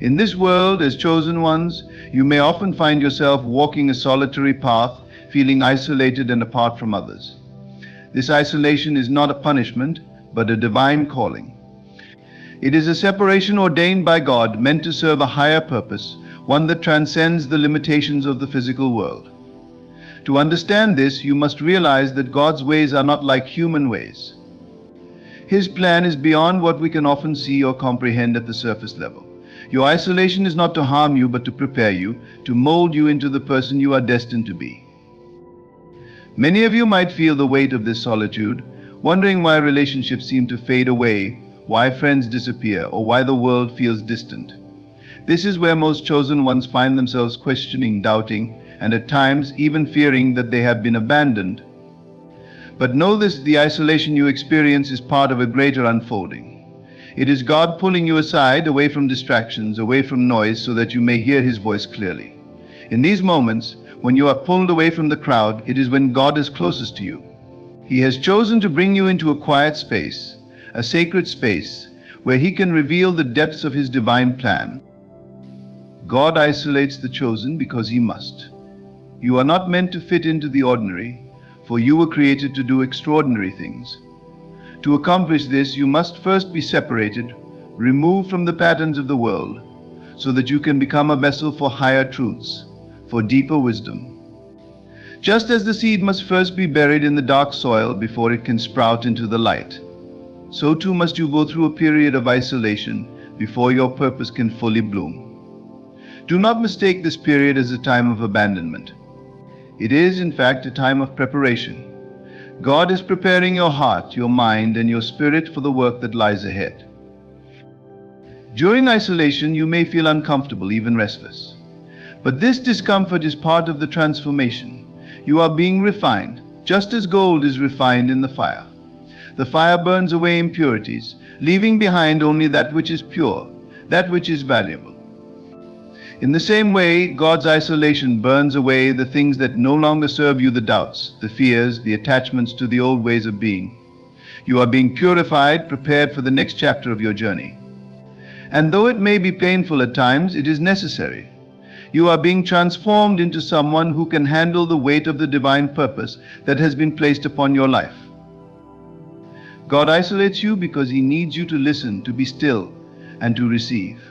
In this world, as chosen ones, you may often find yourself walking a solitary path, feeling isolated and apart from others. This isolation is not a punishment, but a divine calling. It is a separation ordained by God, meant to serve a higher purpose, one that transcends the limitations of the physical world. To understand this, you must realize that God's ways are not like human ways. His plan is beyond what we can often see or comprehend at the surface level. Your isolation is not to harm you, but to prepare you, to mold you into the person you are destined to be. Many of you might feel the weight of this solitude, wondering why relationships seem to fade away, why friends disappear, or why the world feels distant. This is where most chosen ones find themselves questioning, doubting, and at times even fearing that they have been abandoned. But know this, the isolation you experience is part of a greater unfolding. It is God pulling you aside, away from distractions, away from noise, so that you may hear His voice clearly. In these moments, when you are pulled away from the crowd, it is when God is closest to you. He has chosen to bring you into a quiet space, a sacred space, where He can reveal the depths of His divine plan. God isolates the chosen because He must. You are not meant to fit into the ordinary, for you were created to do extraordinary things. To accomplish this, you must first be separated, removed from the patterns of the world, so that you can become a vessel for higher truths, for deeper wisdom. Just as the seed must first be buried in the dark soil before it can sprout into the light, so too must you go through a period of isolation before your purpose can fully bloom. Do not mistake this period as a time of abandonment. It is, in fact, a time of preparation. God is preparing your heart, your mind, and your spirit for the work that lies ahead. During isolation, you may feel uncomfortable, even restless. But this discomfort is part of the transformation. You are being refined, just as gold is refined in the fire. The fire burns away impurities, leaving behind only that which is pure, that which is valuable. In the same way, God's isolation burns away the things that no longer serve you, the doubts, the fears, the attachments to the old ways of being. You are being purified, prepared for the next chapter of your journey. And though it may be painful at times, it is necessary. You are being transformed into someone who can handle the weight of the divine purpose that has been placed upon your life. God isolates you because He needs you to listen, to be still, and to receive.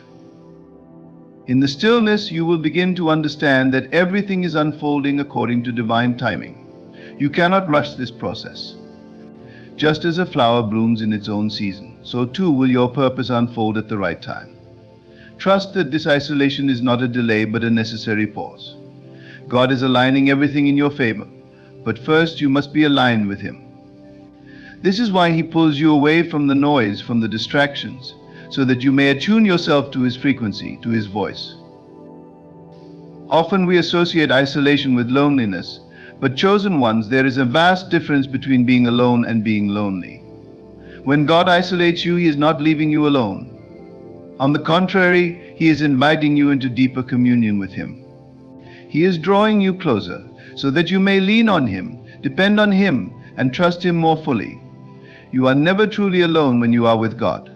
In the stillness, you will begin to understand that everything is unfolding according to divine timing. You cannot rush this process. Just as a flower blooms in its own season, so too will your purpose unfold at the right time. Trust that this isolation is not a delay but a necessary pause. God is aligning everything in your favor, but first you must be aligned with Him. This is why He pulls you away from the noise, from the distractions, so that you may attune yourself to His frequency, to His voice. Often we associate isolation with loneliness, but chosen ones, there is a vast difference between being alone and being lonely. When God isolates you, He is not leaving you alone. On the contrary, He is inviting you into deeper communion with Him. He is drawing you closer so that you may lean on Him, depend on Him, and trust Him more fully. You are never truly alone when you are with God.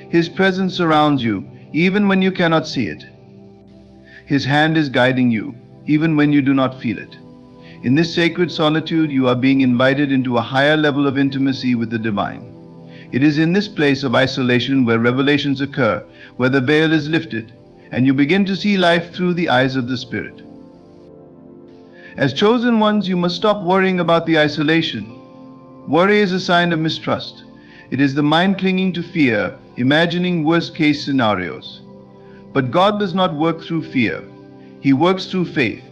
His presence surrounds you, even when you cannot see it. His hand is guiding you, even when you do not feel it. In this sacred solitude, you are being invited into a higher level of intimacy with the divine. It is in this place of isolation where revelations occur, where the veil is lifted, and you begin to see life through the eyes of the Spirit. As chosen ones, you must stop worrying about the isolation. Worry is a sign of mistrust. It is the mind clinging to fear, imagining worst-case scenarios. But God does not work through fear. He works through faith.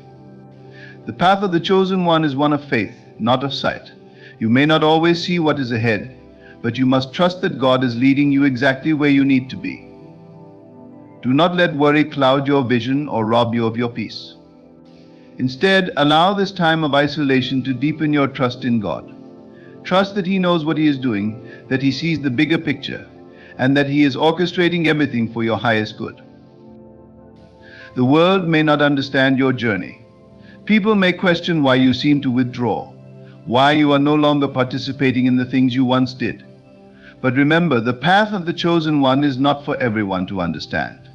The path of the chosen one is one of faith, not of sight. You may not always see what is ahead, but you must trust that God is leading you exactly where you need to be. Do not let worry cloud your vision or rob you of your peace. Instead, allow this time of isolation to deepen your trust in God. Trust that He knows what He is doing, that He sees the bigger picture, and that He is orchestrating everything for your highest good. The world may not understand your journey. People may question why you seem to withdraw, why you are no longer participating in the things you once did. But remember, the path of the chosen one is not for everyone to understand.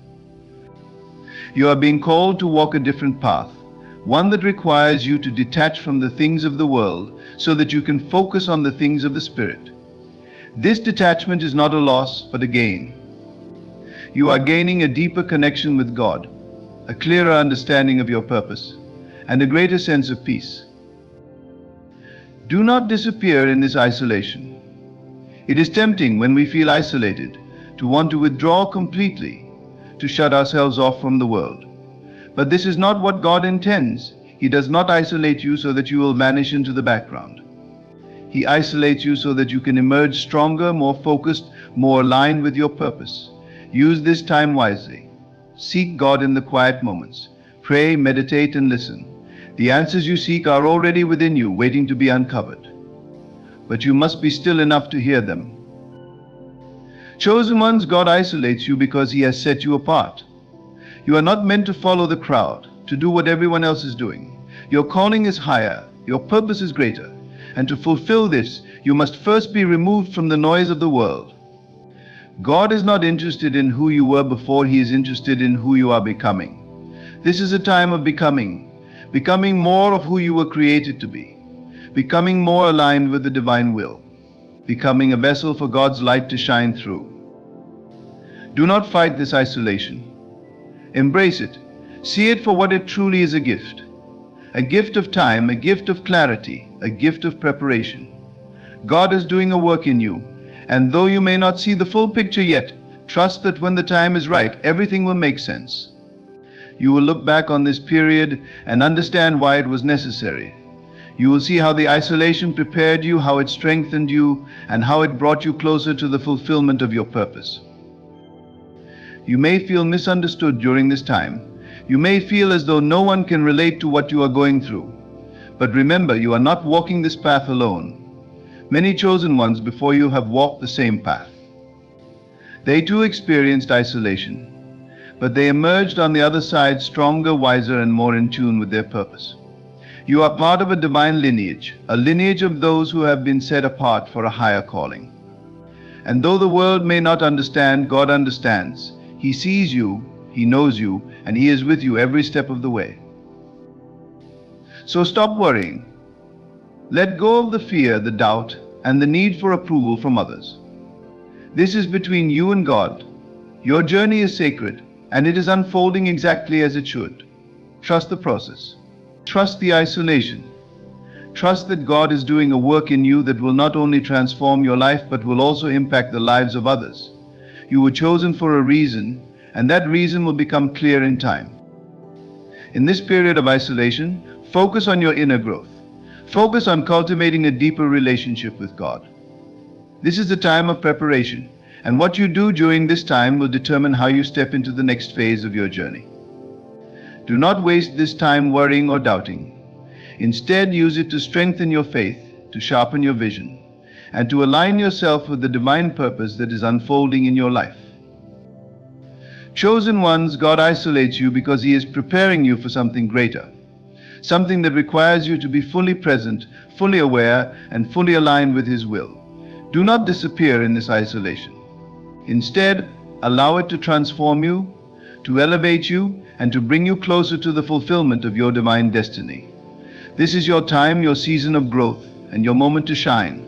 You are being called to walk a different path, one that requires you to detach from the things of the world so that you can focus on the things of the Spirit. This detachment is not a loss, but a gain. You are gaining a deeper connection with God, a clearer understanding of your purpose, and a greater sense of peace. Do not disappear in this isolation. It is tempting when we feel isolated to want to withdraw completely, to shut ourselves off from the world. But this is not what God intends. He does not isolate you so that you will vanish into the background. He isolates you so that you can emerge stronger, more focused, more aligned with your purpose. Use this time wisely. Seek God in the quiet moments. Pray, meditate, and listen. The answers you seek are already within you, waiting to be uncovered. But you must be still enough to hear them. Chosen ones, God isolates you because He has set you apart. You are not meant to follow the crowd, to do what everyone else is doing. Your calling is higher, your purpose is greater, and to fulfill this, you must first be removed from the noise of the world. God is not interested in who you were before. He is interested in who you are becoming. This is a time of becoming more of who you were created to be, becoming more aligned with the divine will, becoming a vessel for God's light to shine through. Do not fight this isolation. Embrace it. See it for what it truly is, a gift of time, a gift of clarity, a gift of preparation. God is doing a work in you, and though you may not see the full picture yet, trust that when the time is right, everything will make sense. You will look back on this period and understand why it was necessary. You will see how the isolation prepared you, how it strengthened you, and how it brought you closer to the fulfillment of your purpose. You may feel misunderstood during this time. You may feel as though no one can relate to what you are going through. But remember, you are not walking this path alone. Many chosen ones before you have walked the same path. They too experienced isolation, but they emerged on the other side stronger, wiser, and more in tune with their purpose. You are part of a divine lineage, a lineage of those who have been set apart for a higher calling. And though the world may not understand, God understands. He sees you, He knows you, and He is with you every step of the way. So stop worrying. Let go of the fear, the doubt, and the need for approval from others. This is between you and God. Your journey is sacred, and it is unfolding exactly as it should. Trust the process. Trust the isolation. Trust that God is doing a work in you that will not only transform your life, but will also impact the lives of others. You were chosen for a reason, and that reason will become clear in time. In this period of isolation, focus on your inner growth. Focus on cultivating a deeper relationship with God. This is the time of preparation, and what you do during this time will determine how you step into the next phase of your journey. Do not waste this time worrying or doubting. Instead, use it to strengthen your faith, to sharpen your vision, and to align yourself with the divine purpose that is unfolding in your life. Chosen ones, God isolates you because He is preparing you for something greater, something that requires you to be fully present, fully aware, and fully aligned with His will. Do not disappear in this isolation. Instead, allow it to transform you, to elevate you, and to bring you closer to the fulfillment of your divine destiny. This is your time, your season of growth, and your moment to shine.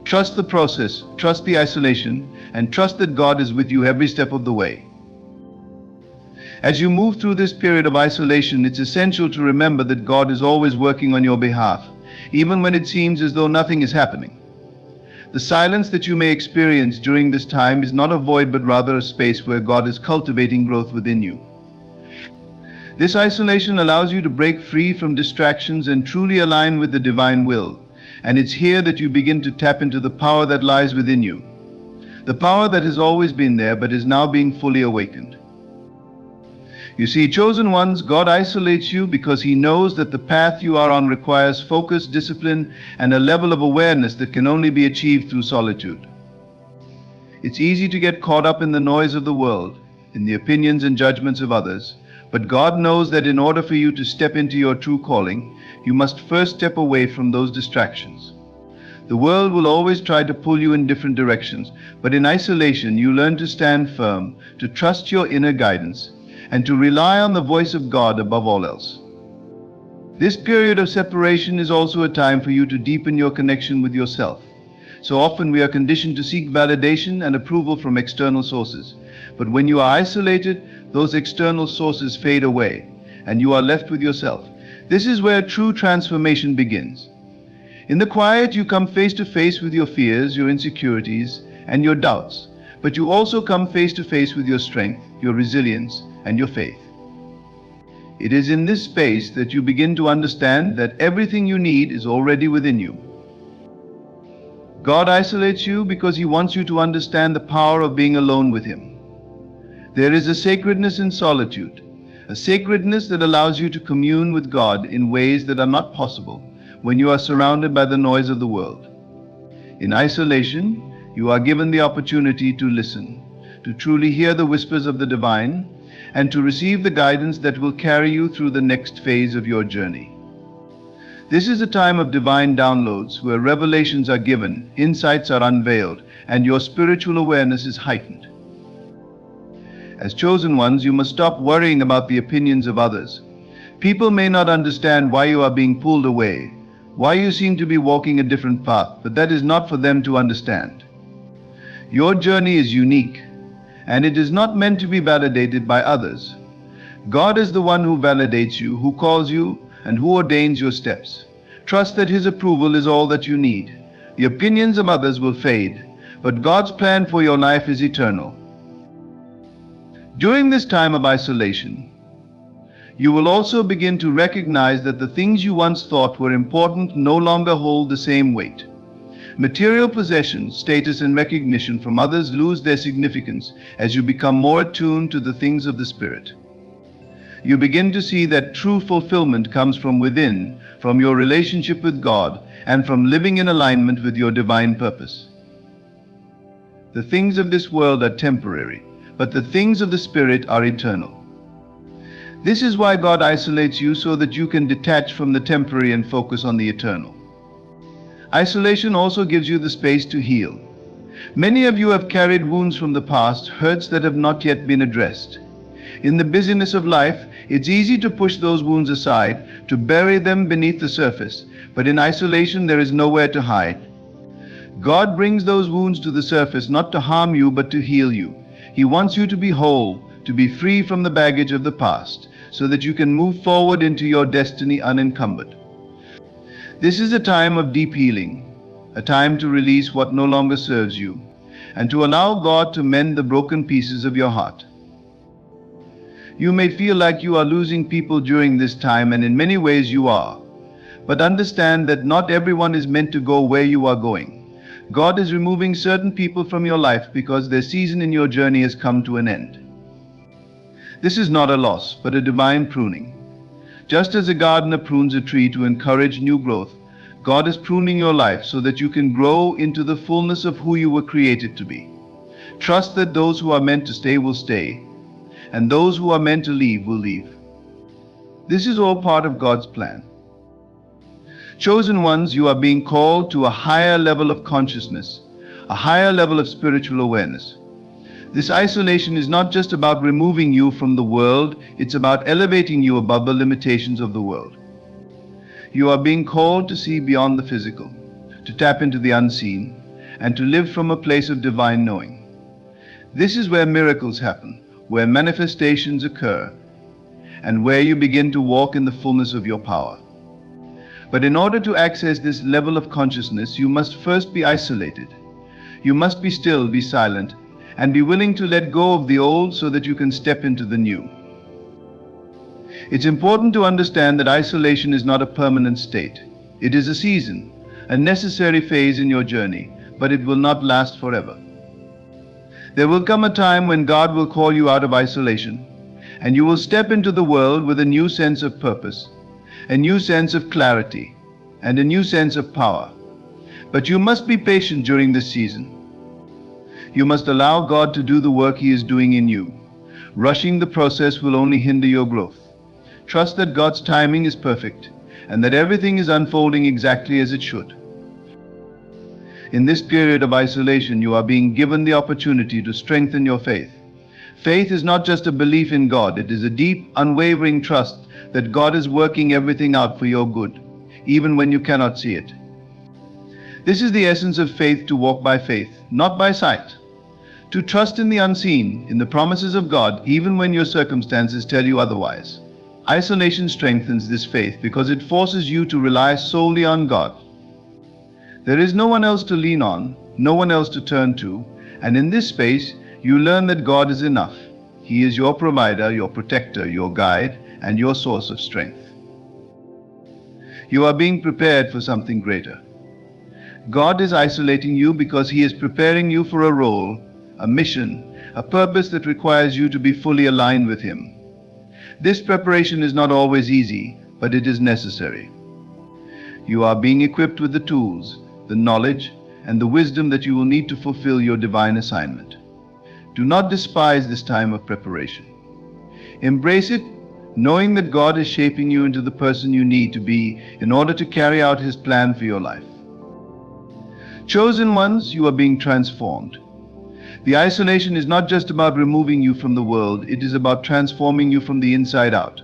Trust the process, trust the isolation, and trust that God is with you every step of the way. As you move through this period of isolation, it's essential to remember that God is always working on your behalf, even when it seems as though nothing is happening. The silence that you may experience during this time is not a void, but rather a space where God is cultivating growth within you. This isolation allows you to break free from distractions and truly align with the divine will. And it's here that you begin to tap into the power that lies within you. The power that has always been there, but is now being fully awakened. You see, chosen ones, God isolates you because He knows that the path you are on requires focus, discipline, and a level of awareness that can only be achieved through solitude. It's easy to get caught up in the noise of the world, in the opinions and judgments of others, but God knows that in order for you to step into your true calling, you must first step away from those distractions. The world will always try to pull you in different directions, but in isolation you learn to stand firm, to trust your inner guidance, and to rely on the voice of God above all else. This period of separation is also a time for you to deepen your connection with yourself. So often we are conditioned to seek validation and approval from external sources. But when you are isolated, those external sources fade away, and you are left with yourself. This is where true transformation begins. In the quiet, you come face to face with your fears, your insecurities, and your doubts. But you also come face to face with your strength, your resilience, and your faith. It is in this space that you begin to understand that everything you need is already within you. God isolates you because He wants you to understand the power of being alone with Him. There is a sacredness in solitude, a sacredness that allows you to commune with God in ways that are not possible when you are surrounded by the noise of the world. In isolation, you are given the opportunity to listen, to truly hear the whispers of the divine, and to receive the guidance that will carry you through the next phase of your journey. This is a time of divine downloads where revelations are given, insights are unveiled, and your spiritual awareness is heightened. As chosen ones, you must stop worrying about the opinions of others. People may not understand why you are being pulled away, why you seem to be walking a different path, but that is not for them to understand. Your journey is unique, and it is not meant to be validated by others. God is the one who validates you, who calls you, and who ordains your steps. Trust that His approval is all that you need. The opinions of others will fade, but God's plan for your life is eternal. During this time of isolation, you will also begin to recognize that the things you once thought were important no longer hold the same weight. Material possessions, status, and recognition from others lose their significance as you become more attuned to the things of the Spirit. You begin to see that true fulfillment comes from within, from your relationship with God, and from living in alignment with your divine purpose. The things of this world are temporary, but the things of the Spirit are eternal. This is why God isolates you, so that you can detach from the temporary and focus on the eternal. Isolation also gives you the space to heal. Many of you have carried wounds from the past, hurts that have not yet been addressed. In the busyness of life, it's easy to push those wounds aside, to bury them beneath the surface, but in isolation there is nowhere to hide. God brings those wounds to the surface not to harm you but to heal you. He wants you to be whole, to be free from the baggage of the past, so that you can move forward into your destiny unencumbered. This is a time of deep healing, a time to release what no longer serves you, and to allow God to mend the broken pieces of your heart. You may feel like you are losing people during this time, and in many ways you are. But understand that not everyone is meant to go where you are going. God is removing certain people from your life because their season in your journey has come to an end. This is not a loss, but a divine pruning. Just as a gardener prunes a tree to encourage new growth, God is pruning your life so that you can grow into the fullness of who you were created to be. Trust that those who are meant to stay will stay, and those who are meant to leave will leave. This is all part of God's plan. Chosen ones, you are being called to a higher level of consciousness, a higher level of spiritual awareness. This isolation is not just about removing you from the world, it's about elevating you above the limitations of the world. You are being called to see beyond the physical, to tap into the unseen, and to live from a place of divine knowing. This is where miracles happen, where manifestations occur, and where you begin to walk in the fullness of your power. But in order to access this level of consciousness, you must first be isolated. You must be still, be silent, and be willing to let go of the old so that you can step into the new. It's important to understand that isolation is not a permanent state. It is a season, a necessary phase in your journey, but it will not last forever. There will come a time when God will call you out of isolation, and you will step into the world with a new sense of purpose, a new sense of clarity, and a new sense of power. But you must be patient during this season. You must allow God to do the work He is doing in you. Rushing the process will only hinder your growth. Trust that God's timing is perfect, and that everything is unfolding exactly as it should. In this period of isolation, you are being given the opportunity to strengthen your faith. Faith is not just a belief in God, it is a deep, unwavering trust that God is working everything out for your good, even when you cannot see it. This is the essence of faith: to walk by faith, not by sight. To trust in the unseen, in the promises of God, even when your circumstances tell you otherwise. Isolation strengthens this faith because it forces you to rely solely on God. There is no one else to lean on, no one else to turn to, and in this space, you learn that God is enough. He is your provider, your protector, your guide, and your source of strength. You are being prepared for something greater. God is isolating you because He is preparing you for a role, a mission, a purpose that requires you to be fully aligned with Him. This preparation is not always easy, but it is necessary. You are being equipped with the tools, the knowledge, and the wisdom that you will need to fulfill your divine assignment. Do not despise this time of preparation. Embrace it, knowing that God is shaping you into the person you need to be in order to carry out His plan for your life. Chosen ones, you are being transformed. The isolation is not just about removing you from the world, it is about transforming you from the inside out.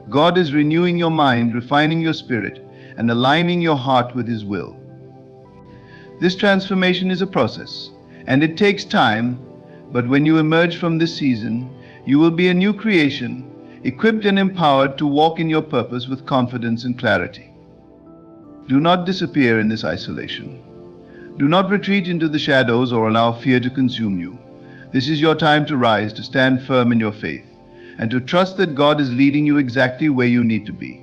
God is renewing your mind, refining your spirit, and aligning your heart with His will. This transformation is a process, and it takes time, but when you emerge from this season, you will be a new creation, equipped and empowered to walk in your purpose with confidence and clarity. Do not disappear in this isolation. Do not retreat into the shadows or allow fear to consume you. This is your time to rise, to stand firm in your faith, and to trust that God is leading you exactly where you need to be.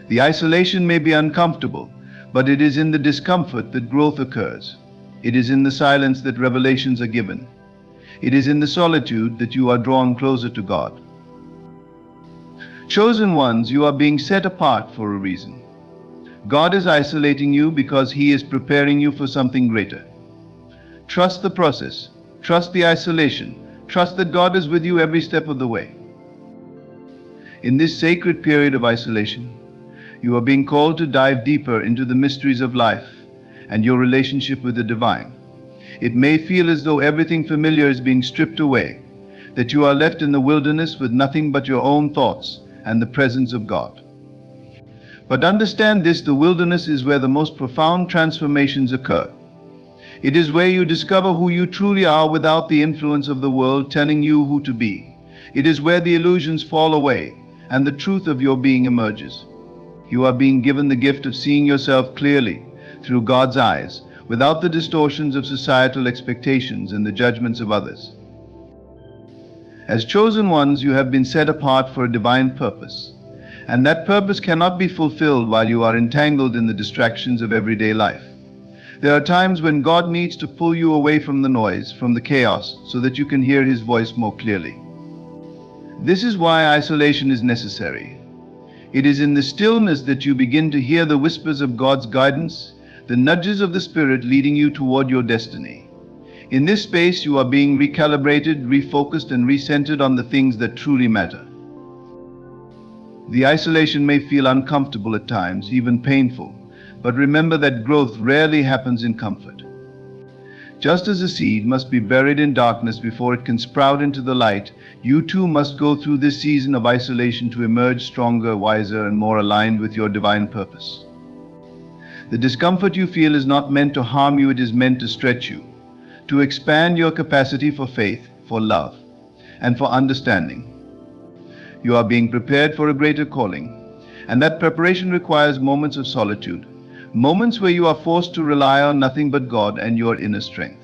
The isolation may be uncomfortable, but it is in the discomfort that growth occurs. It is in the silence that revelations are given. It is in the solitude that you are drawn closer to God. Chosen ones, you are being set apart for a reason. God is isolating you because He is preparing you for something greater. Trust the process. Trust the isolation. Trust that God is with you every step of the way. In this sacred period of isolation, you are being called to dive deeper into the mysteries of life and your relationship with the divine. It may feel as though everything familiar is being stripped away, that you are left in the wilderness with nothing but your own thoughts and the presence of God. But understand this: the wilderness is where the most profound transformations occur. It is where you discover who you truly are without the influence of the world telling you who to be. It is where the illusions fall away and the truth of your being emerges. You are being given the gift of seeing yourself clearly through God's eyes, without the distortions of societal expectations and the judgments of others. As chosen ones, you have been set apart for a divine purpose, and that purpose cannot be fulfilled while you are entangled in the distractions of everyday life. There are times when God needs to pull you away from the noise, from the chaos, so that you can hear His voice more clearly. This is why isolation is necessary. It is in the stillness that you begin to hear the whispers of God's guidance, the nudges of the Spirit leading you toward your destiny. In this space, you are being recalibrated, refocused, and recentered on the things that truly matter. The isolation may feel uncomfortable at times, even painful, but remember that growth rarely happens in comfort. Just as a seed must be buried in darkness before it can sprout into the light, you too must go through this season of isolation to emerge stronger, wiser, and more aligned with your divine purpose. The discomfort you feel is not meant to harm you, it is meant to stretch you, to expand your capacity for faith, for love, and for understanding. You are being prepared for a greater calling, and that preparation requires moments of solitude, moments where you are forced to rely on nothing but God and your inner strength.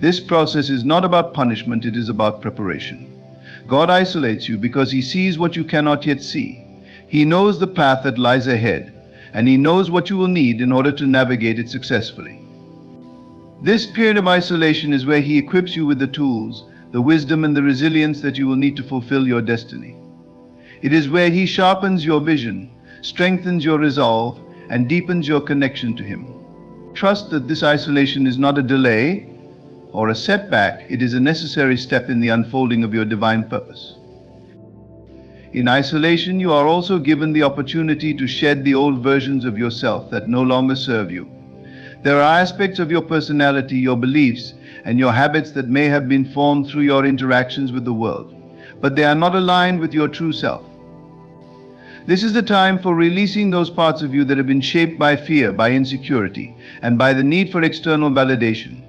This process is not about punishment, it is about preparation. God isolates you because He sees what you cannot yet see. He knows the path that lies ahead, and He knows what you will need in order to navigate it successfully. This period of isolation is where He equips you with the tools, the wisdom, and the resilience that you will need to fulfill your destiny. It is where He sharpens your vision, strengthens your resolve, and deepens your connection to Him. Trust that this isolation is not a delay or a setback, it is a necessary step in the unfolding of your divine purpose. In isolation, you are also given the opportunity to shed the old versions of yourself that no longer serve you. There are aspects of your personality, your beliefs, and your habits that may have been formed through your interactions with the world, but they are not aligned with your true self. This is the time for releasing those parts of you that have been shaped by fear, by insecurity, and by the need for external validation.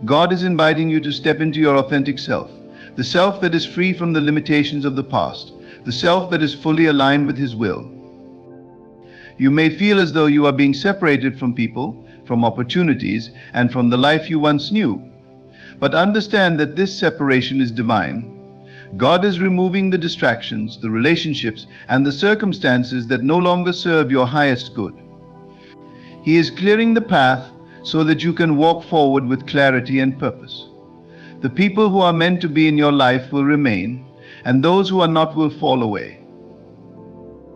God is inviting you to step into your authentic self, the self that is free from the limitations of the past, the self that is fully aligned with His will. You may feel as though you are being separated from people, from opportunities, and from the life you once knew. But understand that this separation is divine. God is removing the distractions, the relationships, and the circumstances that no longer serve your highest good. He is clearing the path so that you can walk forward with clarity and purpose. The people who are meant to be in your life will remain, and those who are not will fall away.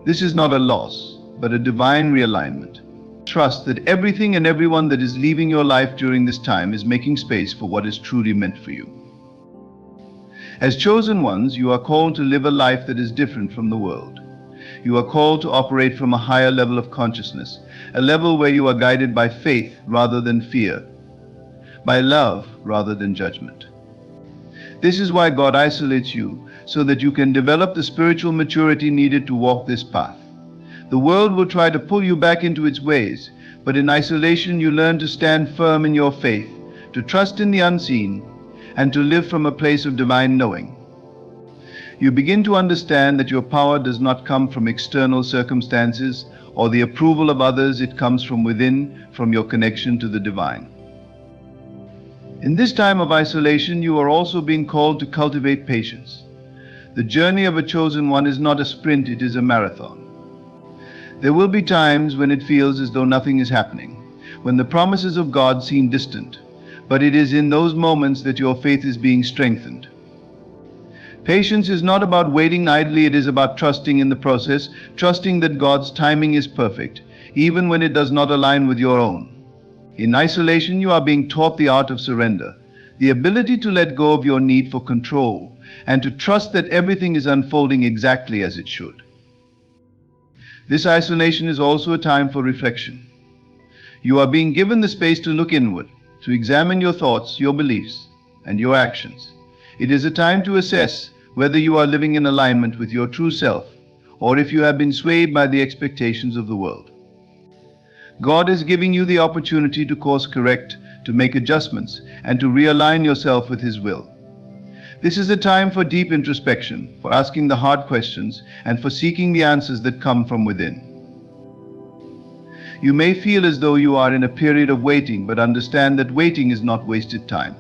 This is not a loss, but a divine realignment. Trust that everything and everyone that is leaving your life during this time is making space for what is truly meant for you. As chosen ones, you are called to live a life that is different from the world. You are called to operate from a higher level of consciousness, a level where you are guided by faith rather than fear, by love rather than judgment. This is why God isolates you, so that you can develop the spiritual maturity needed to walk this path. The world will try to pull you back into its ways, but in isolation you learn to stand firm in your faith, to trust in the unseen, and to live from a place of divine knowing. You begin to understand that your power does not come from external circumstances or the approval of others. It comes from within, from your connection to the divine. In this time of isolation, you are also being called to cultivate patience. The journey of a chosen one is not a sprint, it is a marathon. There will be times when it feels as though nothing is happening, when the promises of God seem distant, but it is in those moments that your faith is being strengthened. Patience is not about waiting idly, it is about trusting in the process, trusting that God's timing is perfect, even when it does not align with your own. In isolation, you are being taught the art of surrender, the ability to let go of your need for control, and to trust that everything is unfolding exactly as it should. This isolation is also a time for reflection. You are being given the space to look inward, to examine your thoughts, your beliefs, and your actions. It is a time to assess whether you are living in alignment with your true self, or if you have been swayed by the expectations of the world. God is giving you the opportunity to course correct, to make adjustments, and to realign yourself with His will. This is a time for deep introspection, for asking the hard questions, and for seeking the answers that come from within. You may feel as though you are in a period of waiting, but understand that waiting is not wasted time.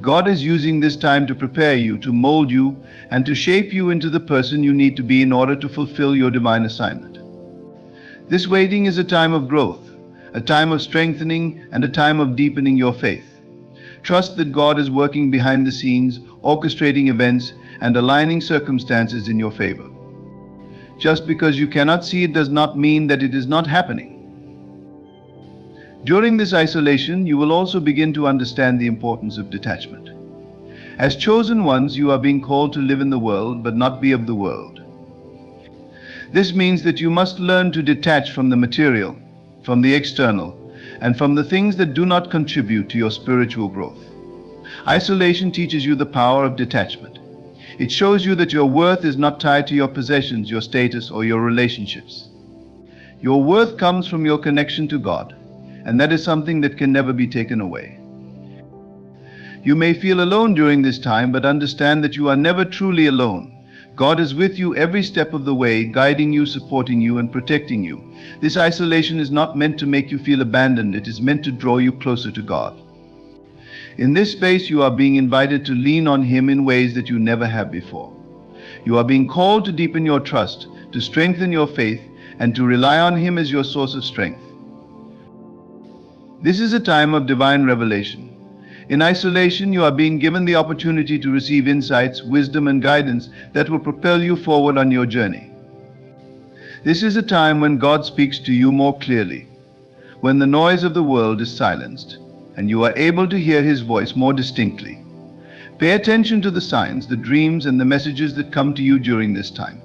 God is using this time to prepare you, to mold you, and to shape you into the person you need to be in order to fulfill your divine assignment. This waiting is a time of growth, a time of strengthening, and a time of deepening your faith. Trust that God is working behind the scenes, orchestrating events, and aligning circumstances in your favor. Just because you cannot see it does not mean that it is not happening. During this isolation, you will also begin to understand the importance of detachment. As chosen ones, you are being called to live in the world, but not be of the world. This means that you must learn to detach from the material, from the external, and from the things that do not contribute to your spiritual growth. Isolation teaches you the power of detachment. It shows you that your worth is not tied to your possessions, your status, or your relationships. Your worth comes from your connection to God, and that is something that can never be taken away. You may feel alone during this time, but understand that you are never truly alone. God is with you every step of the way, guiding you, supporting you, and protecting you. This isolation is not meant to make you feel abandoned. It is meant to draw you closer to God. In this space, you are being invited to lean on Him in ways that you never have before. You are being called to deepen your trust, to strengthen your faith, and to rely on Him as your source of strength. This is a time of divine revelation. In isolation, you are being given the opportunity to receive insights, wisdom, and guidance that will propel you forward on your journey. This is a time when God speaks to you more clearly, when the noise of the world is silenced, and you are able to hear His voice more distinctly. Pay attention to the signs, the dreams, and the messages that come to you during this time.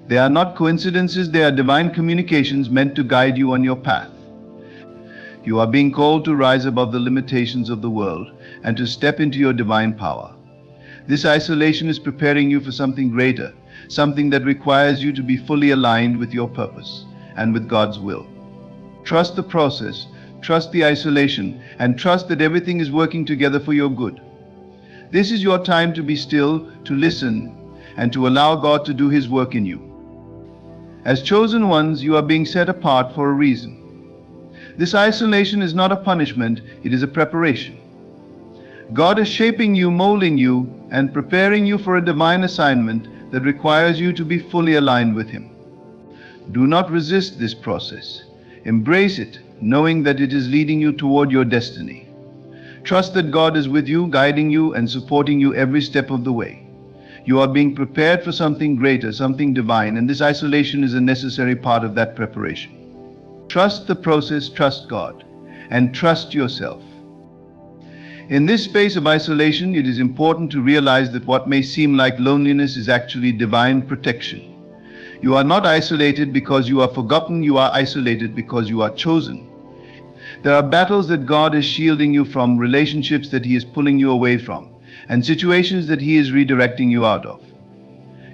They are not coincidences, they are divine communications meant to guide you on your path. You are being called to rise above the limitations of the world and to step into your divine power. This isolation is preparing you for something greater, something that requires you to be fully aligned with your purpose and with God's will. Trust the process, trust the isolation, and trust that everything is working together for your good. This is your time to be still, to listen, and to allow God to do His work in you. As chosen ones, you are being set apart for a reason. This isolation is not a punishment, it is a preparation. God is shaping you, molding you, and preparing you for a divine assignment that requires you to be fully aligned with Him. Do not resist this process. Embrace it, knowing that it is leading you toward your destiny. Trust that God is with you, guiding you, and supporting you every step of the way. You are being prepared for something greater, something divine, and this isolation is a necessary part of that preparation. Trust the process, trust God, and trust yourself. In this space of isolation, it is important to realize that what may seem like loneliness is actually divine protection. You are not isolated because you are forgotten, you are isolated because you are chosen. There are battles that God is shielding you from, relationships that He is pulling you away from, and situations that He is redirecting you out of.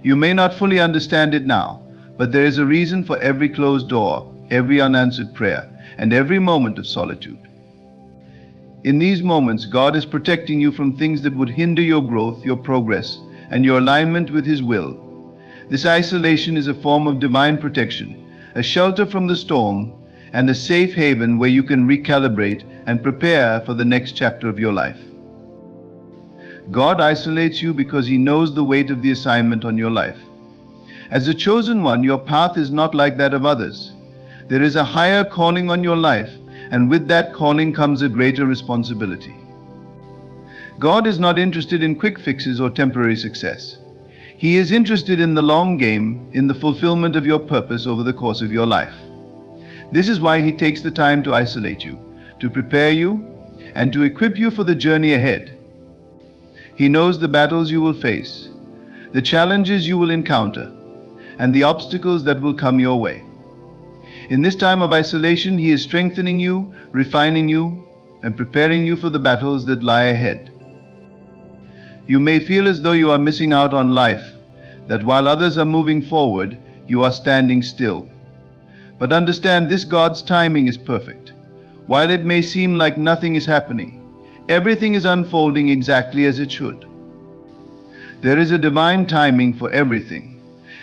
You may not fully understand it now, but there is a reason for every closed door, every unanswered prayer, and every moment of solitude. In these moments, God is protecting you from things that would hinder your growth, your progress, and your alignment with His will. This isolation is a form of divine protection, a shelter from the storm, and a safe haven where you can recalibrate and prepare for the next chapter of your life. God isolates you because He knows the weight of the assignment on your life. As a chosen one, your path is not like that of others. There is a higher calling on your life, and with that calling comes a greater responsibility. God is not interested in quick fixes or temporary success. He is interested in the long game, in the fulfillment of your purpose over the course of your life. This is why He takes the time to isolate you, to prepare you, and to equip you for the journey ahead. He knows the battles you will face, the challenges you will encounter, and the obstacles that will come your way. In this time of isolation, He is strengthening you, refining you, and preparing you for the battles that lie ahead. You may feel as though you are missing out on life, that while others are moving forward, you are standing still. But understand this: God's timing is perfect. While it may seem like nothing is happening, everything is unfolding exactly as it should. There is a divine timing for everything.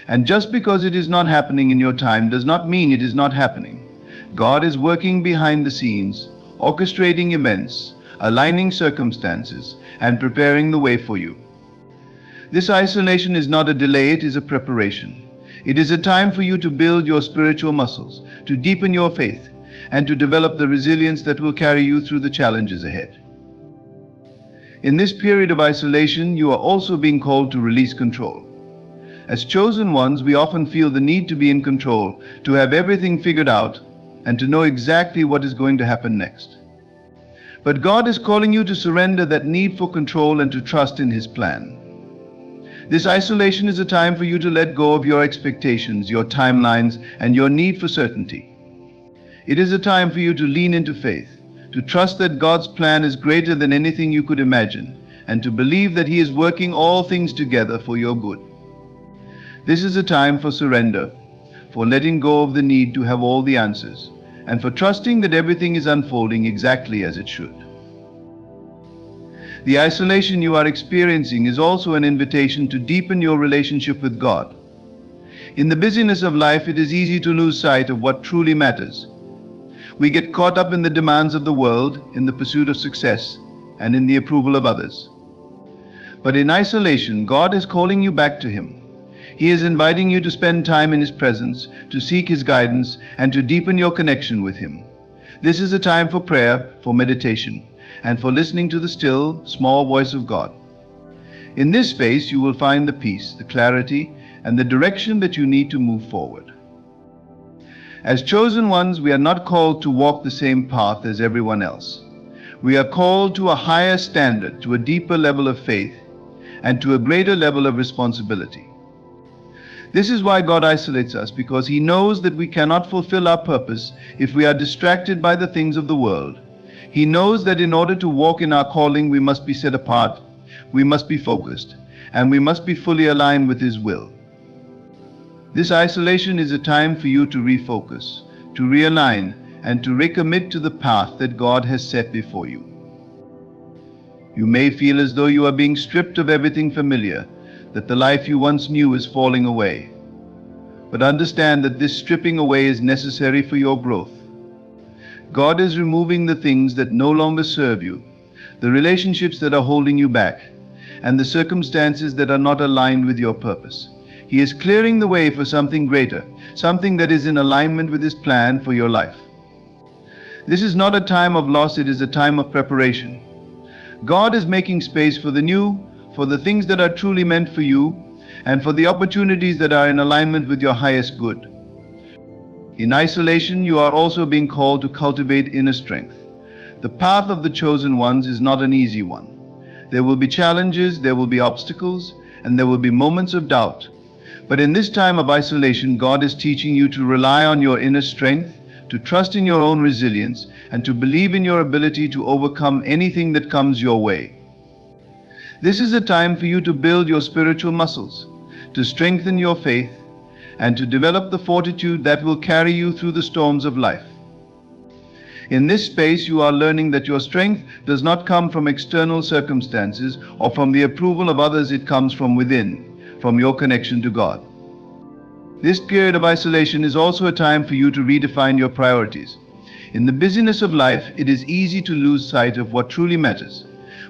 And just because it is not happening in your time does not mean it is not happening. God is working behind the scenes, orchestrating events, aligning circumstances, and preparing the way for you. This isolation is not a delay, it is a preparation. It is a time for you to build your spiritual muscles, to deepen your faith, and to develop the resilience that will carry you through the challenges ahead. In this period of isolation, you are also being called to release control. As chosen ones, we often feel the need to be in control, to have everything figured out, and to know exactly what is going to happen next. But God is calling you to surrender that need for control and to trust in His plan. This isolation is a time for you to let go of your expectations, your timelines, and your need for certainty. It is a time for you to lean into faith, to trust that God's plan is greater than anything you could imagine, and to believe that He is working all things together for your good. This is a time for surrender, for letting go of the need to have all the answers, and for trusting that everything is unfolding exactly as it should. The isolation you are experiencing is also an invitation to deepen your relationship with God. In the busyness of life, it is easy to lose sight of what truly matters. We get caught up in the demands of the world, in the pursuit of success, and in the approval of others. But in isolation, God is calling you back to Him. He is inviting you to spend time in His presence, to seek His guidance, and to deepen your connection with Him. This is a time for prayer, for meditation, and for listening to the still, small voice of God. In this space, you will find the peace, the clarity, and the direction that you need to move forward. As chosen ones, we are not called to walk the same path as everyone else. We are called to a higher standard, to a deeper level of faith, and to a greater level of responsibility. This is why God isolates us, because He knows that we cannot fulfill our purpose if we are distracted by the things of the world. He knows that in order to walk in our calling, we must be set apart, we must be focused, and we must be fully aligned with His will. This isolation is a time for you to refocus, to realign, and to recommit to the path that God has set before you. You may feel as though you are being stripped of everything familiar, that the life you once knew is falling away. But understand that this stripping away is necessary for your growth. God is removing the things that no longer serve you, the relationships that are holding you back, and the circumstances that are not aligned with your purpose. He is clearing the way for something greater, something that is in alignment with His plan for your life. This is not a time of loss, it is a time of preparation. God is making space for the new, for the things that are truly meant for you, and for the opportunities that are in alignment with your highest good. In isolation, you are also being called to cultivate inner strength. The path of the chosen ones is not an easy one. There will be challenges, there will be obstacles, and there will be moments of doubt. But in this time of isolation, God is teaching you to rely on your inner strength, to trust in your own resilience, and to believe in your ability to overcome anything that comes your way. This is a time for you to build your spiritual muscles, to strengthen your faith, and to develop the fortitude that will carry you through the storms of life. In this space, you are learning that your strength does not come from external circumstances or from the approval of others. It comes from within, from your connection to God. This period of isolation is also a time for you to redefine your priorities. In the busyness of life, it is easy to lose sight of what truly matters.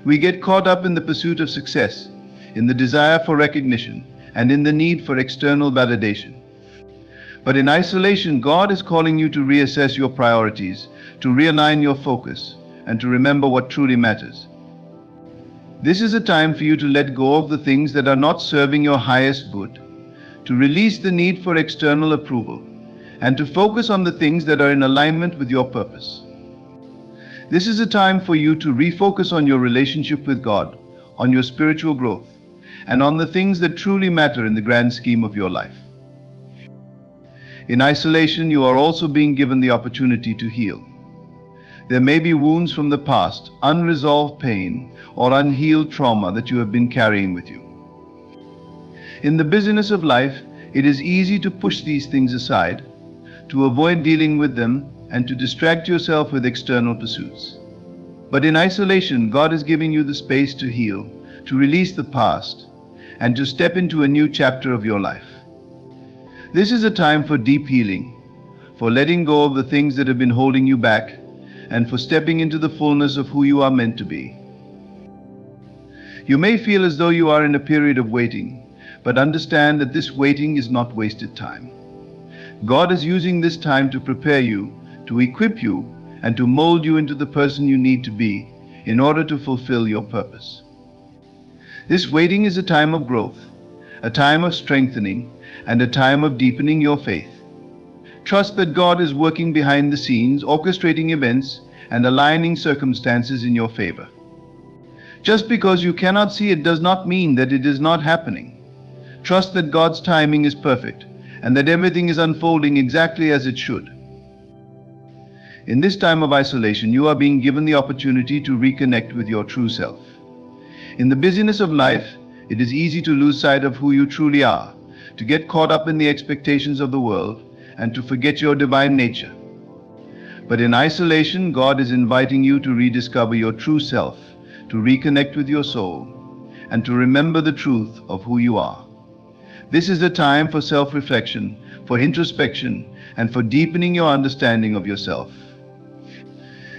We get caught up in the pursuit of success, in the desire for recognition, and in the need for external validation. But in isolation, God is calling you to reassess your priorities, to realign your focus, and to remember what truly matters. This is a time for you to let go of the things that are not serving your highest good, to release the need for external approval, and to focus on the things that are in alignment with your purpose. This is a time for you to refocus on your relationship with God, on your spiritual growth, and on the things that truly matter in the grand scheme of your life. In isolation, you are also being given the opportunity to heal. There may be wounds from the past, unresolved pain, or unhealed trauma that you have been carrying with you. In the busyness of life, it is easy to push these things aside, to avoid dealing with them, and to distract yourself with external pursuits. But in isolation, God is giving you the space to heal, to release the past, and to step into a new chapter of your life. This is a time for deep healing, for letting go of the things that have been holding you back, and for stepping into the fullness of who you are meant to be. You may feel as though you are in a period of waiting, but understand that this waiting is not wasted time. God is using this time to prepare you, to equip you, and to mold you into the person you need to be in order to fulfill your purpose. This waiting is a time of growth, a time of strengthening, and a time of deepening your faith. Trust that God is working behind the scenes, orchestrating events, and aligning circumstances in your favor. Just because you cannot see it does not mean that it is not happening. Trust that God's timing is perfect, and that everything is unfolding exactly as it should. In this time of isolation, you are being given the opportunity to reconnect with your true self. In the busyness of life, it is easy to lose sight of who you truly are, to get caught up in the expectations of the world, and to forget your divine nature. But in isolation, God is inviting you to rediscover your true self, to reconnect with your soul, and to remember the truth of who you are. This is a time for self-reflection, for introspection, and for deepening your understanding of yourself.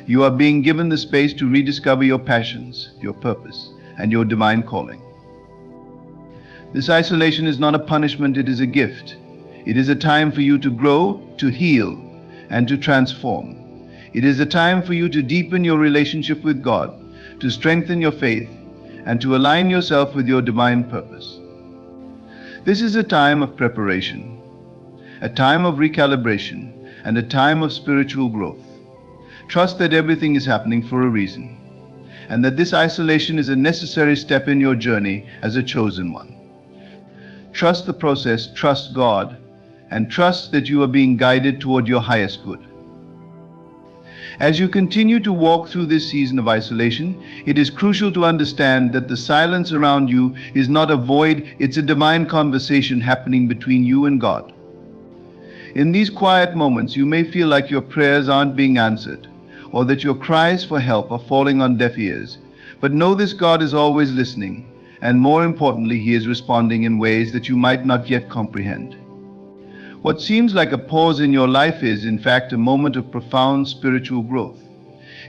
You are being given the space to rediscover your passions, your purpose, and your divine calling. This isolation is not a punishment, it is a gift. It is a time for you to grow, to heal, and to transform. It is a time for you to deepen your relationship with God, to strengthen your faith, and to align yourself with your divine purpose. This is a time of preparation, a time of recalibration, and a time of spiritual growth. Trust that everything is happening for a reason, and that this isolation is a necessary step in your journey as a chosen one. Trust the process, trust God, and trust that you are being guided toward your highest good. As you continue to walk through this season of isolation, it is crucial to understand that the silence around you is not a void, it's a divine conversation happening between you and God. In these quiet moments, you may feel like your prayers aren't being answered, or that your cries for help are falling on deaf ears. But know this: God is always listening, and more importantly, He is responding in ways that you might not yet comprehend. What seems like a pause in your life is, in fact, a moment of profound spiritual growth.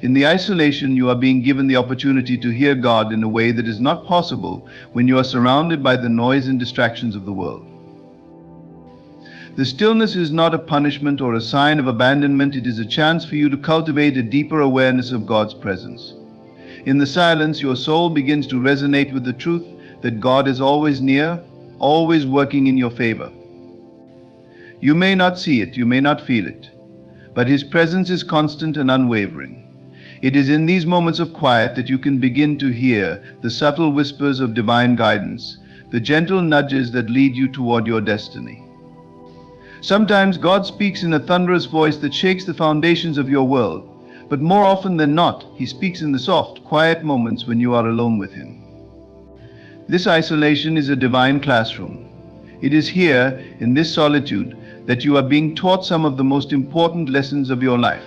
In the isolation, you are being given the opportunity to hear God in a way that is not possible when you are surrounded by the noise and distractions of the world. The stillness is not a punishment or a sign of abandonment. It is a chance for you to cultivate a deeper awareness of God's presence. In the silence, your soul begins to resonate with the truth that God is always near, always working in your favor. You may not see it, you may not feel it, but His presence is constant and unwavering. It is in these moments of quiet that you can begin to hear the subtle whispers of divine guidance, the gentle nudges that lead you toward your destiny. Sometimes God speaks in a thunderous voice that shakes the foundations of your world, but more often than not, He speaks in the soft, quiet moments when you are alone with Him. This isolation is a divine classroom. It is here, in this solitude, that you are being taught some of the most important lessons of your life.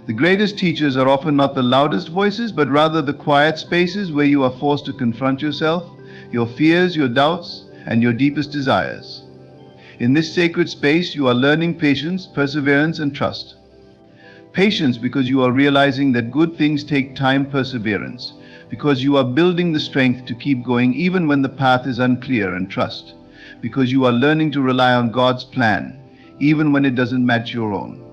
The greatest teachers are often not the loudest voices, but rather the quiet spaces where you are forced to confront yourself, your fears, your doubts, and your deepest desires. In this sacred space, you are learning patience, perseverance, and trust. Patience because you are realizing that good things take time, perseverance because you are building the strength to keep going even when the path is unclear, and trust because you are learning to rely on God's plan even when it doesn't match your own.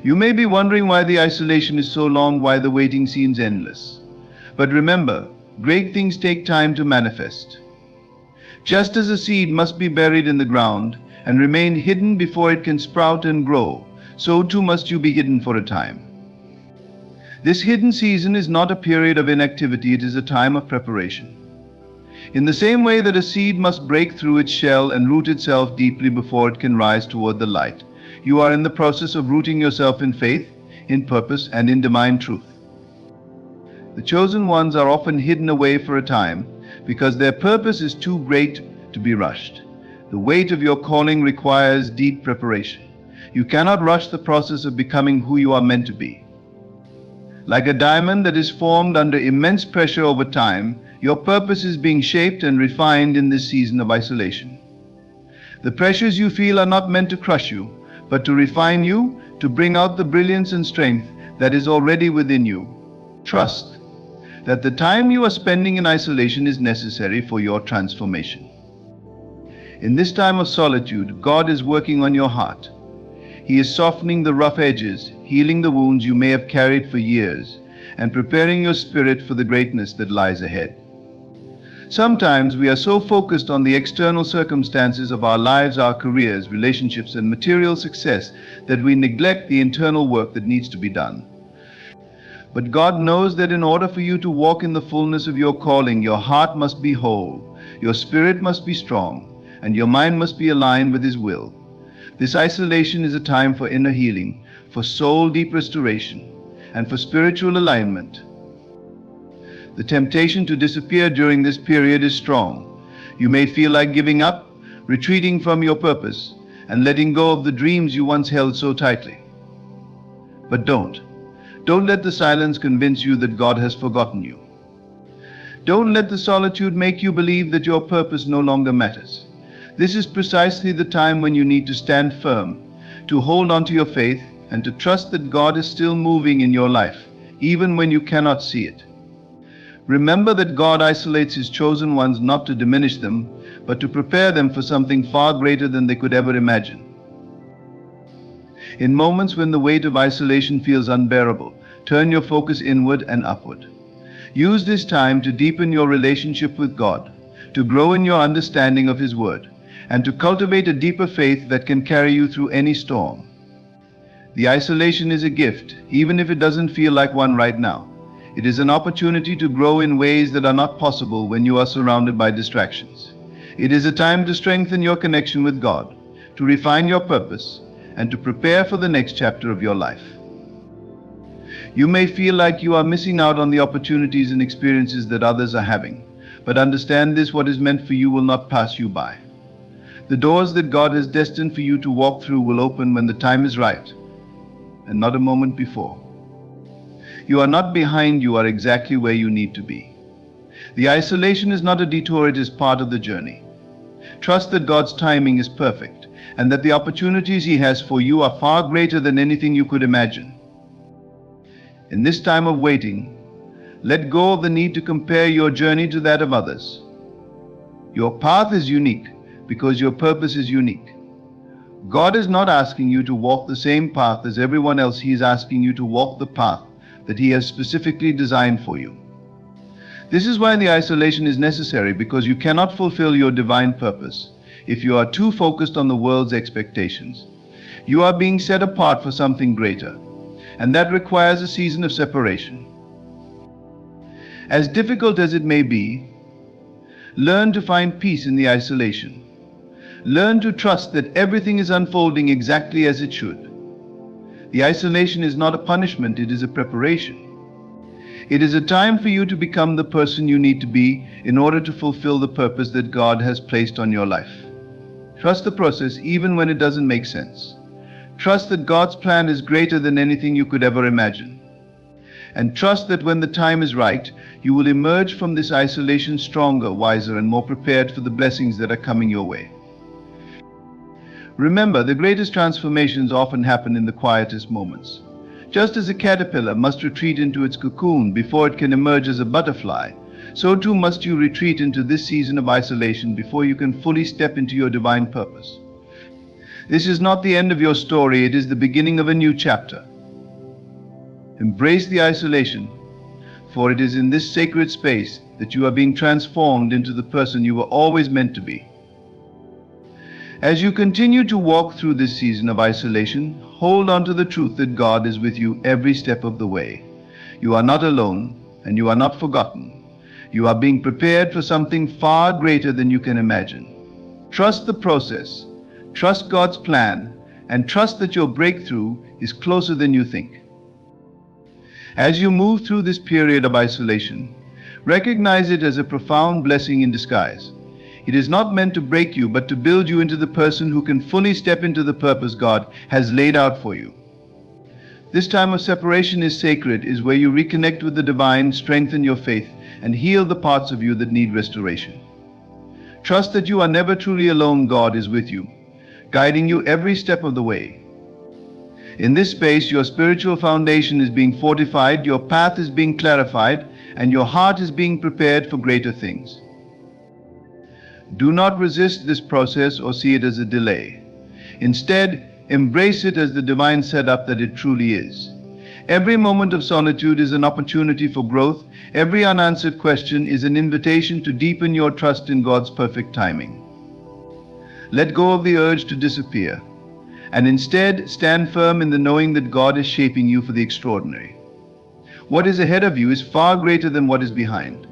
You may be wondering why the isolation is so long, why the waiting seems endless. But remember, great things take time to manifest. Just as a seed must be buried in the ground and remain hidden before it can sprout and grow, so too must you be hidden for a time. This hidden season is not a period of inactivity, it is a time of preparation. In the same way that a seed must break through its shell and root itself deeply before it can rise toward the light, you are in the process of rooting yourself in faith, in purpose, and in divine truth. The chosen ones are often hidden away for a time because their purpose is too great to be rushed. The weight of your calling requires deep preparation. You cannot rush the process of becoming who you are meant to be. Like a diamond that is formed under immense pressure over time, your purpose is being shaped and refined in this season of isolation. The pressures you feel are not meant to crush you, but to refine you, to bring out the brilliance and strength that is already within you. Trust that the time you are spending in isolation is necessary for your transformation. In this time of solitude, God is working on your heart. He is softening the rough edges, healing the wounds you may have carried for years, and preparing your spirit for the greatness that lies ahead. Sometimes we are so focused on the external circumstances of our lives, our careers, relationships, and material success that we neglect the internal work that needs to be done. But God knows that in order for you to walk in the fullness of your calling, your heart must be whole, your spirit must be strong, and your mind must be aligned with His will. This isolation is a time for inner healing, for soul deep restoration, and for spiritual alignment. The temptation to disappear during this period is strong. You may feel like giving up, retreating from your purpose, and letting go of the dreams you once held so tightly. But don't. Don't let the silence convince you that God has forgotten you. Don't let the solitude make you believe that your purpose no longer matters. This is precisely the time when you need to stand firm, to hold on to your faith, and to trust that God is still moving in your life, even when you cannot see it. Remember that God isolates His chosen ones not to diminish them, but to prepare them for something far greater than they could ever imagine. In moments when the weight of isolation feels unbearable, turn your focus inward and upward. Use this time to deepen your relationship with God, to grow in your understanding of His Word, and to cultivate a deeper faith that can carry you through any storm. The isolation is a gift, even if it doesn't feel like one right now. It is an opportunity to grow in ways that are not possible when you are surrounded by distractions. It is a time to strengthen your connection with God, to refine your purpose, and to prepare for the next chapter of your life. You may feel like you are missing out on the opportunities and experiences that others are having, but understand this: what is meant for you will not pass you by. The doors that God has destined for you to walk through will open when the time is right, and not a moment before. You are not behind, you are exactly where you need to be. The isolation is not a detour, it is part of the journey. Trust that God's timing is perfect, and that the opportunities He has for you are far greater than anything you could imagine. In this time of waiting, let go of the need to compare your journey to that of others. Your path is unique because your purpose is unique. God is not asking you to walk the same path as everyone else. He is asking you to walk the path that He has specifically designed for you. This is why the isolation is necessary, because you cannot fulfill your divine purpose if you are too focused on the world's expectations. You are being set apart for something greater, and that requires a season of separation. As difficult as it may be, learn to find peace in the isolation. Learn to trust that everything is unfolding exactly as it should. The isolation is not a punishment, it is a preparation. It is a time for you to become the person you need to be in order to fulfill the purpose that God has placed on your life. Trust the process even when it doesn't make sense. Trust that God's plan is greater than anything you could ever imagine. And trust that when the time is right, you will emerge from this isolation stronger, wiser, and more prepared for the blessings that are coming your way. Remember, the greatest transformations often happen in the quietest moments. Just as a caterpillar must retreat into its cocoon before it can emerge as a butterfly, so too must you retreat into this season of isolation before you can fully step into your divine purpose. This is not the end of your story, it is the beginning of a new chapter. Embrace the isolation, for it is in this sacred space that you are being transformed into the person you were always meant to be. As you continue to walk through this season of isolation, hold on to the truth that God is with you every step of the way. You are not alone, and you are not forgotten. You are being prepared for something far greater than you can imagine. Trust the process, trust God's plan, and trust that your breakthrough is closer than you think. As you move through this period of isolation, recognize it as a profound blessing in disguise. It is not meant to break you, but to build you into the person who can fully step into the purpose God has laid out for you. This time of separation is sacred, is where you reconnect with the divine, strengthen your faith, and heal the parts of you that need restoration. Trust that you are never truly alone. God is with you, guiding you every step of the way. In this space, your spiritual foundation is being fortified, your path is being clarified, and your heart is being prepared for greater things. Do not resist this process or see it as a delay. Instead, embrace it as the divine setup that it truly is. Every moment of solitude is an opportunity for growth. Every unanswered question is an invitation to deepen your trust in God's perfect timing. Let go of the urge to disappear, and instead stand firm in the knowing that God is shaping you for the extraordinary. What is ahead of you is far greater than what is behind.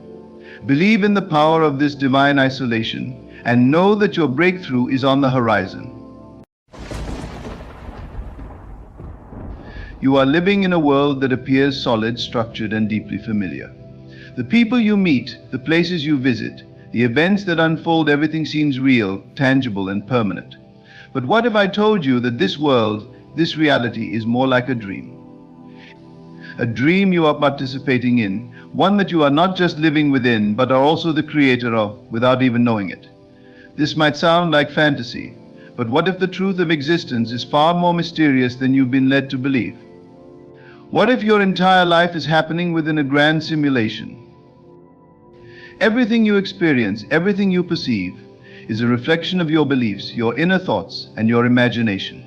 Believe in the power of this divine isolation and know that your breakthrough is on the horizon. You are living in a world that appears solid, structured, and deeply familiar. The people you meet, the places you visit, the events that unfold, everything seems real, tangible, and permanent. But what if I told you that this world, this reality, is more like a dream? A dream you are participating in, one that you are not just living within, but are also the creator of, without even knowing it. This might sound like fantasy, but what if the truth of existence is far more mysterious than you've been led to believe? What if your entire life is happening within a grand simulation? Everything you experience, everything you perceive, is a reflection of your beliefs, your inner thoughts, and your imagination.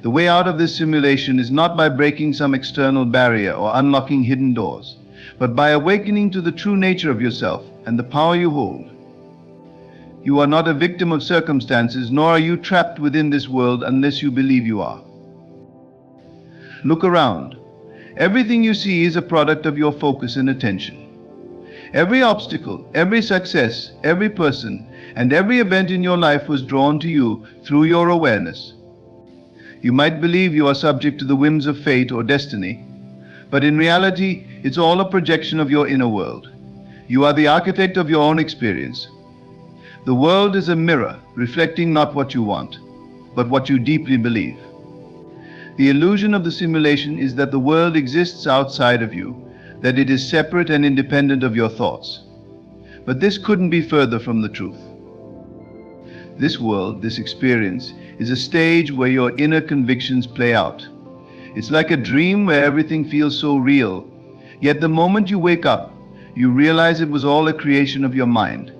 The way out of this simulation is not by breaking some external barrier or unlocking hidden doors, but by awakening to the true nature of yourself and the power you hold. You are not a victim of circumstances, nor are you trapped within this world unless you believe you are. Look around. Everything you see is a product of your focus and attention. Every obstacle, every success, every person, and every event in your life was drawn to you through your awareness. You might believe you are subject to the whims of fate or destiny, but in reality, it's all a projection of your inner world. You are the architect of your own experience. The world is a mirror reflecting not what you want, but what you deeply believe. The illusion of the simulation is that the world exists outside of you, that it is separate and independent of your thoughts. But this couldn't be further from the truth. This world, this experience, is a stage where your inner convictions play out. It's like a dream where everything feels so real, yet the moment you wake up, you realize it was all a creation of your mind.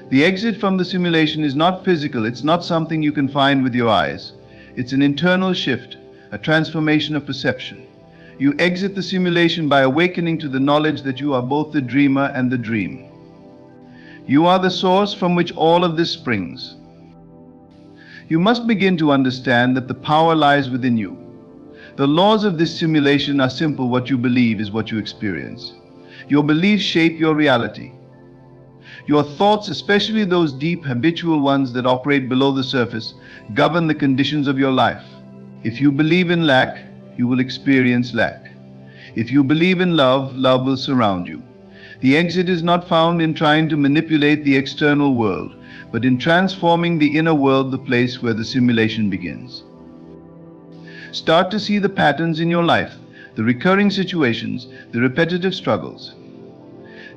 The exit from the simulation is not physical, it's not something you can find with your eyes. It's an internal shift, a transformation of perception. You exit the simulation by awakening to the knowledge that you are both the dreamer and the dream. You are the source from which all of this springs. You must begin to understand that the power lies within you. The laws of this simulation are simple. What you believe is what you experience. Your beliefs shape your reality. Your thoughts, especially those deep, habitual ones that operate below the surface, govern the conditions of your life. If you believe in lack, you will experience lack. If you believe in love, love will surround you. The exit is not found in trying to manipulate the external world, but in transforming the inner world, the place where the simulation begins. Start to see the patterns in your life, the recurring situations, the repetitive struggles.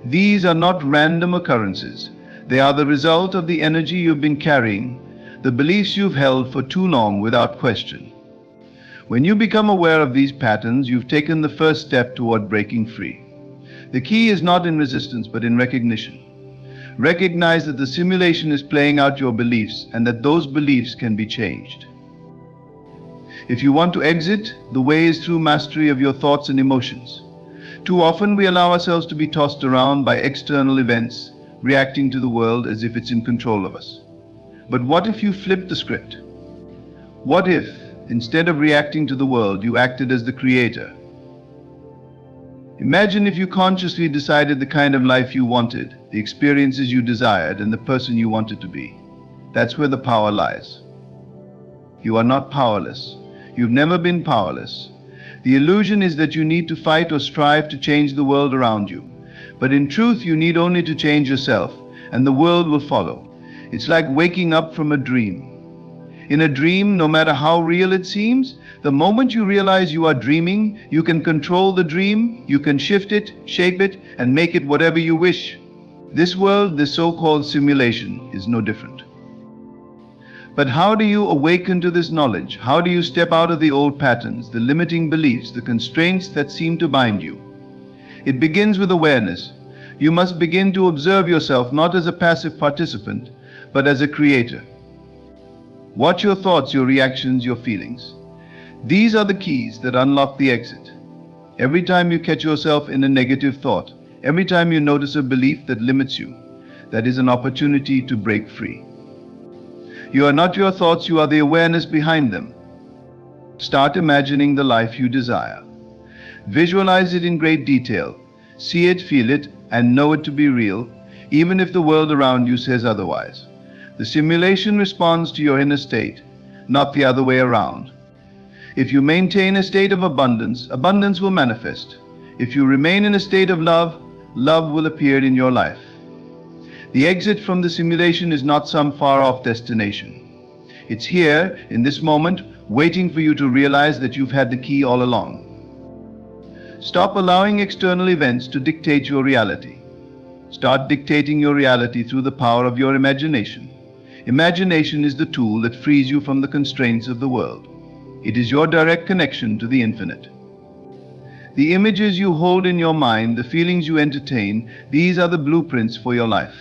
These are not random occurrences. They are the result of the energy you've been carrying, the beliefs you've held for too long without question. When you become aware of these patterns, you've taken the first step toward breaking free. The key is not in resistance, but in recognition. Recognize that the simulation is playing out your beliefs and that those beliefs can be changed. If you want to exit, the way is through mastery of your thoughts and emotions. Too often we allow ourselves to be tossed around by external events, reacting to the world as if it's in control of us. But what if you flipped the script? What if, instead of reacting to the world, you acted as the creator? Imagine if you consciously decided the kind of life you wanted, the experiences you desired, and the person you wanted to be. That's where the power lies. You are not powerless. You've never been powerless. The illusion is that you need to fight or strive to change the world around you. But in truth, you need only to change yourself, and the world will follow. It's like waking up from a dream. In a dream, no matter how real it seems, the moment you realize you are dreaming, you can control the dream, you can shift it, shape it, and make it whatever you wish. This world, this so-called simulation, is no different. But how do you awaken to this knowledge? How do you step out of the old patterns, the limiting beliefs, the constraints that seem to bind you? It begins with awareness. You must begin to observe yourself not as a passive participant, but as a creator. Watch your thoughts, your reactions, your feelings. These are the keys that unlock the exit. Every time you catch yourself in a negative thought, every time you notice a belief that limits you, that is an opportunity to break free. You are not your thoughts, you are the awareness behind them. Start imagining the life you desire. Visualize it in great detail. See it, feel it, and know it to be real, even if the world around you says otherwise. The simulation responds to your inner state, not the other way around. If you maintain a state of abundance, abundance will manifest. If you remain in a state of love, love will appear in your life. The exit from the simulation is not some far-off destination. It's here, in this moment, waiting for you to realize that you've had the key all along. Stop allowing external events to dictate your reality. Start dictating your reality through the power of your imagination. Imagination is the tool that frees you from the constraints of the world. It is your direct connection to the infinite. The images you hold in your mind, the feelings you entertain, these are the blueprints for your life.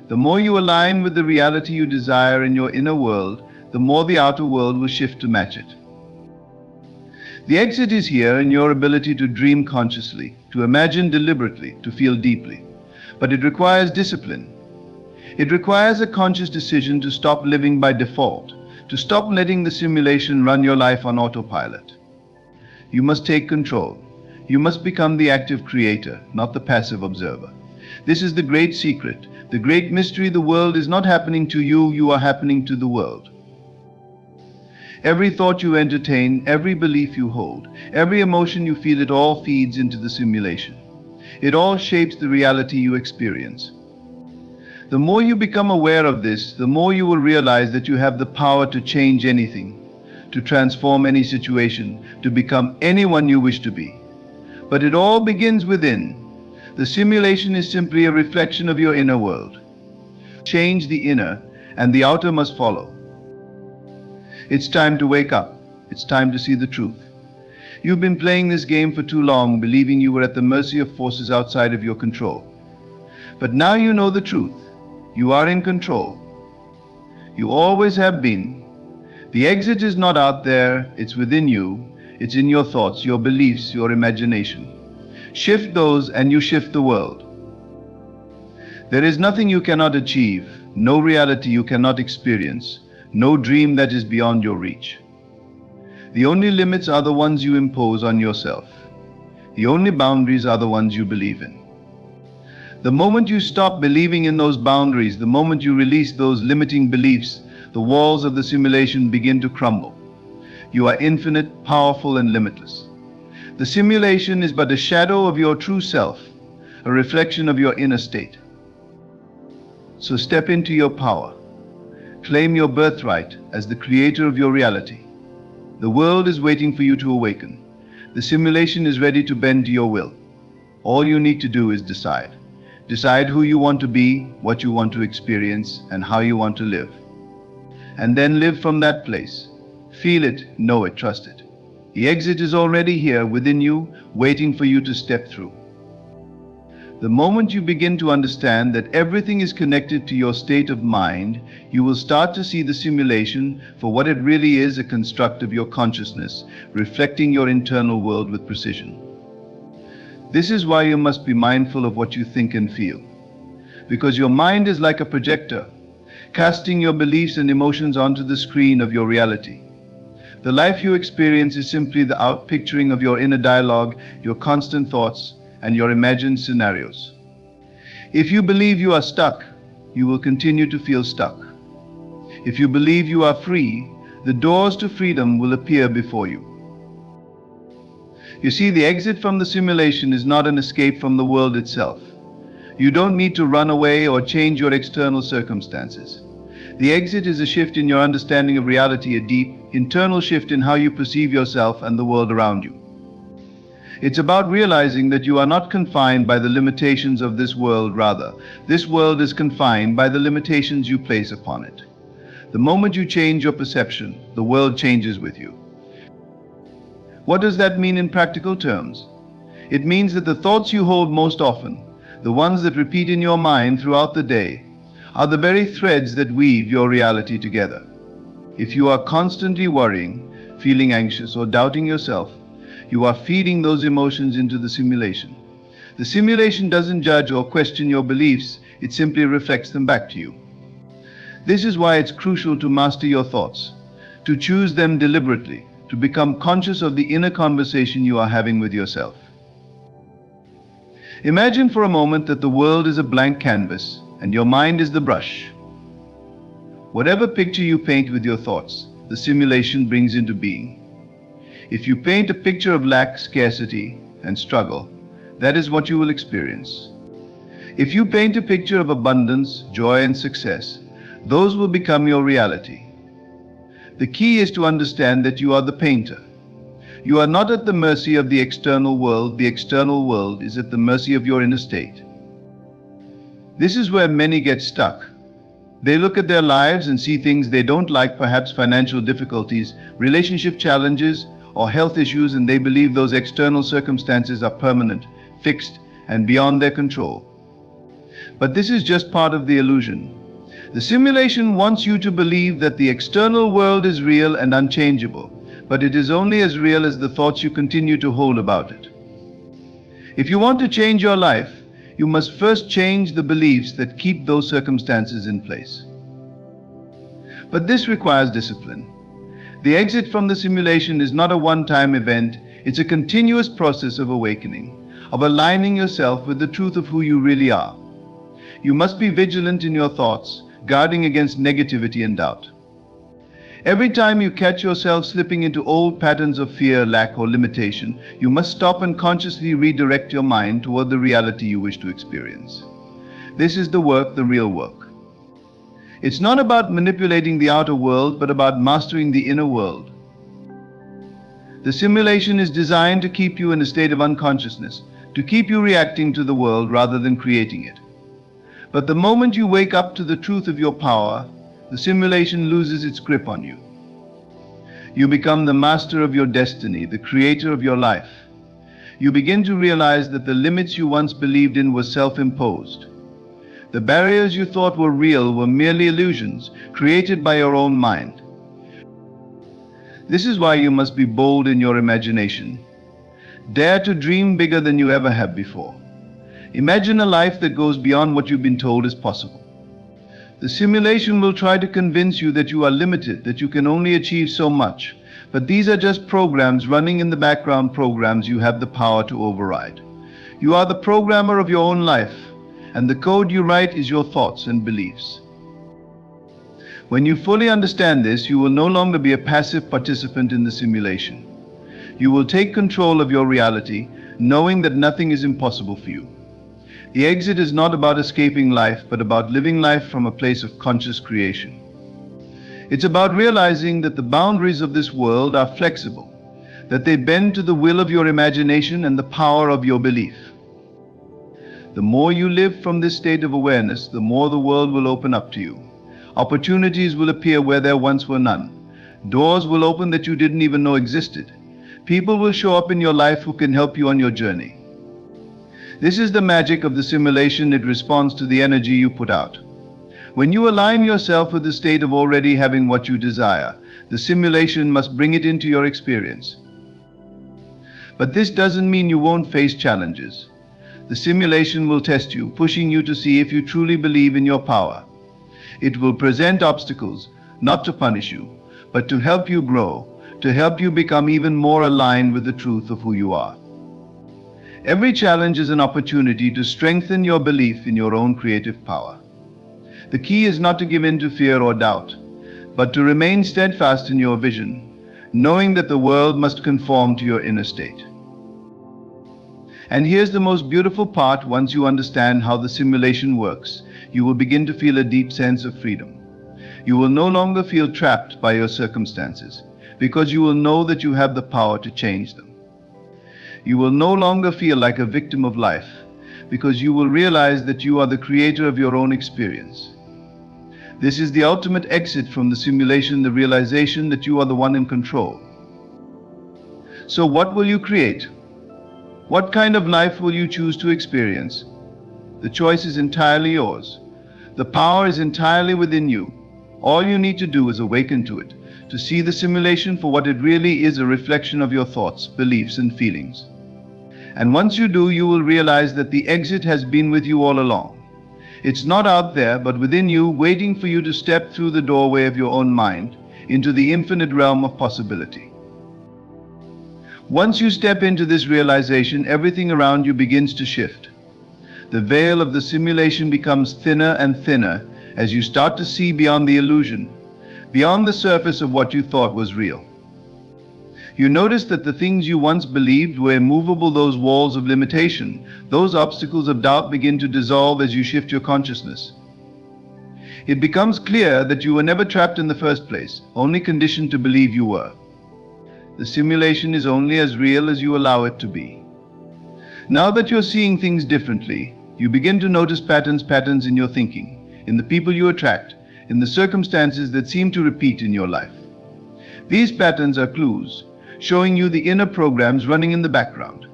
The more you align with the reality you desire in your inner world, the more the outer world will shift to match it. The exit is here in your ability to dream consciously, to imagine deliberately, to feel deeply. But it requires discipline. It requires a conscious decision to stop living by default, to stop letting the simulation run your life on autopilot. You must take control. You must become the active creator, not the passive observer. This is the great secret, the great mystery. The world is not happening to you, you are happening to the world. Every thought you entertain, every belief you hold, every emotion you feel, it all feeds into the simulation. It all shapes the reality you experience. The more you become aware of this, the more you will realize that you have the power to change anything, to transform any situation, to become anyone you wish to be. But it all begins within. The simulation is simply a reflection of your inner world. Change the inner, and the outer must follow. It's time to wake up. It's time to see the truth. You've been playing this game for too long, believing you were at the mercy of forces outside of your control. But now you know the truth. You are in control. You always have been. The exit is not out there, it's within you. It's in your thoughts, your beliefs, your imagination. Shift those and you shift the world. There is nothing you cannot achieve, no reality you cannot experience, no dream that is beyond your reach. The only limits are the ones you impose on yourself. The only boundaries are the ones you believe in. The moment you stop believing in those boundaries, the moment you release those limiting beliefs, the walls of the simulation begin to crumble. You are infinite, powerful, and limitless. The simulation is but a shadow of your true self, a reflection of your inner state. So step into your power. Claim your birthright as the creator of your reality. The world is waiting for you to awaken. The simulation is ready to bend to your will. All you need to do is decide. Decide who you want to be, what you want to experience, and how you want to live. And then live from that place. Feel it, know it, trust it. The exit is already here within you, waiting for you to step through. The moment you begin to understand that everything is connected to your state of mind, you will start to see the simulation for what it really is, a construct of your consciousness, reflecting your internal world with precision. This is why you must be mindful of what you think and feel. Because your mind is like a projector, casting your beliefs and emotions onto the screen of your reality. The life you experience is simply the outpicturing of your inner dialogue, your constant thoughts, and your imagined scenarios. If you believe you are stuck, you will continue to feel stuck. If you believe you are free, the doors to freedom will appear before you. You see, the exit from the simulation is not an escape from the world itself. You don't need to run away or change your external circumstances. The exit is a shift in your understanding of reality, a deep, internal shift in how you perceive yourself and the world around you. It's about realizing that you are not confined by the limitations of this world. Rather, this world is confined by the limitations you place upon it. The moment you change your perception, the world changes with you. What does that mean in practical terms? It means that the thoughts you hold most often, the ones that repeat in your mind throughout the day, are the very threads that weave your reality together. If you are constantly worrying, feeling anxious, or doubting yourself, you are feeding those emotions into the simulation. The simulation doesn't judge or question your beliefs, it simply reflects them back to you. This is why it's crucial to master your thoughts, to choose them deliberately, to become conscious of the inner conversation you are having with yourself. Imagine for a moment that the world is a blank canvas and your mind is the brush. Whatever picture you paint with your thoughts, the simulation brings into being. If you paint a picture of lack, scarcity, and struggle, that is what you will experience. If you paint a picture of abundance, joy, and success, those will become your reality. The key is to understand that you are the painter. You are not at the mercy of the external world. The external world is at the mercy of your inner state. This is where many get stuck. They look at their lives and see things they don't like, perhaps financial difficulties, relationship challenges, or health issues, and they believe those external circumstances are permanent, fixed, and beyond their control. But this is just part of the illusion. The simulation wants you to believe that the external world is real and unchangeable, but it is only as real as the thoughts you continue to hold about it. If you want to change your life, you must first change the beliefs that keep those circumstances in place. But this requires discipline. The exit from the simulation is not a one-time event, It's a continuous process of awakening, of aligning yourself with the truth of who you really are. You must be vigilant in your thoughts, guarding against negativity and doubt. Every time you catch yourself slipping into old patterns of fear, lack, or limitation, you must stop and consciously redirect your mind toward the reality you wish to experience. This is the work, the real work. It's not about manipulating the outer world, but about mastering the inner world. The simulation is designed to keep you in a state of unconsciousness, to keep you reacting to the world rather than creating it. But the moment you wake up to the truth of your power, the simulation loses its grip on you. You become the master of your destiny, the creator of your life. You begin to realize that the limits you once believed in were self-imposed. The barriers you thought were real were merely illusions created by your own mind. This is why you must be bold in your imagination. Dare to dream bigger than you ever have before. Imagine a life that goes beyond what you've been told is possible. The simulation will try to convince you that you are limited, that you can only achieve so much. But these are just programs running in the background, programs you have the power to override. You are the programmer of your own life, and the code you write is your thoughts and beliefs. When you fully understand this, you will no longer be a passive participant in the simulation. You will take control of your reality, knowing that nothing is impossible for you. The exit is not about escaping life, but about living life from a place of conscious creation. It's about realizing that the boundaries of this world are flexible, that they bend to the will of your imagination and the power of your belief. The more you live from this state of awareness, the more the world will open up to you. Opportunities will appear where there once were none. Doors will open that you didn't even know existed. People will show up in your life who can help you on your journey. This is the magic of the simulation. It responds to the energy you put out. When you align yourself with the state of already having what you desire, the simulation must bring it into your experience. But this doesn't mean you won't face challenges. The simulation will test you, pushing you to see if you truly believe in your power. It will present obstacles, not to punish you, but to help you grow, to help you become even more aligned with the truth of who you are. Every challenge is an opportunity to strengthen your belief in your own creative power. The key is not to give in to fear or doubt, but to remain steadfast in your vision, knowing that the world must conform to your inner state. And here's the most beautiful part: once you understand how the simulation works, you will begin to feel a deep sense of freedom. You will no longer feel trapped by your circumstances, because you will know that you have the power to change them. You will no longer feel like a victim of life, because you will realize that you are the creator of your own experience. This is the ultimate exit from the simulation, the realization that you are the one in control. So what will you create? What kind of life will you choose to experience? The choice is entirely yours. The power is entirely within you. All you need to do is awaken to it, to see the simulation for what it really is, a reflection of your thoughts, beliefs, and feelings. And once you do, you will realize that the exit has been with you all along. It's not out there, but within you, waiting for you to step through the doorway of your own mind into the infinite realm of possibility. Once you step into this realization, everything around you begins to shift. The veil of the simulation becomes thinner and thinner as you start to see beyond the illusion, beyond the surface of what you thought was real. You notice that the things you once believed were immovable, those walls of limitation, those obstacles of doubt, begin to dissolve as you shift your consciousness. It becomes clear that you were never trapped in the first place, only conditioned to believe you were. The simulation is only as real as you allow it to be. Now that you're seeing things differently, you begin to notice patterns in your thinking, in the people you attract, in the circumstances that seem to repeat in your life. These patterns are clues, showing you the inner programs running in the background.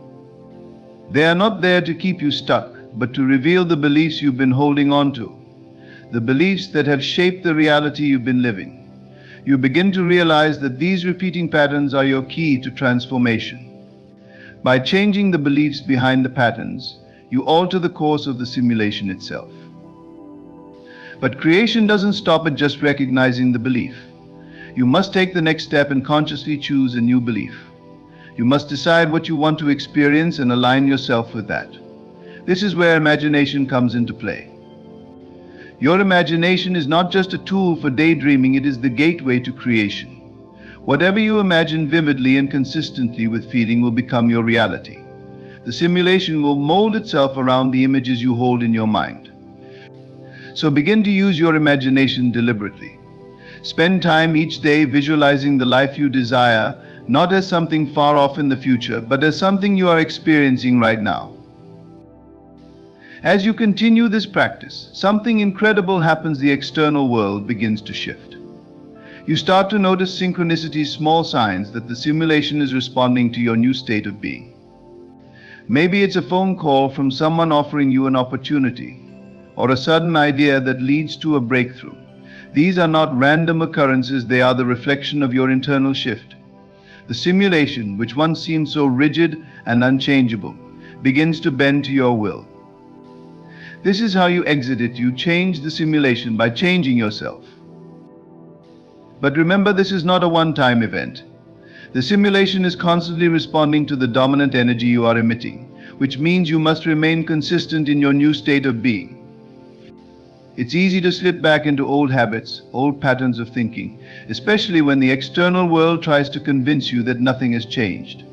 They are not there to keep you stuck, but to reveal the beliefs you've been holding on to, the beliefs that have shaped the reality you've been living. You begin to realize that these repeating patterns are your key to transformation. By changing the beliefs behind the patterns, you alter the course of the simulation itself. But creation doesn't stop at just recognizing the belief. You must take the next step and consciously choose a new belief. You must decide what you want to experience and align yourself with that. This is where imagination comes into play. Your imagination is not just a tool for daydreaming, it is the gateway to creation. Whatever you imagine vividly and consistently with feeling will become your reality. The simulation will mold itself around the images you hold in your mind. So begin to use your imagination deliberately. Spend time each day visualizing the life you desire, not as something far off in the future, but as something you are experiencing right now. As you continue this practice, something incredible happens. The external world begins to shift. You start to notice synchronicities, small signs that the simulation is responding to your new state of being. Maybe it's a phone call from someone offering you an opportunity, or a sudden idea that leads to a breakthrough. These are not random occurrences, they are the reflection of your internal shift. The simulation, which once seemed so rigid and unchangeable, begins to bend to your will. This is how you exit it. You change the simulation by changing yourself. But remember, this is not a one-time event. The simulation is constantly responding to the dominant energy you are emitting, which means you must remain consistent in your new state of being. It's easy to slip back into old habits, old patterns of thinking, especially when the external world tries to convince you that nothing has changed.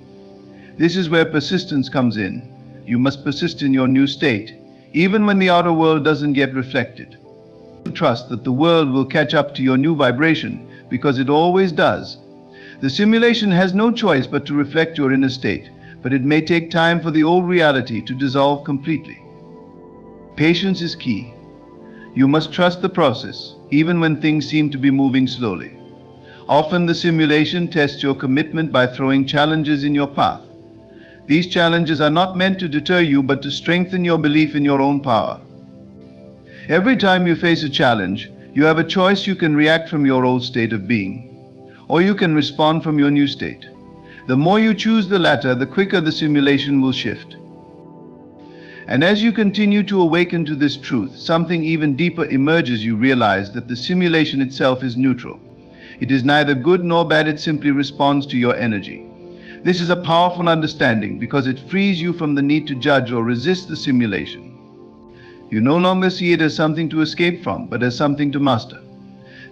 This is where persistence comes in. You must persist in your new state, even when the outer world doesn't yet reflect it. Trust that the world will catch up to your new vibration, because it always does. The simulation has no choice but to reflect your inner state, but it may take time for the old reality to dissolve completely. Patience is key. You must trust the process, even when things seem to be moving slowly. Often the simulation tests your commitment by throwing challenges in your path. These challenges are not meant to deter you, but to strengthen your belief in your own power. Every time you face a challenge, you have a choice. You can react from your old state of being, or you can respond from your new state. The more you choose the latter, the quicker the simulation will shift. And as you continue to awaken to this truth, something even deeper emerges. You realize that the simulation itself is neutral. It is neither good nor bad, it simply responds to your energy. This is a powerful understanding because it frees you from the need to judge or resist the simulation. You no longer see it as something to escape from, but as something to master.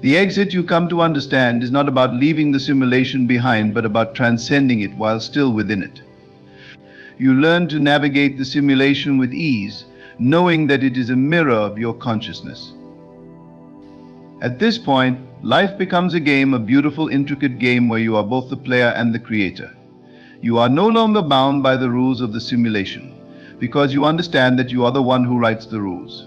The exit, you come to understand, is not about leaving the simulation behind, but about transcending it while still within it. You learn to navigate the simulation with ease, knowing that it is a mirror of your consciousness. At this point, life becomes a game, a beautiful, intricate game where you are both the player and the creator. You are no longer bound by the rules of the simulation, because you understand that you are the one who writes the rules.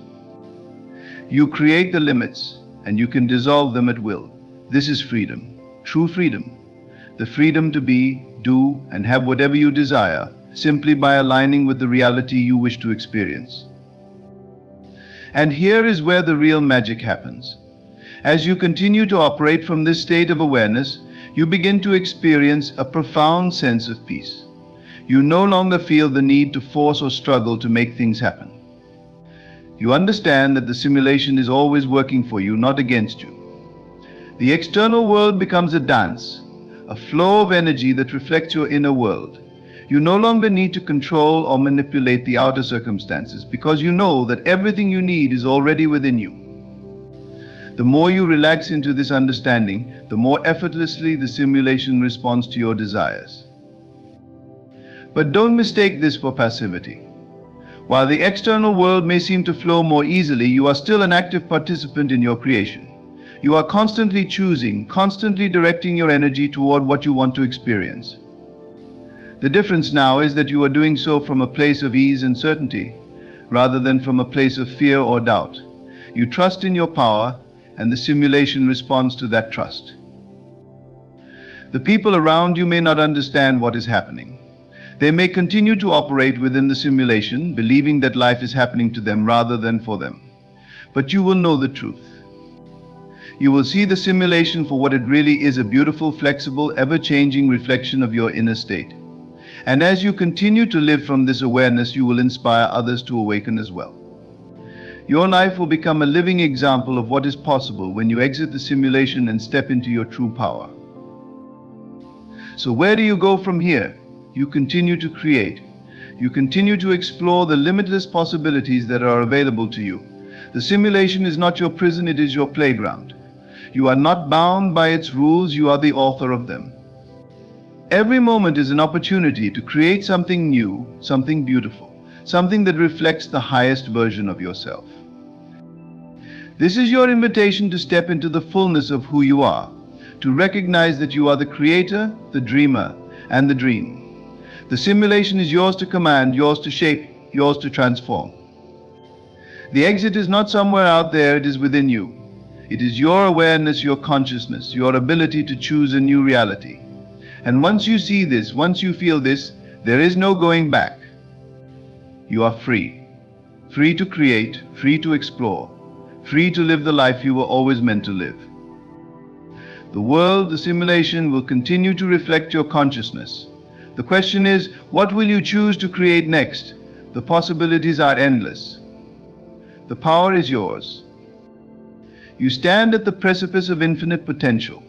You create the limits, and you can dissolve them at will. This is freedom, true freedom. The freedom to be, do, and have whatever you desire, simply by aligning with the reality you wish to experience. And here is where the real magic happens. As you continue to operate from this state of awareness, you begin to experience a profound sense of peace. You no longer feel the need to force or struggle to make things happen. You understand that the simulation is always working for you, not against you. The external world becomes a dance, a flow of energy that reflects your inner world. You no longer need to control or manipulate the outer circumstances because you know that everything you need is already within you. The more you relax into this understanding, the more effortlessly the simulation responds to your desires. But don't mistake this for passivity. While the external world may seem to flow more easily, you are still an active participant in your creation. You are constantly choosing, constantly directing your energy toward what you want to experience. The difference now is that you are doing so from a place of ease and certainty, rather than from a place of fear or doubt. You trust in your power, and the simulation responds to that trust. The people around you may not understand what is happening. They may continue to operate within the simulation, believing that life is happening to them rather than for them. But you will know the truth. You will see the simulation for what it really is, a beautiful, flexible, ever-changing reflection of your inner state. And as you continue to live from this awareness, you will inspire others to awaken as well. Your life will become a living example of what is possible when you exit the simulation and step into your true power. So where do you go from here? you continue to create. You continue to explore the limitless possibilities that are available to you. The simulation is not your prison, it is your playground. You are not bound by its rules, you are the author of them. Every moment is an opportunity to create something new, something beautiful, something that reflects the highest version of yourself. This is your invitation to step into the fullness of who you are, to recognize that you are the creator, the dreamer, and the dream. The simulation is yours to command, yours to shape, yours to transform. The exit is not somewhere out there, it is within you. It is your awareness, your consciousness, your ability to choose a new reality. And once you see this, once you feel this, there is no going back. You are free. Free to create, free to explore, free to live the life you were always meant to live. The world, the simulation, will continue to reflect your consciousness. The question is, what will you choose to create next? The possibilities are endless. The power is yours. You stand at the precipice of infinite potential.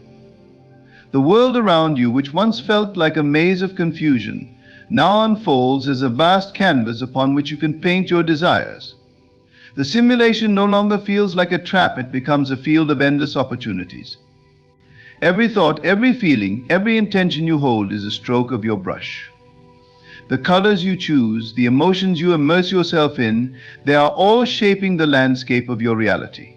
The world around you, which once felt like a maze of confusion, now unfolds as a vast canvas upon which you can paint your desires. The simulation no longer feels like a trap, it becomes a field of endless opportunities. Every thought, every feeling, every intention you hold is a stroke of your brush. The colors you choose, the emotions you immerse yourself in, they are all shaping the landscape of your reality.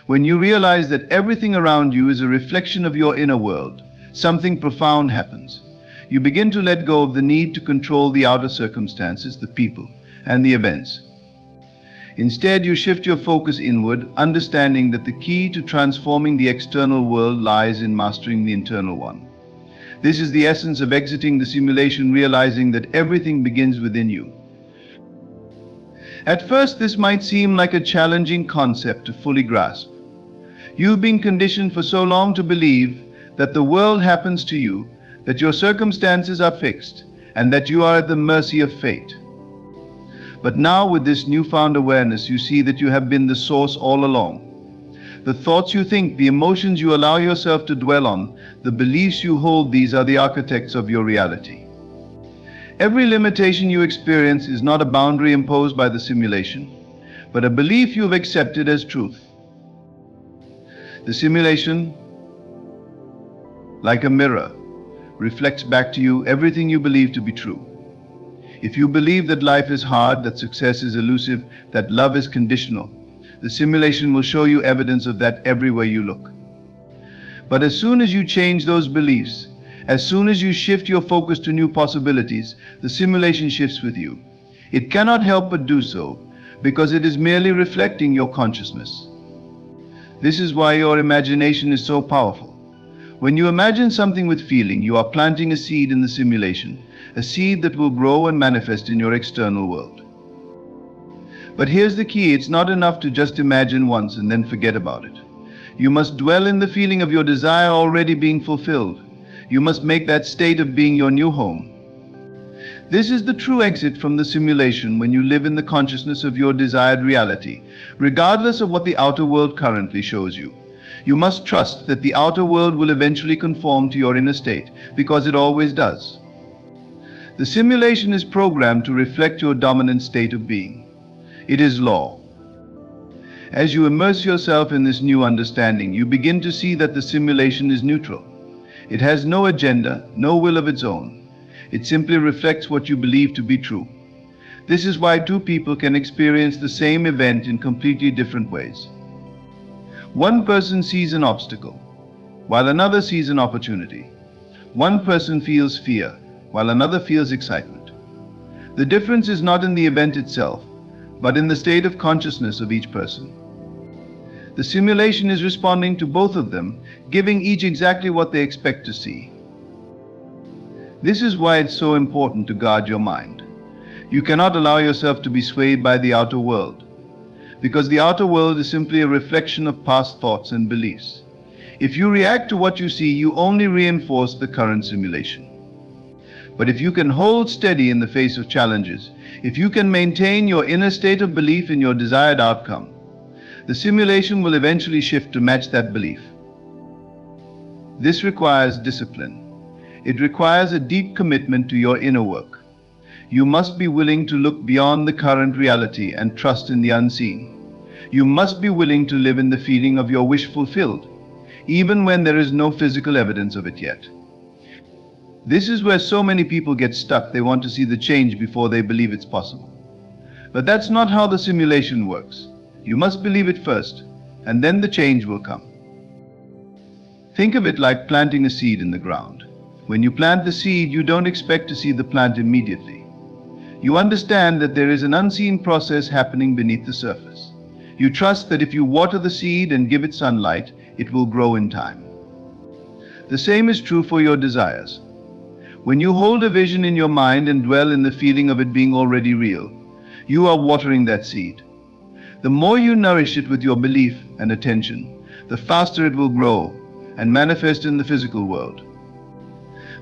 When you realize that everything around you is a reflection of your inner world, something profound happens. You begin to let go of the need to control the outer circumstances, the people, and the events. Instead, you shift your focus inward, understanding that the key to transforming the external world lies in mastering the internal one. This is the essence of exiting the simulation, realizing that everything begins within you. At first, this might seem like a challenging concept to fully grasp. You've been conditioned for so long to believe that the world happens to you, that your circumstances are fixed, and that you are at the mercy of fate. But now, with this newfound awareness, you see that you have been the source all along. The thoughts you think, the emotions you allow yourself to dwell on, the beliefs you hold, these are the architects of your reality. Every limitation you experience is not a boundary imposed by the simulation, but a belief you've accepted as truth. The simulation, like a mirror, reflects back to you everything you believe to be true. If you believe that life is hard, that success is elusive, that love is conditional, the simulation will show you evidence of that everywhere you look. But as soon as you change those beliefs, as soon as you shift your focus to new possibilities, the simulation shifts with you. It cannot help but do so, because it is merely reflecting your consciousness. This is why your imagination is so powerful. When you imagine something with feeling, you are planting a seed in the simulation, a seed that will grow and manifest in your external world. But here's the key, it's not enough to just imagine once and then forget about it. You must dwell in the feeling of your desire already being fulfilled. You must make that state of being your new home. This is the true exit from the simulation, when you live in the consciousness of your desired reality, regardless of what the outer world currently shows you. You must trust that the outer world will eventually conform to your inner state, because it always does. The simulation is programmed to reflect your dominant state of being. It is law. As you immerse yourself in this new understanding, you begin to see that the simulation is neutral. It has no agenda, no will of its own. It simply reflects what you believe to be true. This is why two people can experience the same event in completely different ways. One person sees an obstacle, while another sees an opportunity. One person feels fear, while another feels excitement. The difference is not in the event itself, but in the state of consciousness of each person. The simulation is responding to both of them, giving each exactly what they expect to see. This is why it's so important to guard your mind. You cannot allow yourself to be swayed by the outer world, because the outer world is simply a reflection of past thoughts and beliefs. If you react to what you see, you only reinforce the current simulation. But if you can hold steady in the face of challenges, if you can maintain your inner state of belief in your desired outcome, the simulation will eventually shift to match that belief. This requires discipline. It requires a deep commitment to your inner work. You must be willing to look beyond the current reality and trust in the unseen. You must be willing to live in the feeling of your wish fulfilled, even when there is no physical evidence of it yet. This is where so many people get stuck. They want to see the change before they believe it's possible. But that's not how the simulation works. You must believe it first, and then the change will come. Think of it like planting a seed in the ground. When you plant the seed, you don't expect to see the plant immediately. You understand that there is an unseen process happening beneath the surface. You trust that if you water the seed and give it sunlight, it will grow in time. The same is true for your desires. When you hold a vision in your mind and dwell in the feeling of it being already real, you are watering that seed. The more you nourish it with your belief and attention, the faster it will grow and manifest in the physical world.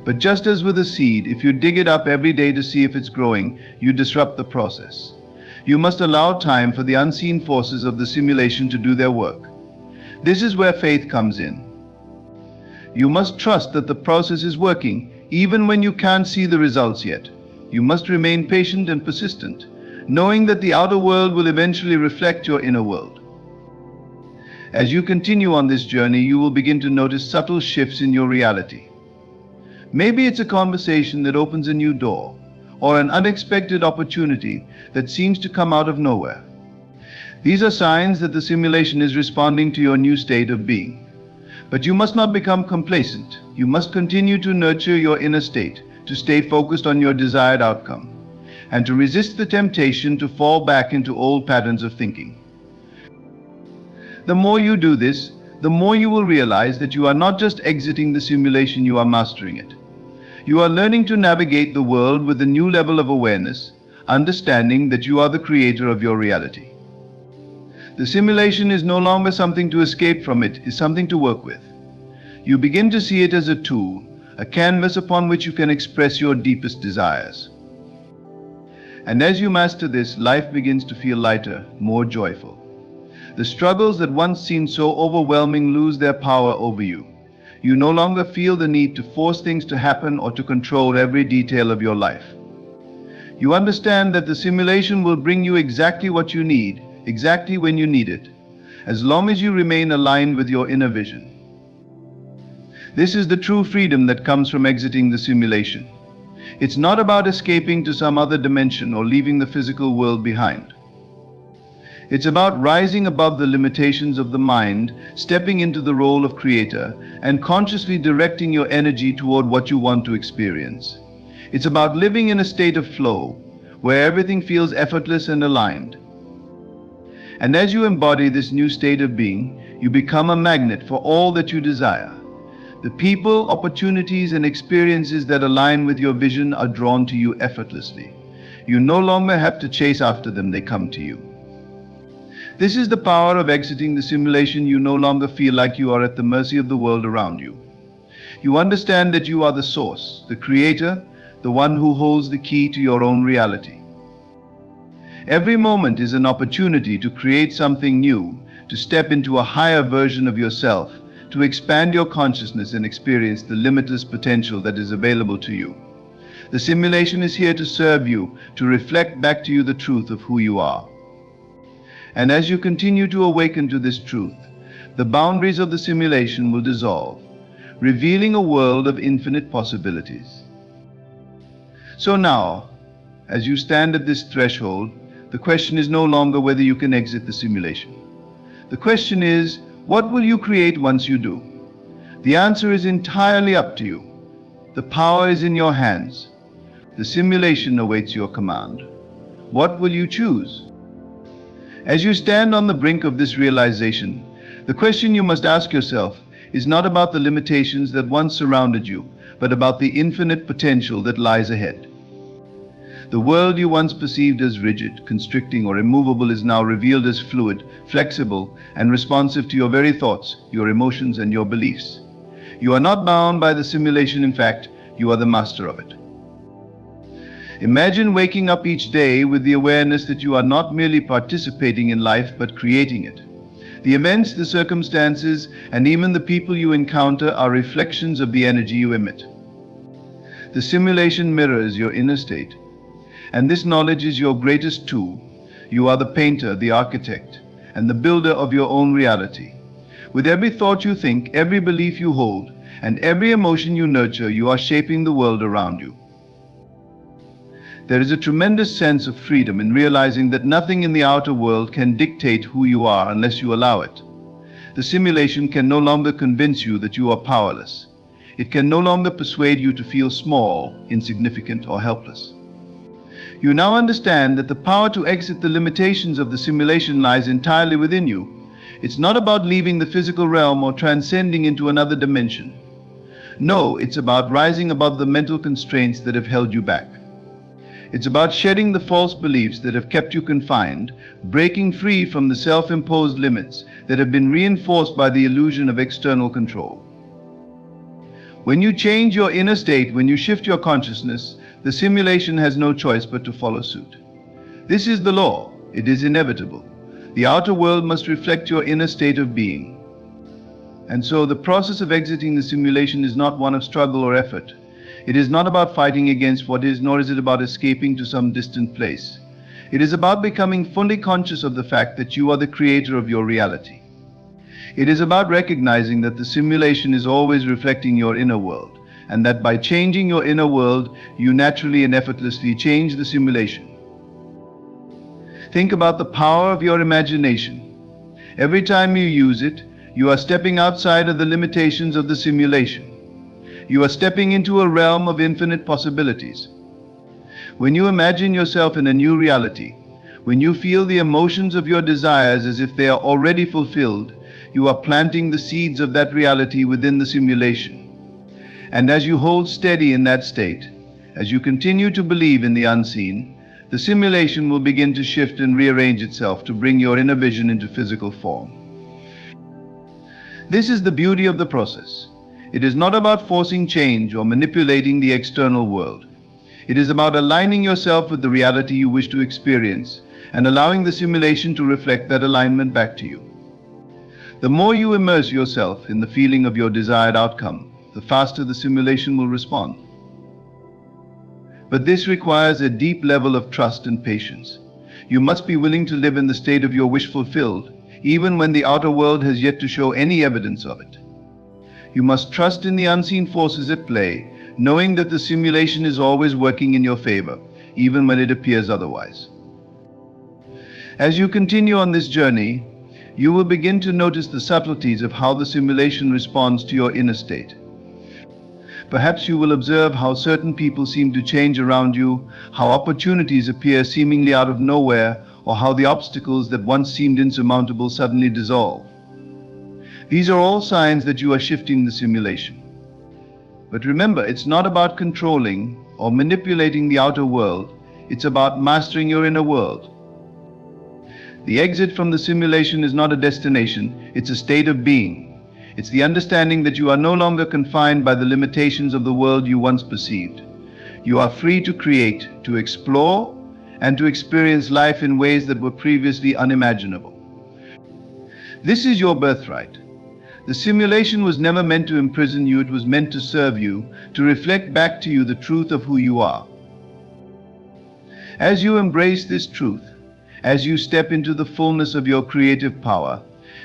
But just as with a seed, if you dig it up every day to see if it's growing, you disrupt the process. You must allow time for the unseen forces of the simulation to do their work. This is where faith comes in. You must trust that the process is working, even when you can't see the results yet. You must remain patient and persistent, knowing that the outer world will eventually reflect your inner world. As you continue on this journey, you will begin to notice subtle shifts in your reality. Maybe it's a conversation that opens a new door, or an unexpected opportunity that seems to come out of nowhere. These are signs that the simulation is responding to your new state of being. But you must not become complacent. You must continue to nurture your inner state, to stay focused on your desired outcome, and to resist the temptation to fall back into old patterns of thinking. The more you do this, the more you will realize that you are not just exiting the simulation, you are mastering it. You are learning to navigate the world with a new level of awareness, understanding that you are the creator of your reality. The simulation is no longer something to escape from, it is something to work with. You begin to see it as a tool, a canvas upon which you can express your deepest desires. And as you master this, life begins to feel lighter, more joyful. The struggles that once seemed so overwhelming lose their power over you. You no longer feel the need to force things to happen or to control every detail of your life. You understand that the simulation will bring you exactly what you need, exactly when you need it, as long as you remain aligned with your inner vision. This is the true freedom that comes from exiting the simulation. It's not about escaping to some other dimension or leaving the physical world behind. It's about rising above the limitations of the mind, stepping into the role of creator, and consciously directing your energy toward what you want to experience. It's about living in a state of flow, where everything feels effortless and aligned. And as you embody this new state of being, you become a magnet for all that you desire. The people, opportunities, and experiences that align with your vision are drawn to you effortlessly. You no longer have to chase after them, they come to you. This is the power of exiting the simulation. You no longer feel like you are at the mercy of the world around you. You understand that you are the source, the creator, the one who holds the key to your own reality. Every moment is an opportunity to create something new, to step into a higher version of yourself, to expand your consciousness and experience the limitless potential that is available to you. The simulation is here to serve you, to reflect back to you the truth of who you are. And as you continue to awaken to this truth, the boundaries of the simulation will dissolve, revealing a world of infinite possibilities. So now, as you stand at this threshold, the question is no longer whether you can exit the simulation. The question is, what will you create once you do? The answer is entirely up to you. The power is in your hands. The simulation awaits your command. What will you choose? As you stand on the brink of this realization, the question you must ask yourself is not about the limitations that once surrounded you, but about the infinite potential that lies ahead. The world you once perceived as rigid, constricting, or immovable is now revealed as fluid, flexible, and responsive to your very thoughts, your emotions, and your beliefs. You are not bound by the simulation. In fact, you are the master of it. Imagine waking up each day with the awareness that you are not merely participating in life, but creating it. The events, the circumstances, and even the people you encounter are reflections of the energy you emit. The simulation mirrors your inner state. And this knowledge is your greatest tool. You are the painter, the architect, and the builder of your own reality. With every thought you think, every belief you hold, and every emotion you nurture, you are shaping the world around you. There is a tremendous sense of freedom in realizing that nothing in the outer world can dictate who you are unless you allow it. The simulation can no longer convince you that you are powerless. It can no longer persuade you to feel small, insignificant, or helpless. You now understand that the power to exit the limitations of the simulation lies entirely within you. It's not about leaving the physical realm or transcending into another dimension. No, it's about rising above the mental constraints that have held you back. It's about shedding the false beliefs that have kept you confined, breaking free from the self-imposed limits that have been reinforced by the illusion of external control. When you change your inner state, when you shift your consciousness, the simulation has no choice but to follow suit. This is the law. It is inevitable. The outer world must reflect your inner state of being. And so the process of exiting the simulation is not one of struggle or effort. It is not about fighting against what is, nor is it about escaping to some distant place. It is about becoming fully conscious of the fact that you are the creator of your reality. It is about recognizing that the simulation is always reflecting your inner world, and that by changing your inner world, you naturally and effortlessly change the simulation. Think about the power of your imagination. Every time you use it, you are stepping outside of the limitations of the simulation. You are stepping into a realm of infinite possibilities. When you imagine yourself in a new reality, when you feel the emotions of your desires as if they are already fulfilled, you are planting the seeds of that reality within the simulation. And as you hold steady in that state, as you continue to believe in the unseen, the simulation will begin to shift and rearrange itself to bring your inner vision into physical form. This is the beauty of the process. It is not about forcing change or manipulating the external world. It is about aligning yourself with the reality you wish to experience and allowing the simulation to reflect that alignment back to you. The more you immerse yourself in the feeling of your desired outcome, the faster the simulation will respond. But this requires a deep level of trust and patience. You must be willing to live in the state of your wish fulfilled, even when the outer world has yet to show any evidence of it. You must trust in the unseen forces at play, knowing that the simulation is always working in your favor, even when it appears otherwise. As you continue on this journey, you will begin to notice the subtleties of how the simulation responds to your inner state. Perhaps you will observe how certain people seem to change around you, how opportunities appear seemingly out of nowhere, or how the obstacles that once seemed insurmountable suddenly dissolve. These are all signs that you are shifting the simulation. But remember, it's not about controlling or manipulating the outer world, it's about mastering your inner world. The exit from the simulation is not a destination, it's a state of being. It's the understanding that you are no longer confined by the limitations of the world you once perceived. You are free to create, to explore, and to experience life in ways that were previously unimaginable. This is your birthright. The simulation was never meant to imprison you, it was meant to serve you, to reflect back to you the truth of who you are. As you embrace this truth, as you step into the fullness of your creative power,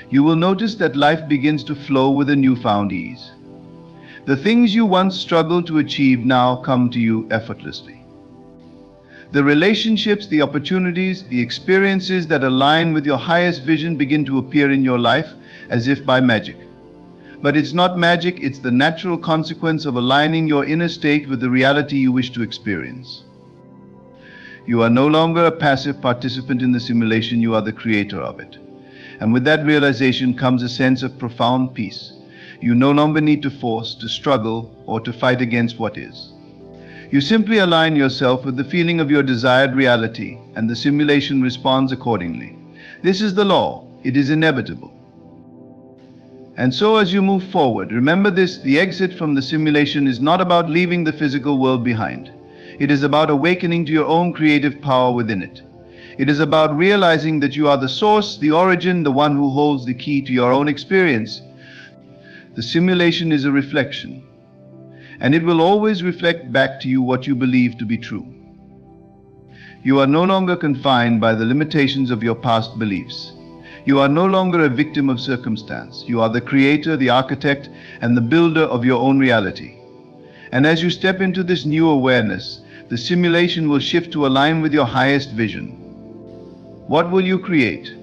you will notice that life begins to flow with a newfound ease. The things you once struggled to achieve now come to you effortlessly. The relationships, the opportunities, the experiences that align with your highest vision begin to appear in your life as if by magic. But it's not magic, it's the natural consequence of aligning your inner state with the reality you wish to experience. You are no longer a passive participant in the simulation, you are the creator of it. And with that realization comes a sense of profound peace. You no longer need to force, to struggle, or to fight against what is. You simply align yourself with the feeling of your desired reality, and the simulation responds accordingly. This is the law. It is inevitable. And so as you move forward, remember this, the exit from the simulation is not about leaving the physical world behind. It is about awakening to your own creative power within it. It is about realizing that you are the source, the origin, the one who holds the key to your own experience. The simulation is a reflection. and it will always reflect back to you what you believe to be true. You are no longer confined by the limitations of your past beliefs. You are no longer a victim of circumstance. You are the creator, the architect, and the builder of your own reality. And as you step into this new awareness, the simulation will shift to align with your highest vision. What will you create?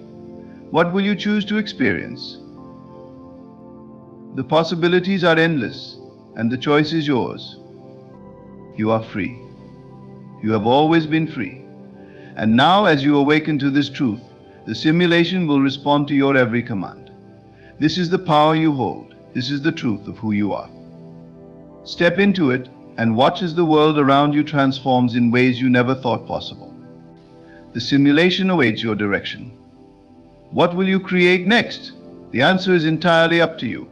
What will you choose to experience? The possibilities are endless, and the choice is yours. You are free. You have always been free. And now, as you awaken to this truth, the simulation will respond to your every command. This is the power you hold. This is the truth of who you are. Step into it and watch as the world around you transforms in ways you never thought possible. The simulation awaits your direction. What will you create next? The answer is entirely up to you.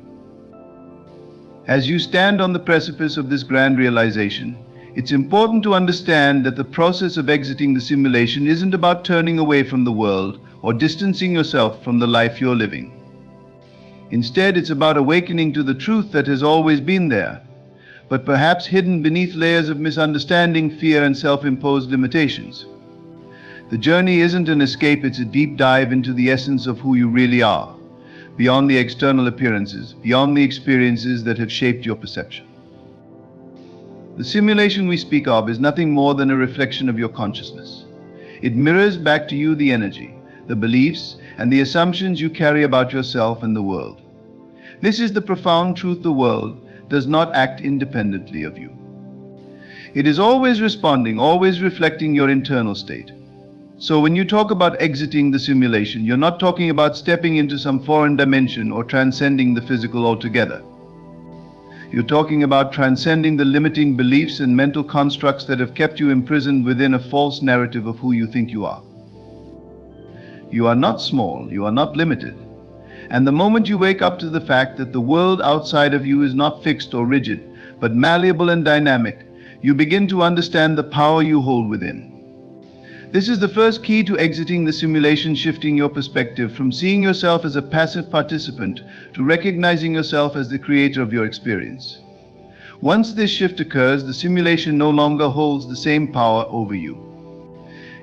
As you stand on the precipice of this grand realization, it's important to understand that the process of exiting the simulation isn't about turning away from the world or distancing yourself from the life you're living. Instead, it's about awakening to the truth that has always been there, but perhaps hidden beneath layers of misunderstanding, fear, and self-imposed limitations. The journey isn't an escape, it's a deep dive into the essence of who you really are, beyond the external appearances, beyond the experiences that have shaped your perception. The simulation we speak of is nothing more than a reflection of your consciousness. It mirrors back to you the energy, the beliefs, and the assumptions you carry about yourself and the world. This is the profound truth: the world does not act independently of you. It is always responding, always reflecting your internal state. So when you talk about exiting the simulation, you're not talking about stepping into some foreign dimension or transcending the physical altogether. You're talking about transcending the limiting beliefs and mental constructs that have kept you imprisoned within a false narrative of who you think you are. You are not small, you are not limited. And the moment you wake up to the fact that the world outside of you is not fixed or rigid, but malleable and dynamic, you begin to understand the power you hold within. This is the first key to exiting the simulation, shifting your perspective from seeing yourself as a passive participant to recognizing yourself as the creator of your experience. Once this shift occurs, the simulation no longer holds the same power over you.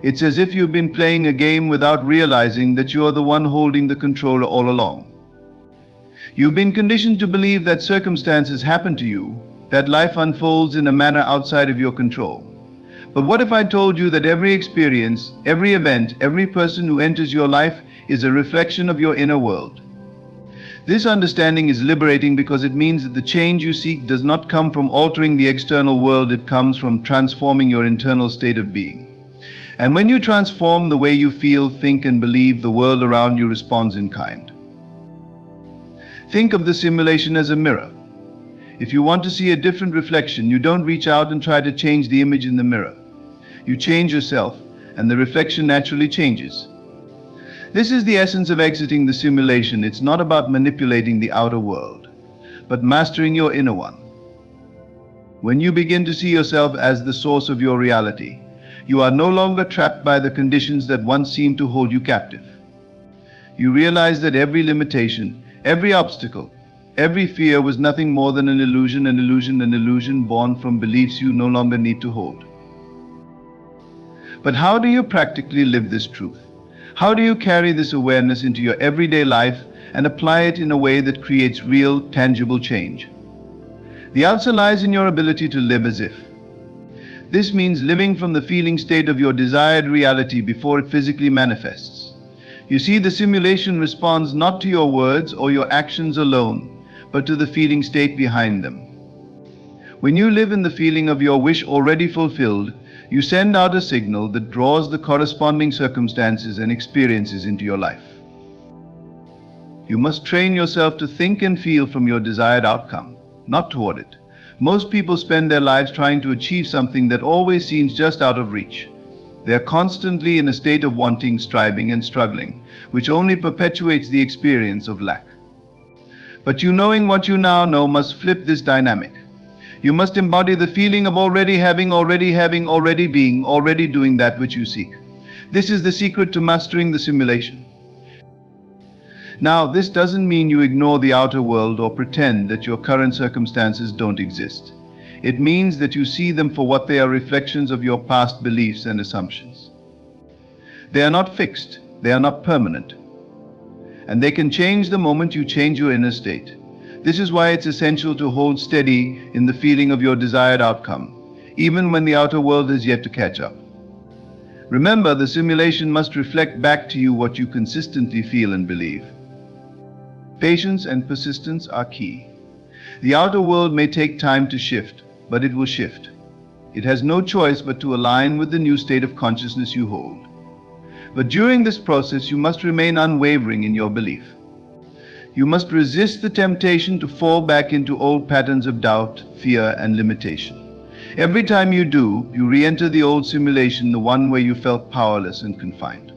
It's as if you've been playing a game without realizing that you are the one holding the controller all along. You've been conditioned to believe that circumstances happen to you, that life unfolds in a manner outside of your control. But what if I told you that every experience, every event, every person who enters your life is a reflection of your inner world? This understanding is liberating because it means that the change you seek does not come from altering the external world, it comes from transforming your internal state of being. And when you transform the way you feel, think, and believe, the world around you responds in kind. Think of the simulation as a mirror. If you want to see a different reflection, you don't reach out and try to change the image in the mirror. You change yourself, and the reflection naturally changes. This is the essence of exiting the simulation. It's not about manipulating the outer world, but mastering your inner one. When you begin to see yourself as the source of your reality, you are no longer trapped by the conditions that once seemed to hold you captive. You realize that every limitation, every obstacle, every fear was nothing more than an illusion born from beliefs you no longer need to hold. But how do you practically live this truth? How do you carry this awareness into your everyday life and apply it in a way that creates real, tangible change? The answer lies in your ability to live as if. This means living from the feeling state of your desired reality before it physically manifests. You see, the simulation responds not to your words or your actions alone, but to the feeling state behind them. When you live in the feeling of your wish already fulfilled, you send out a signal that draws the corresponding circumstances and experiences into your life. You must train yourself to think and feel from your desired outcome, not toward it. Most people spend their lives trying to achieve something that always seems just out of reach. They are constantly in a state of wanting, striving, and struggling, which only perpetuates the experience of lack. But you, knowing what you now know, must flip this dynamic. You must embody the feeling of already having, already being, already doing that which you seek. This is the secret to mastering the simulation. Now, this doesn't mean you ignore the outer world or pretend that your current circumstances don't exist. It means that you see them for what they are, reflections of your past beliefs and assumptions. They are not fixed, they are not permanent, and they can change the moment you change your inner state. This is why it's essential to hold steady in the feeling of your desired outcome, even when the outer world has yet to catch up. Remember, the simulation must reflect back to you what you consistently feel and believe. Patience and persistence are key. The outer world may take time to shift, but it will shift. It has no choice but to align with the new state of consciousness you hold. But during this process, you must remain unwavering in your belief. You must resist the temptation to fall back into old patterns of doubt, fear, and limitation. Every time you do, you re-enter the old simulation, the one where you felt powerless and confined.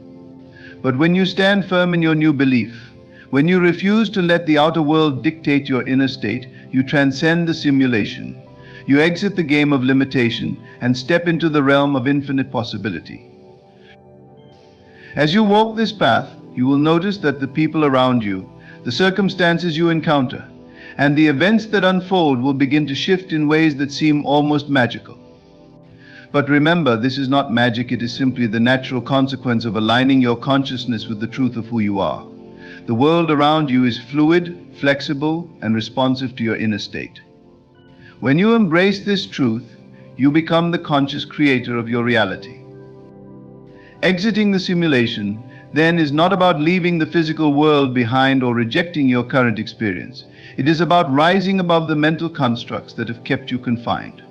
But when you stand firm in your new belief, when you refuse to let the outer world dictate your inner state, you transcend the simulation. You exit the game of limitation and step into the realm of infinite possibility. As you walk this path, you will notice that the people around you, the circumstances you encounter, and the events that unfold will begin to shift in ways that seem almost magical. But remember, this is not magic, it is simply the natural consequence of aligning your consciousness with the truth of who you are. The world around you is fluid, flexible, and responsive to your inner state. When you embrace this truth, you become the conscious creator of your reality. Exiting the simulation, then, is not about leaving the physical world behind or rejecting your current experience. It is about rising above the mental constructs that have kept you confined.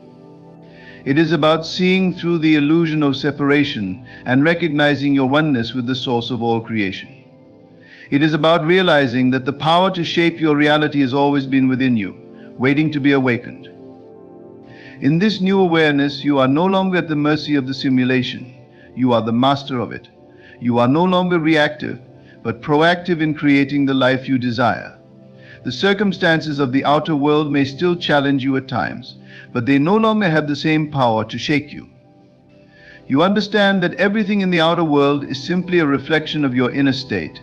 It is about seeing through the illusion of separation and recognizing your oneness with the source of all creation. It is about realizing that the power to shape your reality has always been within you, waiting to be awakened. In this new awareness, you are no longer at the mercy of the simulation. You are the master of it. You are no longer reactive, but proactive in creating the life you desire. The circumstances of the outer world may still challenge you at times, but they no longer have the same power to shake you. You understand that everything in the outer world is simply a reflection of your inner state,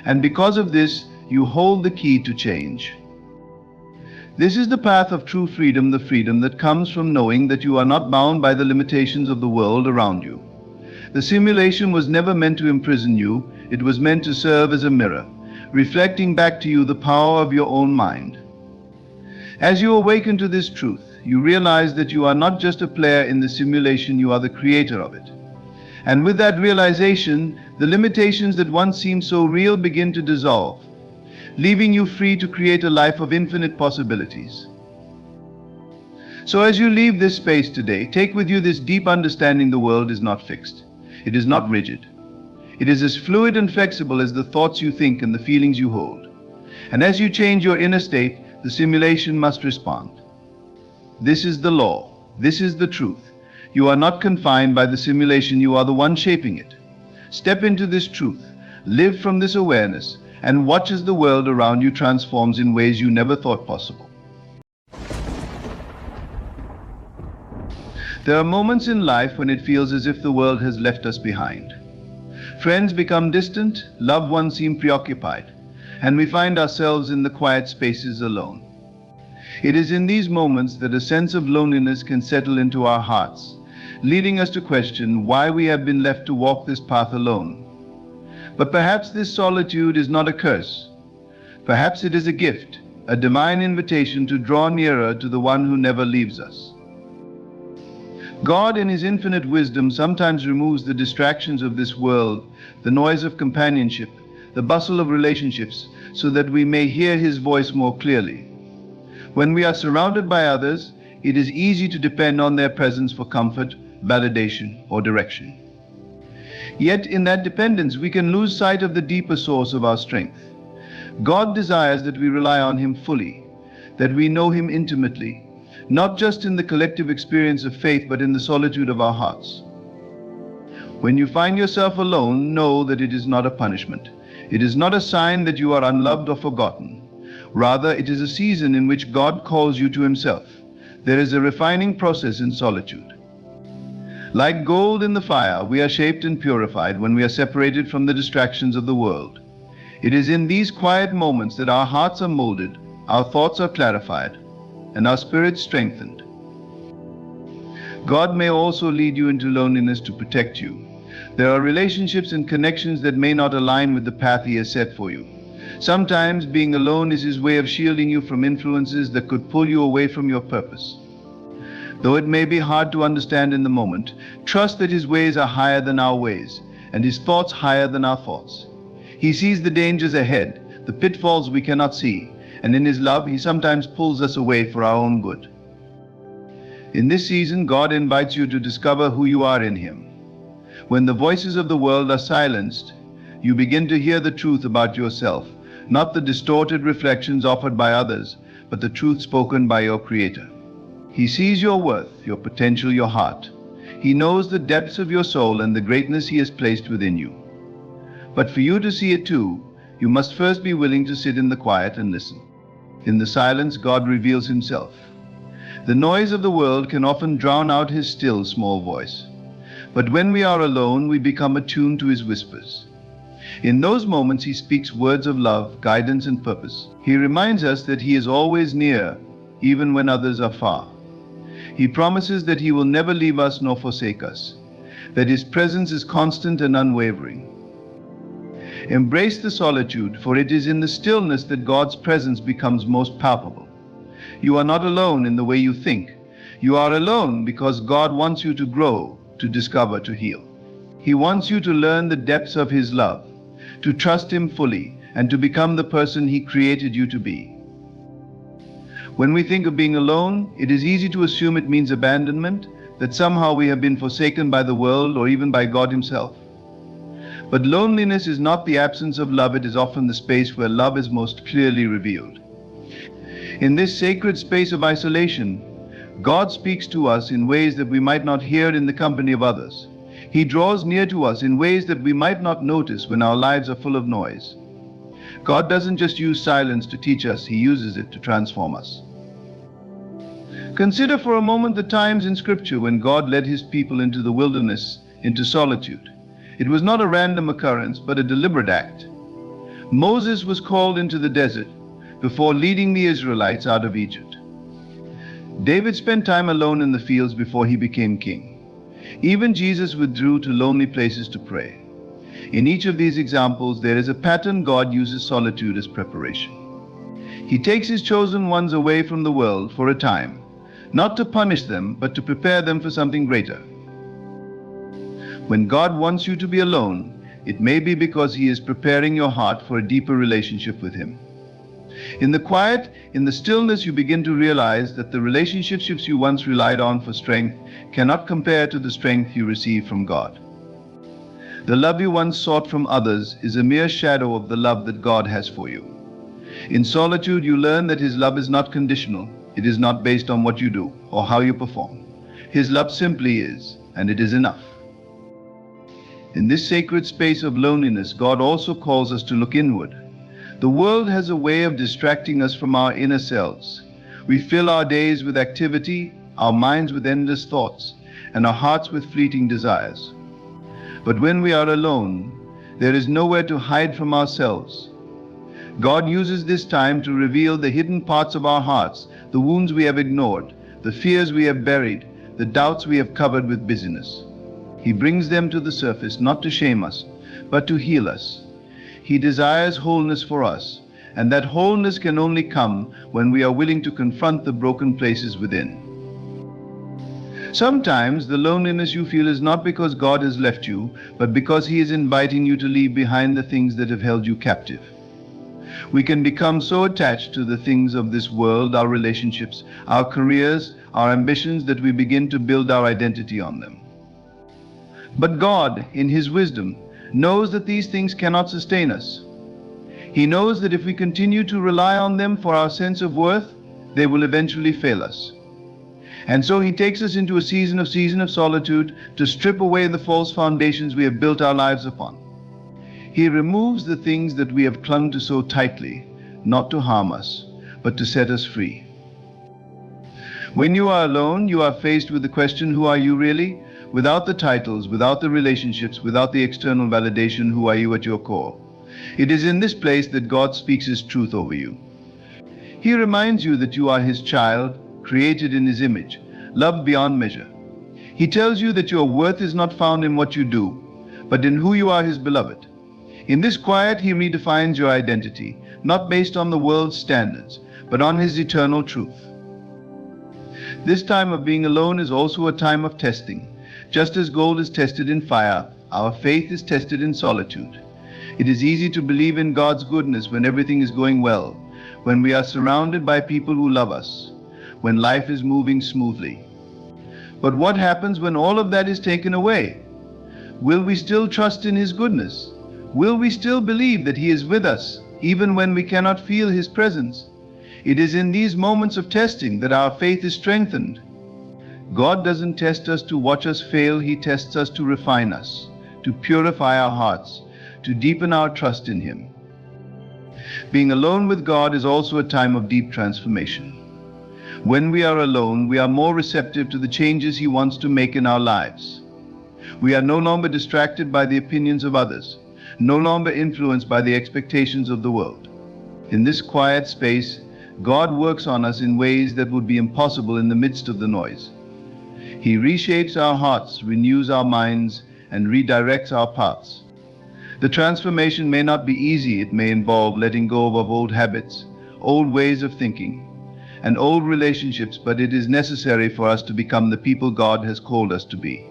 and because of this, you hold the key to change. This is the path of true freedom, the freedom that comes from knowing that you are not bound by the limitations of the world around you. The simulation was never meant to imprison you, it was meant to serve as a mirror, reflecting back to you the power of your own mind. As you awaken to this truth, you realize that you are not just a player in the simulation, you are the creator of it. And with that realization, the limitations that once seemed so real begin to dissolve, leaving you free to create a life of infinite possibilities. So as you leave this space today, take with you this deep understanding: the world is not fixed. It is not rigid. It is as fluid and flexible as the thoughts you think and the feelings you hold. And as you change your inner state, the simulation must respond. This is the law. This is the truth. You are not confined by the simulation, you are the one shaping it. Step into this truth, live from this awareness, and watch as the world around you transforms in ways you never thought possible. There are moments in life when it feels as if the world has left us behind. Friends become distant, loved ones seem preoccupied, and we find ourselves in the quiet spaces alone. It is in these moments that a sense of loneliness can settle into our hearts, leading us to question why we have been left to walk this path alone. But perhaps this solitude is not a curse. Perhaps it is a gift, a divine invitation to draw nearer to the one who never leaves us. God, in His infinite wisdom, sometimes removes the distractions of this world, the noise of companionship, the bustle of relationships, so that we may hear His voice more clearly. When we are surrounded by others, it is easy to depend on their presence for comfort, validation, or direction. Yet in that dependence, we can lose sight of the deeper source of our strength. God desires that we rely on Him fully, that we know Him intimately, not just in the collective experience of faith, but in the solitude of our hearts. When you find yourself alone, know that it is not a punishment. It is not a sign that you are unloved or forgotten. Rather, it is a season in which God calls you to Himself. There is a refining process in solitude. Like gold in the fire, we are shaped and purified when we are separated from the distractions of the world. It is in these quiet moments that our hearts are molded, our thoughts are clarified, and our spirits strengthened. God may also lead you into loneliness to protect you. There are relationships and connections that may not align with the path He has set for you. Sometimes being alone is His way of shielding you from influences that could pull you away from your purpose. Though it may be hard to understand in the moment, trust that His ways are higher than our ways, and His thoughts higher than our thoughts. He sees the dangers ahead, the pitfalls we cannot see, and in His love He sometimes pulls us away for our own good. In this season, God invites you to discover who you are in Him. When the voices of the world are silenced, you begin to hear the truth about yourself, not the distorted reflections offered by others, but the truth spoken by your Creator. He sees your worth, your potential, your heart. He knows the depths of your soul and the greatness He has placed within you. But for you to see it too, you must first be willing to sit in the quiet and listen. In the silence, God reveals Himself. The noise of the world can often drown out His still, small voice. But when we are alone, we become attuned to His whispers. In those moments, He speaks words of love, guidance, and purpose. He reminds us that He is always near, even when others are far. He promises that He will never leave us nor forsake us, that His presence is constant and unwavering. Embrace the solitude, for it is in the stillness that God's presence becomes most palpable. You are not alone in the way you think. You are alone because God wants you to grow, to discover, to heal. He wants you to learn the depths of His love, to trust Him fully, and to become the person He created you to be. When we think of being alone, it is easy to assume it means abandonment, that somehow we have been forsaken by the world or even by God Himself. But loneliness is not the absence of love, it is often the space where love is most clearly revealed. In this sacred space of isolation, God speaks to us in ways that we might not hear in the company of others. He draws near to us in ways that we might not notice when our lives are full of noise. God doesn't just use silence to teach us, He uses it to transform us. Consider for a moment the times in Scripture when God led His people into the wilderness, into solitude. It was not a random occurrence, but a deliberate act. Moses was called into the desert before leading the Israelites out of Egypt. David spent time alone in the fields before he became king. Even Jesus withdrew to lonely places to pray. In each of these examples, there is a pattern. God uses solitude as preparation. He takes His chosen ones away from the world for a time, not to punish them, but to prepare them for something greater. When God wants you to be alone, it may be because He is preparing your heart for a deeper relationship with Him. In the quiet, in the stillness, you begin to realize that the relationships you once relied on for strength cannot compare to the strength you receive from God. The love you once sought from others is a mere shadow of the love that God has for you. In solitude, you learn that His love is not conditional. It is not based on what you do or how you perform. His love simply is, and it is enough. In this sacred space of loneliness, God also calls us to look inward. The world has a way of distracting us from our inner selves. We fill our days with activity, our minds with endless thoughts, and our hearts with fleeting desires. But when we are alone, there is nowhere to hide from ourselves. God uses this time to reveal the hidden parts of our hearts, the wounds we have ignored, the fears we have buried, the doubts we have covered with busyness. He brings them to the surface, not to shame us, but to heal us. He desires wholeness for us, and that wholeness can only come when we are willing to confront the broken places within. Sometimes the loneliness you feel is not because God has left you, but because He is inviting you to leave behind the things that have held you captive. We can become so attached to the things of this world, our relationships, our careers, our ambitions, that we begin to build our identity on them. But God, in His wisdom, knows that these things cannot sustain us. He knows that if we continue to rely on them for our sense of worth, they will eventually fail us. And so He takes us into a season of solitude to strip away the false foundations we have built our lives upon. He removes the things that we have clung to so tightly, not to harm us, but to set us free. When you are alone, you are faced with the question, who are you really? Without the titles, without the relationships, without the external validation, who are you at your core? It is in this place that God speaks His truth over you. He reminds you that you are His child, created in His image, loved beyond measure. He tells you that your worth is not found in what you do, but in who you are, his beloved. In this quiet, he redefines your identity, not based on the world's standards, but on his eternal truth. This time of being alone is also a time of testing. Just as gold is tested in fire, our faith is tested in solitude. It is easy to believe in God's goodness when everything is going well, when we are surrounded by people who love us, when life is moving smoothly. But what happens when all of that is taken away? Will we still trust in his goodness? Will we still believe that he is with us, even when we cannot feel his presence? It is in these moments of testing that our faith is strengthened. God doesn't test us to watch us fail, he tests us to refine us, to purify our hearts, to deepen our trust in him. Being alone with God is also a time of deep transformation. When we are alone, we are more receptive to the changes he wants to make in our lives. We are no longer distracted by the opinions of others, no longer influenced by the expectations of the world. In this quiet space, God works on us in ways that would be impossible in the midst of the noise. He reshapes our hearts, renews our minds, and redirects our paths. The transformation may not be easy. It may involve letting go of old habits, old ways of thinking, and old relationships, but it is necessary for us to become the people God has called us to be.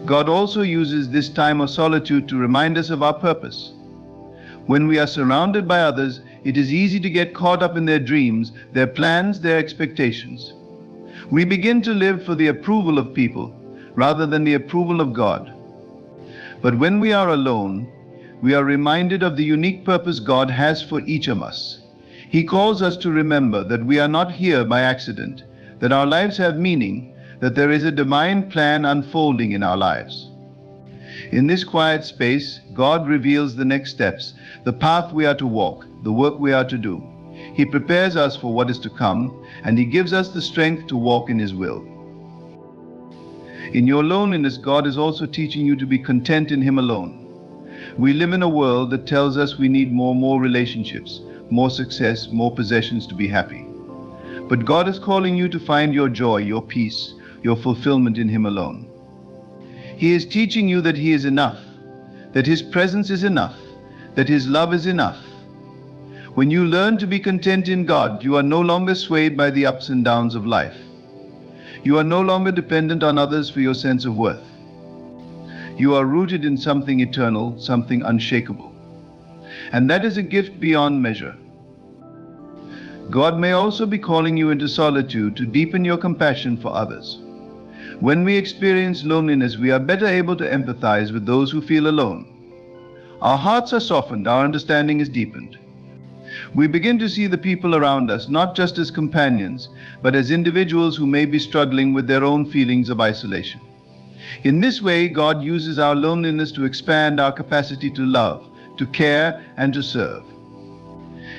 God also uses this time of solitude to remind us of our purpose. When we are surrounded by others, it is easy to get caught up in their dreams, their plans, their expectations. We begin to live for the approval of people rather than the approval of God. But when we are alone, we are reminded of the unique purpose God has for each of us. He calls us to remember that we are not here by accident, that our lives have meaning, that there is a divine plan unfolding in our lives. In this quiet space, God reveals the next steps, the path we are to walk, the work we are to do. He prepares us for what is to come, and he gives us the strength to walk in his will. In your loneliness, God is also teaching you to be content in him alone. We live in a world that tells us we need more relationships, more success, more possessions to be happy. But God is calling you to find your joy, your peace, your fulfillment in him alone. He is teaching you that he is enough, that his presence is enough, that his love is enough. When you learn to be content in God, you are no longer swayed by the ups and downs of life. You are no longer dependent on others for your sense of worth. You are rooted in something eternal, something unshakable. And that is a gift beyond measure. God may also be calling you into solitude to deepen your compassion for others. When we experience loneliness, we are better able to empathize with those who feel alone. Our hearts are softened, our understanding is deepened. We begin to see the people around us not just as companions, but as individuals who may be struggling with their own feelings of isolation. In this way, God uses our loneliness to expand our capacity to love, to care, and to serve.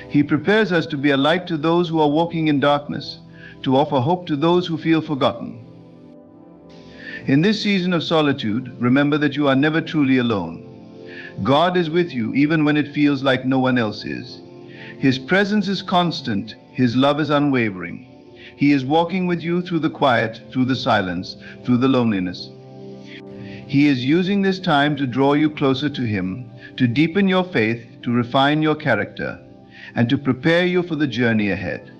He prepares us to be a light to those who are walking in darkness, to offer hope to those who feel forgotten. In this season of solitude, remember that you are never truly alone. God is with you even when it feels like no one else is. His presence is constant, his love is unwavering. He is walking with you through the quiet, through the silence, through the loneliness. He is using this time to draw you closer to him, to deepen your faith, to refine your character, and to prepare you for the journey ahead.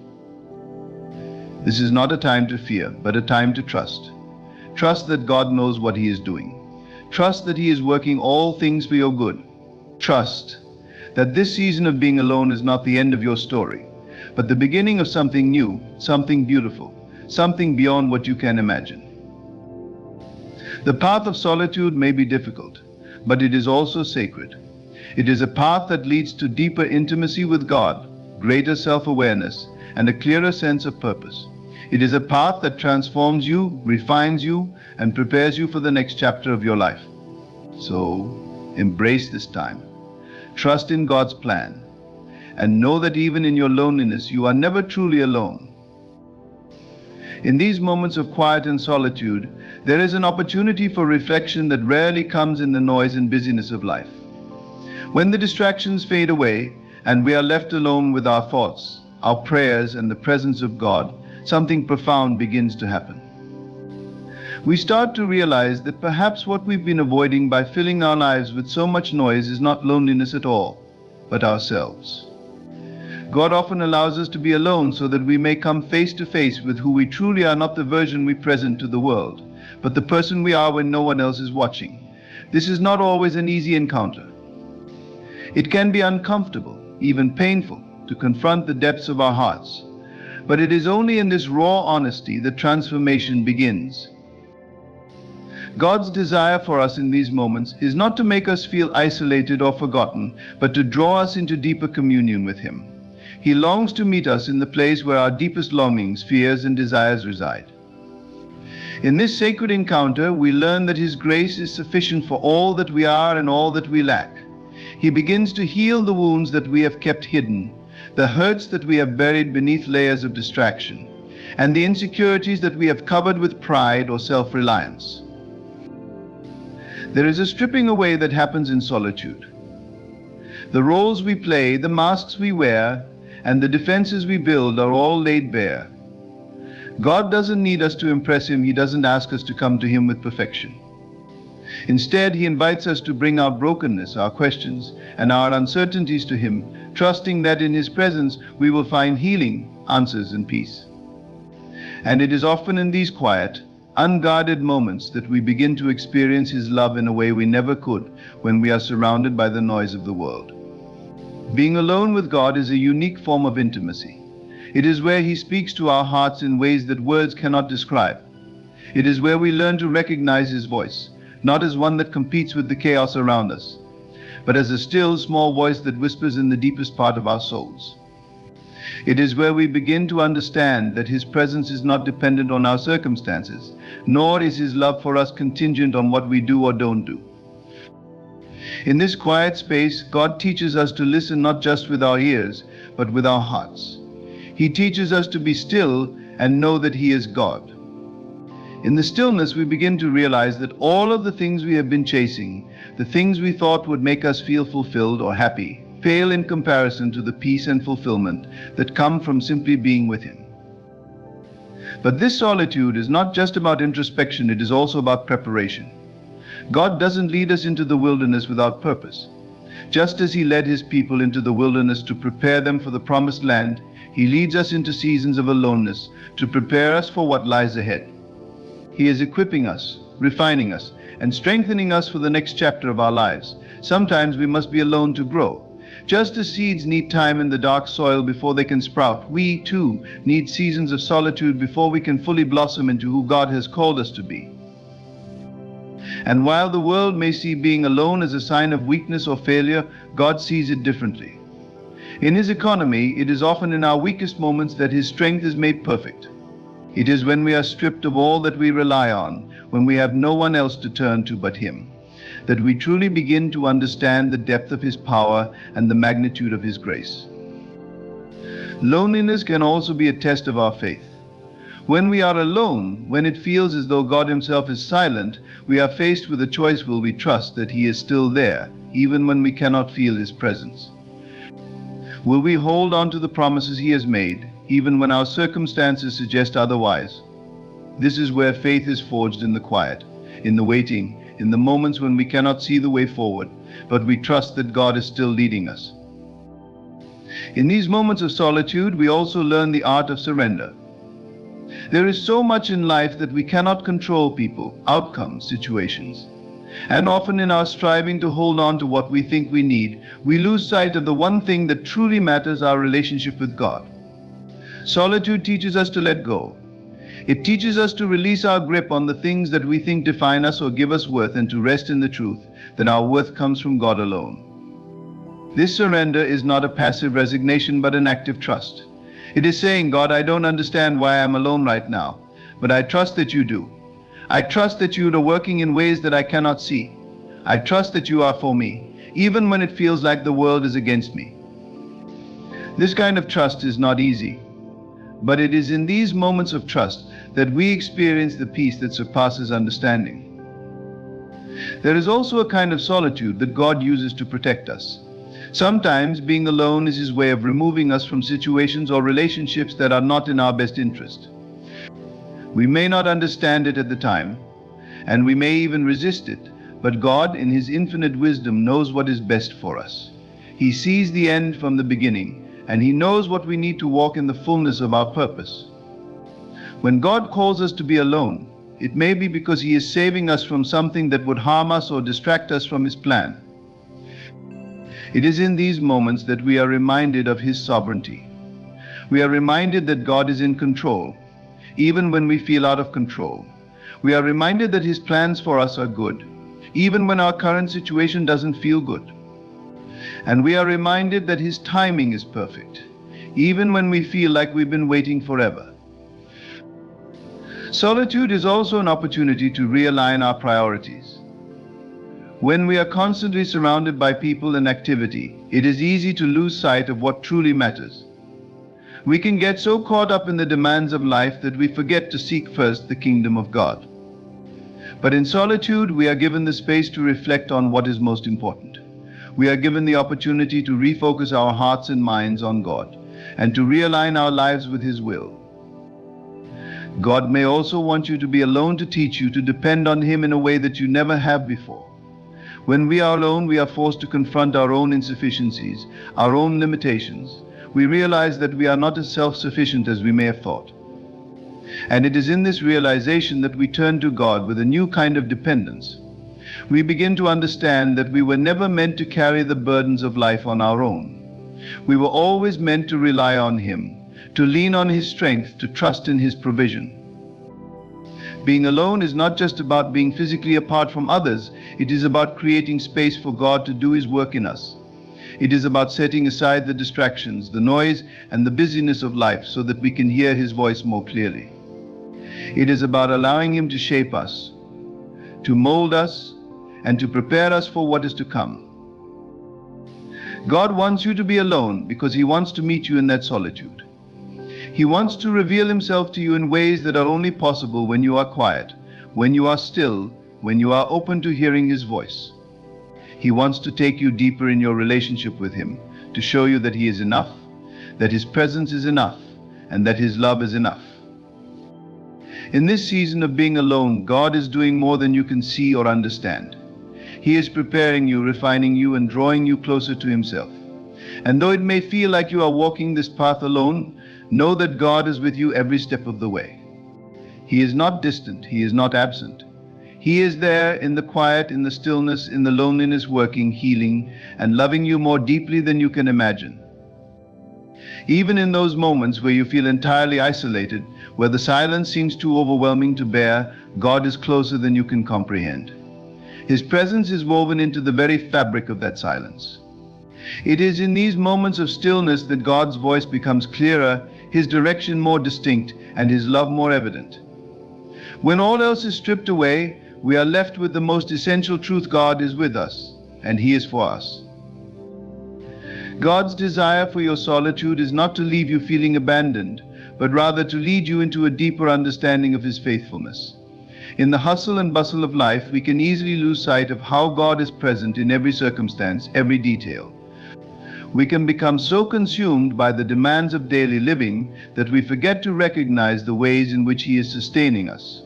This is not a time to fear, but a time to trust. Trust that God knows what he is doing. Trust that he is working all things for your good. Trust that this season of being alone is not the end of your story, but the beginning of something new, something beautiful, something beyond what you can imagine. The path of solitude may be difficult, but it is also sacred. It is a path that leads to deeper intimacy with God, greater self-awareness, and a clearer sense of purpose. It is a path that transforms you, refines you, and prepares you for the next chapter of your life. So, embrace this time. Trust in God's plan, and know that even in your loneliness, you are never truly alone. In these moments of quiet and solitude, there is an opportunity for reflection that rarely comes in the noise and busyness of life. When the distractions fade away and we are left alone with our thoughts, our prayers, and the presence of God, something profound begins to happen. We start to realize that perhaps what we've been avoiding by filling our lives with so much noise is not loneliness at all, but ourselves. God often allows us to be alone so that we may come face to face with who we truly are, not the version we present to the world, but the person we are when no one else is watching. This is not always an easy encounter. It can be uncomfortable, even painful, to confront the depths of our hearts. But it is only in this raw honesty that transformation begins. God's desire for us in these moments is not to make us feel isolated or forgotten, but to draw us into deeper communion with Him. He longs to meet us in the place where our deepest longings, fears, and desires reside. In this sacred encounter, we learn that His grace is sufficient for all that we are and all that we lack. He begins to heal the wounds that we have kept hidden, the hurts that we have buried beneath layers of distraction, and the insecurities that we have covered with pride or self-reliance. There is a stripping away that happens in solitude. The roles we play, the masks we wear, and the defenses we build are all laid bare. God doesn't need us to impress Him. He doesn't ask us to come to Him with perfection. Instead, He invites us to bring our brokenness, our questions, and our uncertainties to Him, trusting that in His presence we will find healing, answers, and peace. And it is often in these quiet, unguarded moments that we begin to experience His love in a way we never could when we are surrounded by the noise of the world. Being alone with God is a unique form of intimacy. It is where He speaks to our hearts in ways that words cannot describe. It is where we learn to recognize His voice, not as one that competes with the chaos around us, but as a still, small voice that whispers in the deepest part of our souls. It is where we begin to understand that His presence is not dependent on our circumstances, nor is His love for us contingent on what we do or don't do. In this quiet space, God teaches us to listen not just with our ears, but with our hearts. He teaches us to be still and know that He is God. In the stillness, we begin to realize that all of the things we have been chasing, the things we thought would make us feel fulfilled or happy, pale in comparison to the peace and fulfillment that come from simply being with Him. But this solitude is not just about introspection, it is also about preparation. God doesn't lead us into the wilderness without purpose. Just as He led His people into the wilderness to prepare them for the promised land, He leads us into seasons of aloneness to prepare us for what lies ahead. He is equipping us, refining us, and strengthening us for the next chapter of our lives. Sometimes we must be alone to grow. Just as seeds need time in the dark soil before they can sprout, we too need seasons of solitude before we can fully blossom into who God has called us to be. And while the world may see being alone as a sign of weakness or failure, God sees it differently. In His economy, it is often in our weakest moments that His strength is made perfect. It is when we are stripped of all that we rely on, when we have no one else to turn to but Him, that we truly begin to understand the depth of His power and the magnitude of His grace. Loneliness can also be a test of our faith. When we are alone, when it feels as though God Himself is silent, we are faced with a choice: will we trust that He is still there, even when we cannot feel His presence? Will we hold on to the promises He has made, even when our circumstances suggest otherwise? This is where faith is forged, in the quiet, in the waiting, in the moments when we cannot see the way forward, but we trust that God is still leading us. In these moments of solitude, we also learn the art of surrender. There is so much in life that we cannot control: people, outcomes, situations. And often in our striving to hold on to what we think we need, we lose sight of the one thing that truly matters: our relationship with God. Solitude teaches us to let go. It teaches us to release our grip on the things that we think define us or give us worth, and to rest in the truth that our worth comes from God alone. This surrender is not a passive resignation, but an active trust. It is saying, God, I don't understand why I'm alone right now, but I trust that You do. I trust that You are working in ways that I cannot see. I trust that You are for me, even when it feels like the world is against me. This kind of trust is not easy, but it is in these moments of trust that we experience the peace that surpasses understanding. There is also a kind of solitude that God uses to protect us. Sometimes being alone is His way of removing us from situations or relationships that are not in our best interest. We may not understand it at the time, and we may even resist it, but God, in His infinite wisdom, knows what is best for us. He sees the end from the beginning, and He knows what we need to walk in the fullness of our purpose. When God calls us to be alone, it may be because He is saving us from something that would harm us or distract us from His plan. It is in these moments that we are reminded of His sovereignty. We are reminded that God is in control, even when we feel out of control. We are reminded that His plans for us are good, even when our current situation doesn't feel good. And we are reminded that His timing is perfect, even when we feel like we've been waiting forever. Solitude is also an opportunity to realign our priorities. When we are constantly surrounded by people and activity, it is easy to lose sight of what truly matters. We can get so caught up in the demands of life that we forget to seek first the kingdom of God. But in solitude, we are given the space to reflect on what is most important. We are given the opportunity to refocus our hearts and minds on God and to realign our lives with His will. God may also want you to be alone to teach you to depend on Him in a way that you never have before. When we are alone, we are forced to confront our own insufficiencies, our own limitations. We realize that we are not as self-sufficient as we may have thought. And it is in this realization that we turn to God with a new kind of dependence. We begin to understand that we were never meant to carry the burdens of life on our own. We were always meant to rely on Him, to lean on His strength, to trust in His provision. Being alone is not just about being physically apart from others, it is about creating space for God to do His work in us. It is about setting aside the distractions, the noise, and the busyness of life so that we can hear His voice more clearly. It is about allowing Him to shape us, to mold us, and to prepare us for what is to come. God wants you to be alone because He wants to meet you in that solitude. He wants to reveal Himself to you in ways that are only possible when you are quiet, when you are still, when you are open to hearing His voice. He wants to take you deeper in your relationship with Him, to show you that He is enough, that His presence is enough, and that His love is enough. In this season of being alone, God is doing more than you can see or understand. He is preparing you, refining you, and drawing you closer to Himself. And though it may feel like you are walking this path alone, know that God is with you every step of the way. He is not distant. He is not absent. He is there in the quiet, in the stillness, in the loneliness, working, healing, and loving you more deeply than you can imagine. Even in those moments where you feel entirely isolated, where the silence seems too overwhelming to bear, God is closer than you can comprehend. His presence is woven into the very fabric of that silence. It is in these moments of stillness that God's voice becomes clearer, His direction more distinct, and His love more evident. When all else is stripped away, we are left with the most essential truth: God is with us, and He is for us. God's desire for your solitude is not to leave you feeling abandoned, but rather to lead you into a deeper understanding of His faithfulness. In the hustle and bustle of life, we can easily lose sight of how God is present in every circumstance, every detail. We can become so consumed by the demands of daily living that we forget to recognize the ways in which He is sustaining us.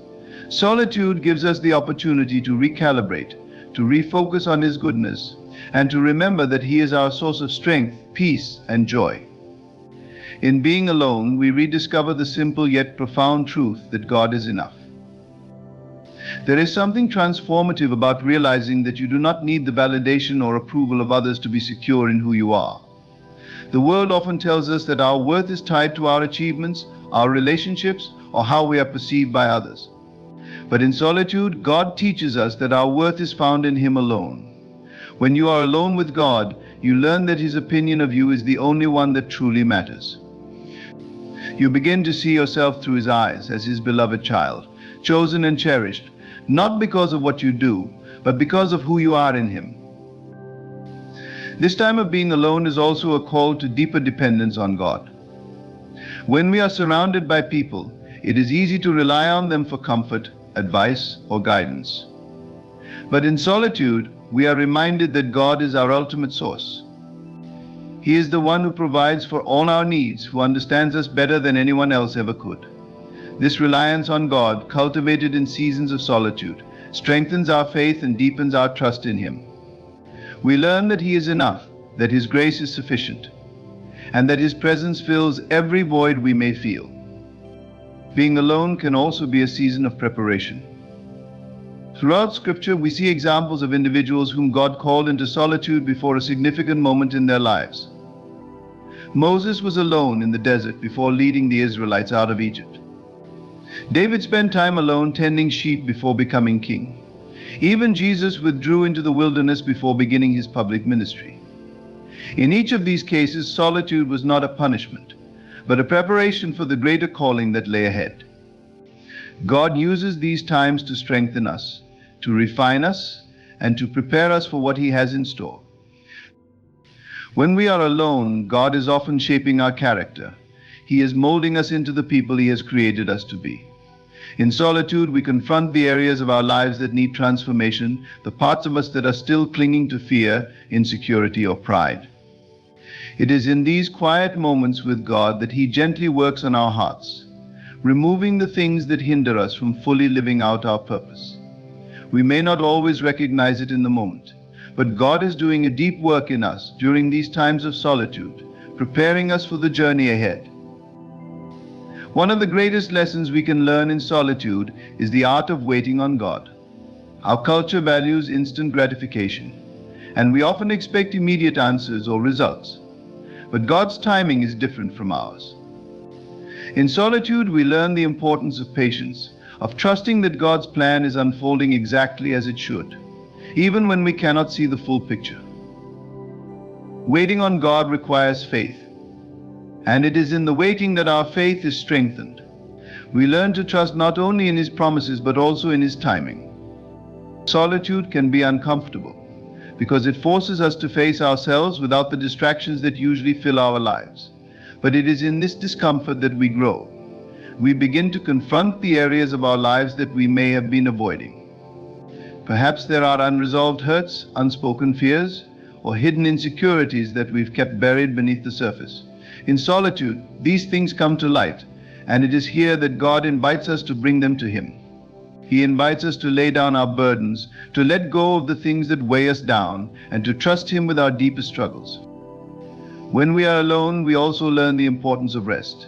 Solitude gives us the opportunity to recalibrate, to refocus on His goodness, and to remember that He is our source of strength, peace, and joy. In being alone, we rediscover the simple yet profound truth that God is enough. There is something transformative about realizing that you do not need the validation or approval of others to be secure in who you are. The world often tells us that our worth is tied to our achievements, our relationships, or how we are perceived by others. But in solitude, God teaches us that our worth is found in Him alone. When you are alone with God, you learn that His opinion of you is the only one that truly matters. You begin to see yourself through His eyes as His beloved child, chosen and cherished, not because of what you do, but because of who you are in Him. This time of being alone is also a call to deeper dependence on God. When we are surrounded by people, it is easy to rely on them for comfort, advice, or guidance. But in solitude, we are reminded that God is our ultimate source. He is the one who provides for all our needs, who understands us better than anyone else ever could. This reliance on God, cultivated in seasons of solitude, strengthens our faith and deepens our trust in Him. We learn that He is enough, that His grace is sufficient, and that His presence fills every void we may feel. Being alone can also be a season of preparation. Throughout Scripture, we see examples of individuals whom God called into solitude before a significant moment in their lives. Moses was alone in the desert before leading the Israelites out of Egypt. David spent time alone tending sheep before becoming king. Even Jesus withdrew into the wilderness before beginning his public ministry. In each of these cases, solitude was not a punishment, but a preparation for the greater calling that lay ahead. God uses these times to strengthen us, to refine us, and to prepare us for what He has in store. When we are alone, God is often shaping our character. He is molding us into the people He has created us to be. In solitude, we confront the areas of our lives that need transformation, the parts of us that are still clinging to fear, insecurity, or pride. It is in these quiet moments with God that He gently works on our hearts, removing the things that hinder us from fully living out our purpose. We may not always recognize it in the moment, but God is doing a deep work in us during these times of solitude, preparing us for the journey ahead. One of the greatest lessons we can learn in solitude is the art of waiting on God. Our culture values instant gratification, and we often expect immediate answers or results. But God's timing is different from ours. In solitude, we learn the importance of patience, of trusting that God's plan is unfolding exactly as it should, even when we cannot see the full picture. Waiting on God requires faith, and it is in the waiting that our faith is strengthened. We learn to trust not only in His promises but also in His timing. Solitude can be uncomfortable because it forces us to face ourselves without the distractions that usually fill our lives. But it is in this discomfort that we grow. We begin to confront the areas of our lives that we may have been avoiding. Perhaps there are unresolved hurts, unspoken fears, or hidden insecurities that we've kept buried beneath the surface. In solitude, these things come to light, and it is here that God invites us to bring them to Him. He invites us to lay down our burdens, to let go of the things that weigh us down, and to trust Him with our deepest struggles. When we are alone, we also learn the importance of rest.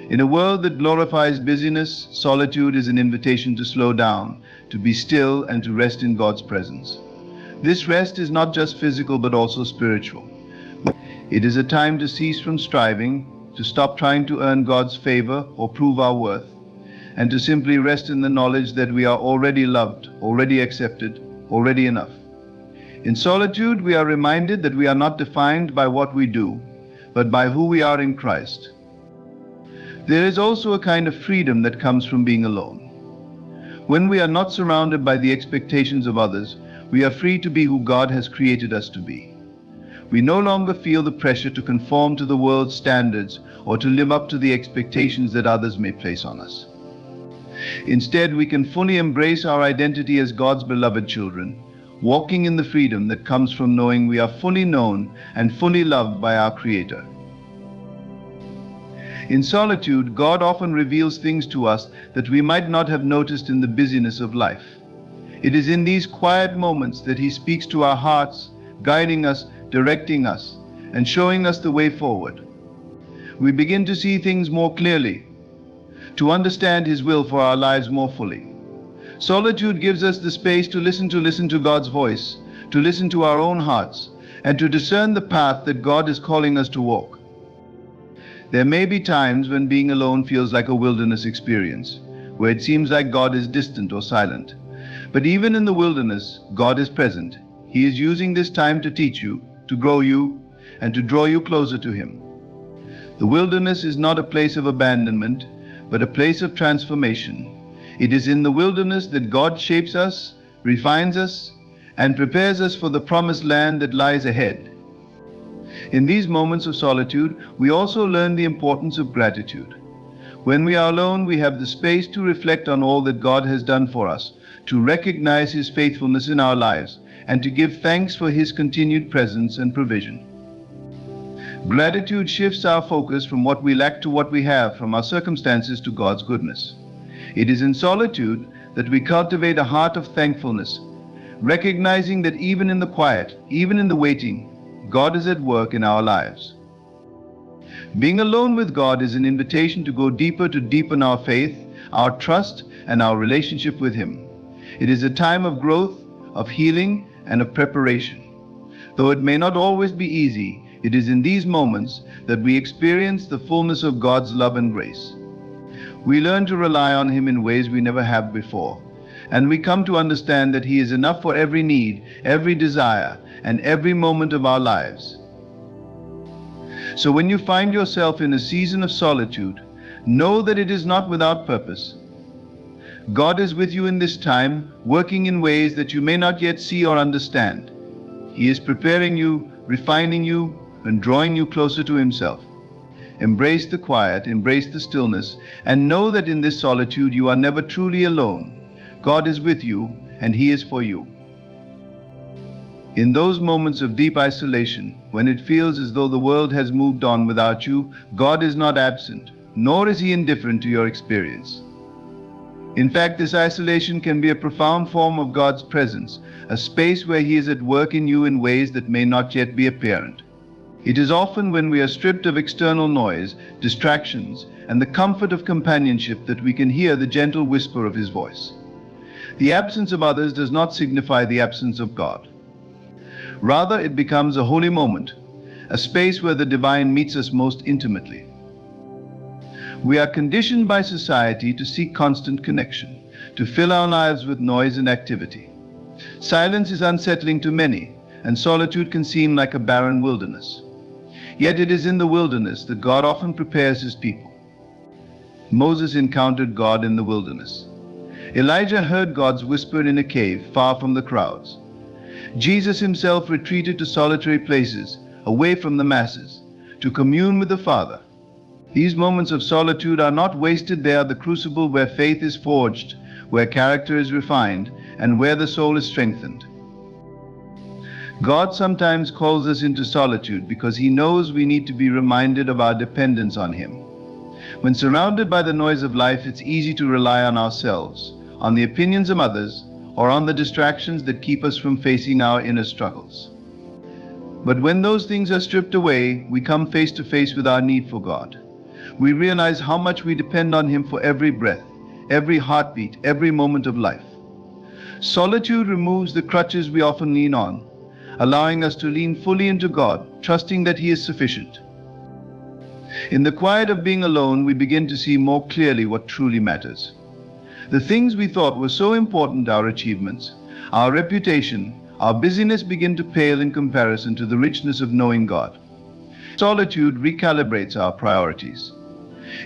In a world that glorifies busyness, solitude is an invitation to slow down, to be still, and to rest in God's presence. This rest is not just physical but also spiritual. It is a time to cease from striving, to stop trying to earn God's favor or prove our worth, and to simply rest in the knowledge that we are already loved, already accepted, already enough. In solitude, we are reminded that we are not defined by what we do, but by who we are in Christ. There is also a kind of freedom that comes from being alone. When we are not surrounded by the expectations of others, we are free to be who God has created us to be. We no longer feel the pressure to conform to the world's standards or to live up to the expectations that others may place on us. Instead, we can fully embrace our identity as God's beloved children, walking in the freedom that comes from knowing we are fully known and fully loved by our Creator. In solitude, God often reveals things to us that we might not have noticed in the busyness of life. It is in these quiet moments that He speaks to our hearts, guiding us, directing us, and showing us the way forward. We begin to see things more clearly, to understand His will for our lives more fully. Solitude gives us the space to listen to God's voice, to listen to our own hearts, and to discern the path that God is calling us to walk. There may be times when being alone feels like a wilderness experience, where it seems like God is distant or silent. But even in the wilderness, God is present. He is using this time to teach you, to grow you, and to draw you closer to Him. The wilderness is not a place of abandonment, but a place of transformation. It is in the wilderness that God shapes us, refines us, and prepares us for the promised land that lies ahead. In these moments of solitude, we also learn the importance of gratitude. When we are alone, we have the space to reflect on all that God has done for us, to recognize His faithfulness in our lives, and to give thanks for His continued presence and provision. Gratitude shifts our focus from what we lack to what we have, from our circumstances to God's goodness. It is in solitude that we cultivate a heart of thankfulness, recognizing that even in the quiet, even in the waiting, God is at work in our lives. Being alone with God is an invitation to go deeper, to deepen our faith, our trust, and our relationship with Him. It is a time of growth, of healing, and of preparation. Though it may not always be easy, it is in these moments that we experience the fullness of God's love and grace. We learn to rely on Him in ways we never have before, and we come to understand that He is enough for every need, every desire, and every moment of our lives. So when you find yourself in a season of solitude, know that it is not without purpose. God is with you in this time, working in ways that you may not yet see or understand. He is preparing you, refining you, and drawing you closer to Himself. Embrace the quiet, embrace the stillness, and know that in this solitude you are never truly alone. God is with you, and He is for you. In those moments of deep isolation, when it feels as though the world has moved on without you, God is not absent, nor is He indifferent to your experience. In fact, this isolation can be a profound form of God's presence, a space where He is at work in you in ways that may not yet be apparent. It is often when we are stripped of external noise, distractions, and the comfort of companionship that we can hear the gentle whisper of His voice. The absence of others does not signify the absence of God. Rather, it becomes a holy moment, a space where the divine meets us most intimately. We are conditioned by society to seek constant connection, to fill our lives with noise and activity. Silence is unsettling to many, and solitude can seem like a barren wilderness. Yet it is in the wilderness that God often prepares His people. Moses encountered God in the wilderness. Elijah heard God's whisper in a cave far from the crowds. Jesus Himself retreated to solitary places, away from the masses, to commune with the Father. These moments of solitude are not wasted. They are the crucible where faith is forged, where character is refined, and where the soul is strengthened. God sometimes calls us into solitude because He knows we need to be reminded of our dependence on Him. When surrounded by the noise of life, it's easy to rely on ourselves, on the opinions of others, or on the distractions that keep us from facing our inner struggles. But when those things are stripped away, we come face to face with our need for God. We realize how much we depend on Him for every breath, every heartbeat, every moment of life. Solitude removes the crutches we often lean on, allowing us to lean fully into God, trusting that He is sufficient. In the quiet of being alone, we begin to see more clearly what truly matters. The things we thought were so important, our achievements, our reputation, our busyness, begin to pale in comparison to the richness of knowing God. Solitude recalibrates our priorities.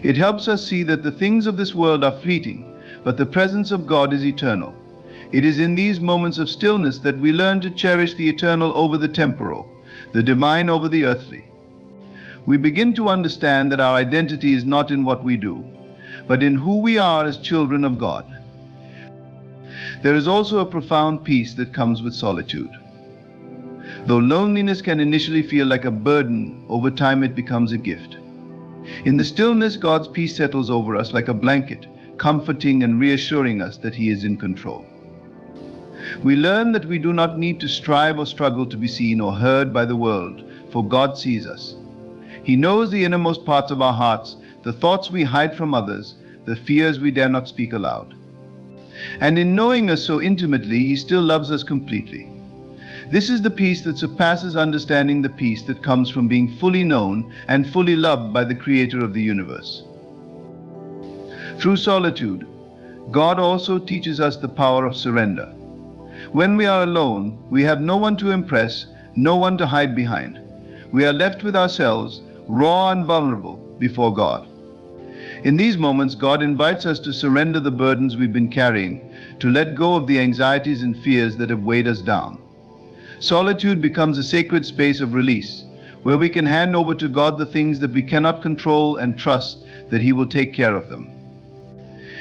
It helps us see that the things of this world are fleeting, but the presence of God is eternal. It is in these moments of stillness that we learn to cherish the eternal over the temporal, the divine over the earthly. We begin to understand that our identity is not in what we do, but in who we are as children of God. There is also a profound peace that comes with solitude. Though loneliness can initially feel like a burden, over time it becomes a gift. In the stillness, God's peace settles over us like a blanket, comforting and reassuring us that He is in control. We learn that we do not need to strive or struggle to be seen or heard by the world, for God sees us. He knows the innermost parts of our hearts, the thoughts we hide from others, the fears we dare not speak aloud. And in knowing us so intimately, He still loves us completely. This is the peace that surpasses understanding, the peace that comes from being fully known and fully loved by the Creator of the universe. Through solitude, God also teaches us the power of surrender. When we are alone, we have no one to impress, no one to hide behind. We are left with ourselves, raw and vulnerable, before God. In these moments, God invites us to surrender the burdens we've been carrying, to let go of the anxieties and fears that have weighed us down. Solitude becomes a sacred space of release, where we can hand over to God the things that we cannot control and trust that He will take care of them.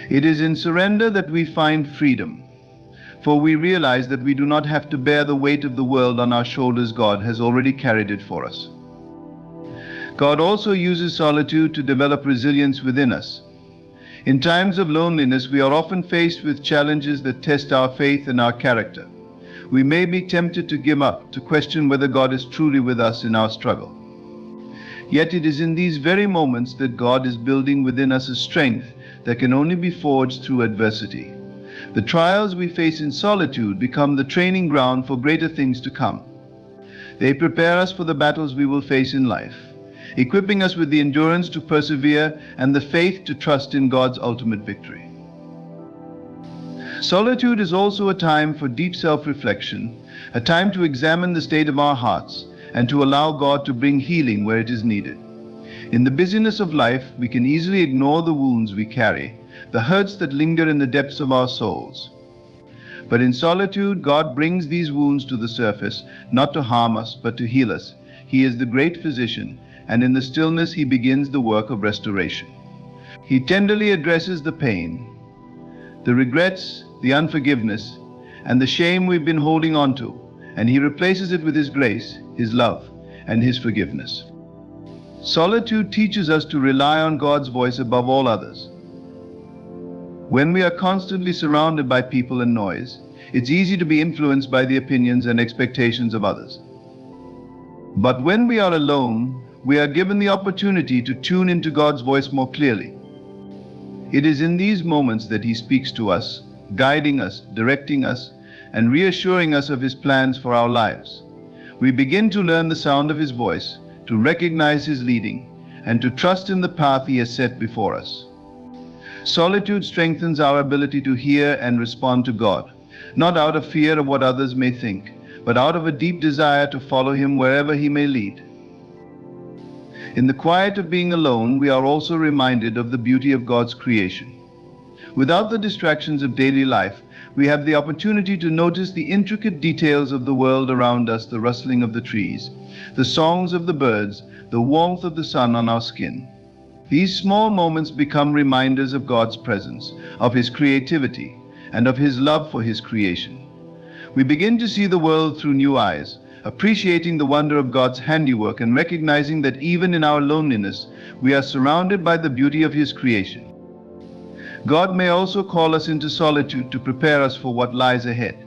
It is in surrender that we find freedom, for we realize that we do not have to bear the weight of the world on our shoulders. God has already carried it for us. God also uses solitude to develop resilience within us. In times of loneliness, we are often faced with challenges that test our faith and our character. We may be tempted to give up, to question whether God is truly with us in our struggle. Yet it is in these very moments that God is building within us a strength that can only be forged through adversity. The trials we face in solitude become the training ground for greater things to come. They prepare us for the battles we will face in life, equipping us with the endurance to persevere and the faith to trust in God's ultimate victory. Solitude is also a time for deep self-reflection, a time to examine the state of our hearts and to allow God to bring healing where it is needed. In the busyness of life, we can easily ignore the wounds we carry, the hurts that linger in the depths of our souls. But in solitude, God brings these wounds to the surface, not to harm us, but to heal us. He is the great physician, and in the stillness He begins the work of restoration. He tenderly addresses the pain, the regrets, the unforgiveness, and the shame we've been holding on to, and He replaces it with His grace, His love, and His forgiveness. Solitude teaches us to rely on God's voice above all others. When we are constantly surrounded by people and noise, it's easy to be influenced by the opinions and expectations of others. But when we are alone, we are given the opportunity to tune into God's voice more clearly. It is in these moments that He speaks to us, guiding us, directing us, and reassuring us of His plans for our lives. We begin to learn the sound of His voice, to recognize His leading, and to trust in the path He has set before us. Solitude strengthens our ability to hear and respond to God, not out of fear of what others may think, but out of a deep desire to follow Him wherever He may lead. In the quiet of being alone, we are also reminded of the beauty of God's creation. Without the distractions of daily life, we have the opportunity to notice the intricate details of the world around us, the rustling of the trees, the songs of the birds, the warmth of the sun on our skin. These small moments become reminders of God's presence, of His creativity, and of His love for His creation. We begin to see the world through new eyes, appreciating the wonder of God's handiwork and recognizing that even in our loneliness, we are surrounded by the beauty of His creation. God may also call us into solitude to prepare us for what lies ahead.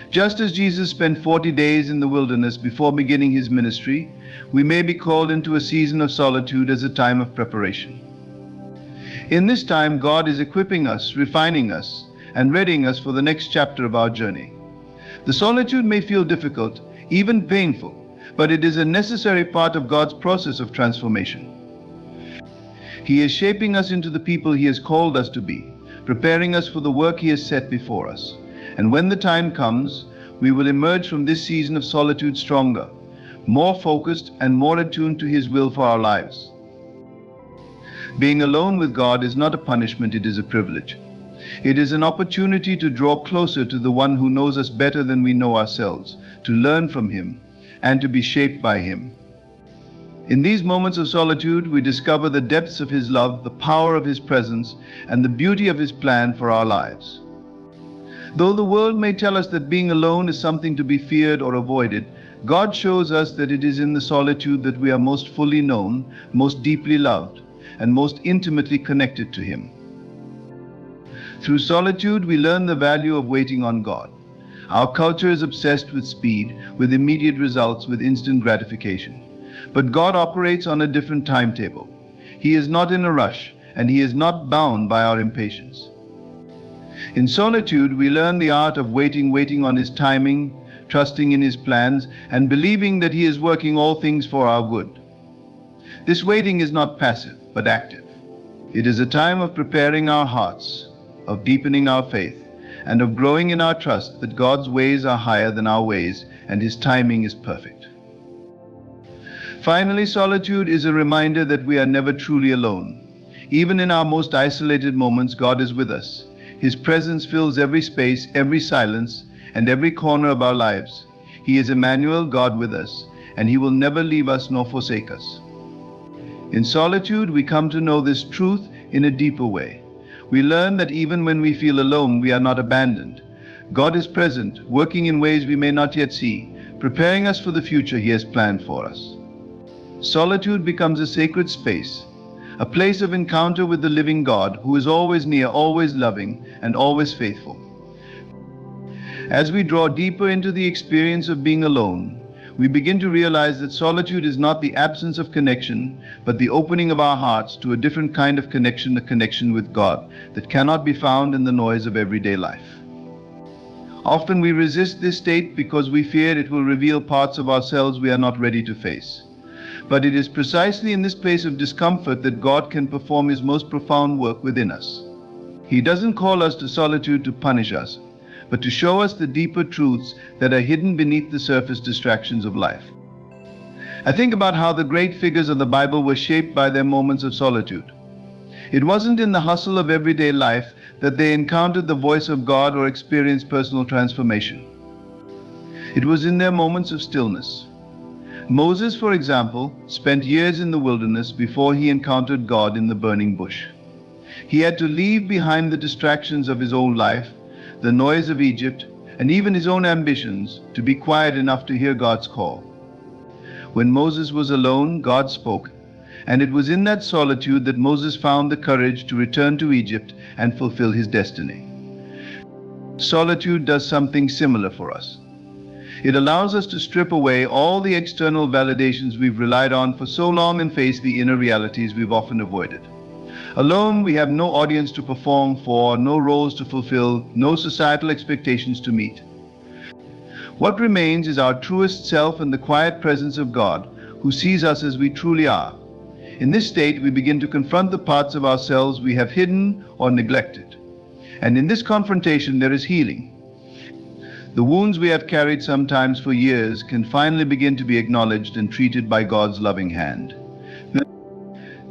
Just as Jesus spent 40 days in the wilderness before beginning His ministry, we may be called into a season of solitude as a time of preparation. In this time, God is equipping us, refining us, and readying us for the next chapter of our journey. The solitude may feel difficult, even painful, but it is a necessary part of God's process of transformation. He is shaping us into the people He has called us to be, preparing us for the work He has set before us. And when the time comes, we will emerge from this season of solitude stronger, more focused and more attuned to His will for our lives. Being alone with God is not a punishment, it is a privilege. It is an opportunity to draw closer to the One who knows us better than we know ourselves, to learn from Him, and to be shaped by Him. In these moments of solitude, we discover the depths of His love, the power of His presence, and the beauty of His plan for our lives. Though the world may tell us that being alone is something to be feared or avoided, God shows us that it is in the solitude that we are most fully known, most deeply loved, and most intimately connected to Him. Through solitude, we learn the value of waiting on God. Our culture is obsessed with speed, with immediate results, with instant gratification. But God operates on a different timetable. He is not in a rush, and He is not bound by our impatience. In solitude, we learn the art of waiting on His timing, trusting in His plans, and believing that He is working all things for our good. This waiting is not passive, but active. It is a time of preparing our hearts, of deepening our faith, and of growing in our trust that God's ways are higher than our ways, and His timing is perfect. Finally, solitude is a reminder that we are never truly alone. Even in our most isolated moments, God is with us. His presence fills every space, every silence, and every corner of our lives. He is Emmanuel, God with us, and He will never leave us nor forsake us. In solitude, we come to know this truth in a deeper way. We learn that even when we feel alone, we are not abandoned. God is present, working in ways we may not yet see, preparing us for the future He has planned for us. Solitude becomes a sacred space, a place of encounter with the living God who is always near, always loving, and always faithful. As we draw deeper into the experience of being alone, we begin to realize that solitude is not the absence of connection, but the opening of our hearts to a different kind of connection, a connection with God that cannot be found in the noise of everyday life. Often we resist this state because we fear it will reveal parts of ourselves we are not ready to face. But it is precisely in this place of discomfort that God can perform His most profound work within us. He doesn't call us to solitude to punish us, but to show us the deeper truths that are hidden beneath the surface distractions of life. I think about how the great figures of the Bible were shaped by their moments of solitude. It wasn't in the hustle of everyday life that they encountered the voice of God or experienced personal transformation. It was in their moments of stillness. Moses, for example, spent years in the wilderness before he encountered God in the burning bush. He had to leave behind the distractions of his own life, the noise of Egypt, and even his own ambitions, to be quiet enough to hear God's call. When Moses was alone, God spoke, and it was in that solitude that Moses found the courage to return to Egypt and fulfill his destiny. Solitude does something similar for us. It allows us to strip away all the external validations we've relied on for so long and face the inner realities we've often avoided. Alone, we have no audience to perform for, no roles to fulfill, no societal expectations to meet. What remains is our truest self and the quiet presence of God, who sees us as we truly are. In this state, we begin to confront the parts of ourselves we have hidden or neglected. And in this confrontation, there is healing. The wounds we have carried sometimes for years can finally begin to be acknowledged and treated by God's loving hand.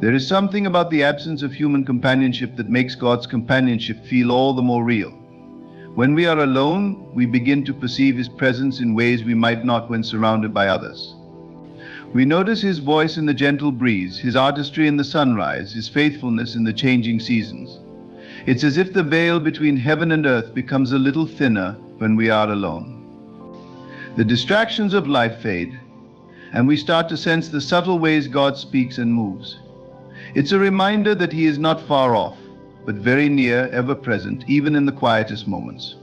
There is something about the absence of human companionship that makes God's companionship feel all the more real. When we are alone, we begin to perceive His presence in ways we might not when surrounded by others. We notice His voice in the gentle breeze, His artistry in the sunrise, His faithfulness in the changing seasons. It's as if the veil between heaven and earth becomes a little thinner when we are alone. The distractions of life fade, and we start to sense the subtle ways God speaks and moves. It's a reminder that He is not far off, but very near, ever present, even in the quietest moments.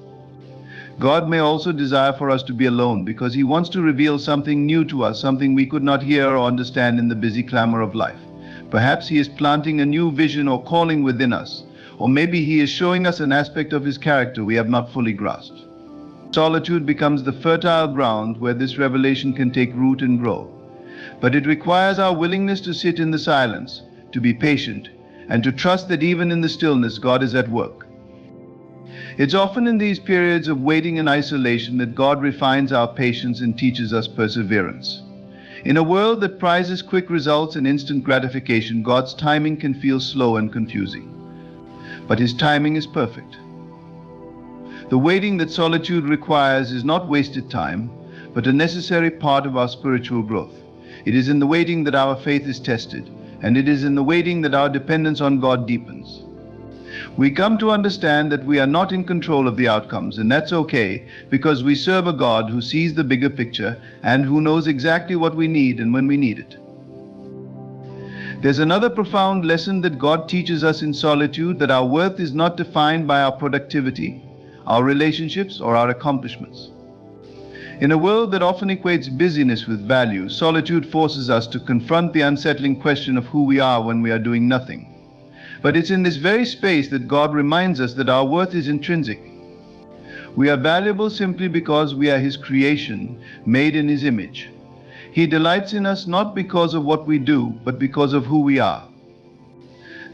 God may also desire for us to be alone because He wants to reveal something new to us, something we could not hear or understand in the busy clamor of life. Perhaps He is planting a new vision or calling within us, or maybe He is showing us an aspect of His character we have not fully grasped. Solitude becomes the fertile ground where this revelation can take root and grow. But it requires our willingness to sit in the silence, to be patient, and to trust that even in the stillness, God is at work. It's often in these periods of waiting and isolation that God refines our patience and teaches us perseverance. In a world that prizes quick results and instant gratification, God's timing can feel slow and confusing. But His timing is perfect. The waiting that solitude requires is not wasted time, but a necessary part of our spiritual growth. It is in the waiting that our faith is tested, and it is in the waiting that our dependence on God deepens. We come to understand that we are not in control of the outcomes, and that's okay, because we serve a God who sees the bigger picture and who knows exactly what we need and when we need it. There's another profound lesson that God teaches us in solitude, that our worth is not defined by our productivity, our relationships, or our accomplishments. In a world that often equates busyness with value, solitude forces us to confront the unsettling question of who we are when we are doing nothing. But it's in this very space that God reminds us that our worth is intrinsic. We are valuable simply because we are His creation, made in His image. He delights in us not because of what we do, but because of who we are.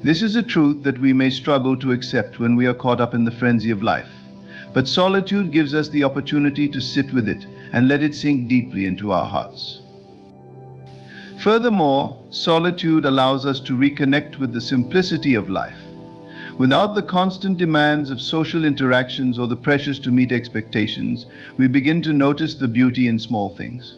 This is a truth that we may struggle to accept when we are caught up in the frenzy of life. But solitude gives us the opportunity to sit with it and let it sink deeply into our hearts. Furthermore, solitude allows us to reconnect with the simplicity of life. Without the constant demands of social interactions or the pressures to meet expectations, we begin to notice the beauty in small things.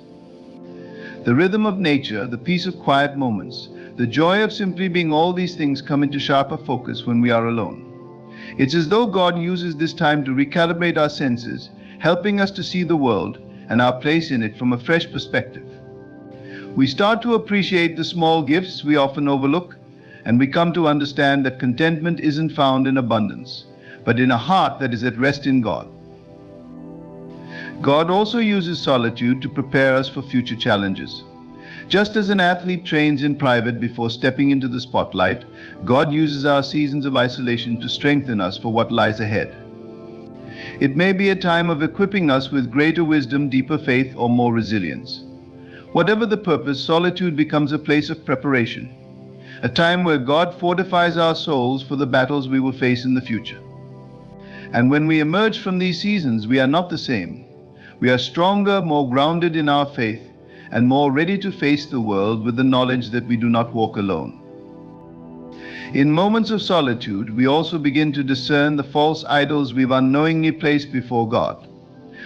The rhythm of nature, the peace of quiet moments, the joy of simply being, all these things come into sharper focus when we are alone. It's as though God uses this time to recalibrate our senses, helping us to see the world and our place in it from a fresh perspective. We start to appreciate the small gifts we often overlook, and we come to understand that contentment isn't found in abundance, but in a heart that is at rest in God. God also uses solitude to prepare us for future challenges. Just as an athlete trains in private before stepping into the spotlight, God uses our seasons of isolation to strengthen us for what lies ahead. It may be a time of equipping us with greater wisdom, deeper faith, or more resilience. Whatever the purpose, solitude becomes a place of preparation, a time where God fortifies our souls for the battles we will face in the future. And when we emerge from these seasons, we are not the same. We are stronger, more grounded in our faith, and more ready to face the world with the knowledge that we do not walk alone. In moments of solitude, we also begin to discern the false idols we've unknowingly placed before God.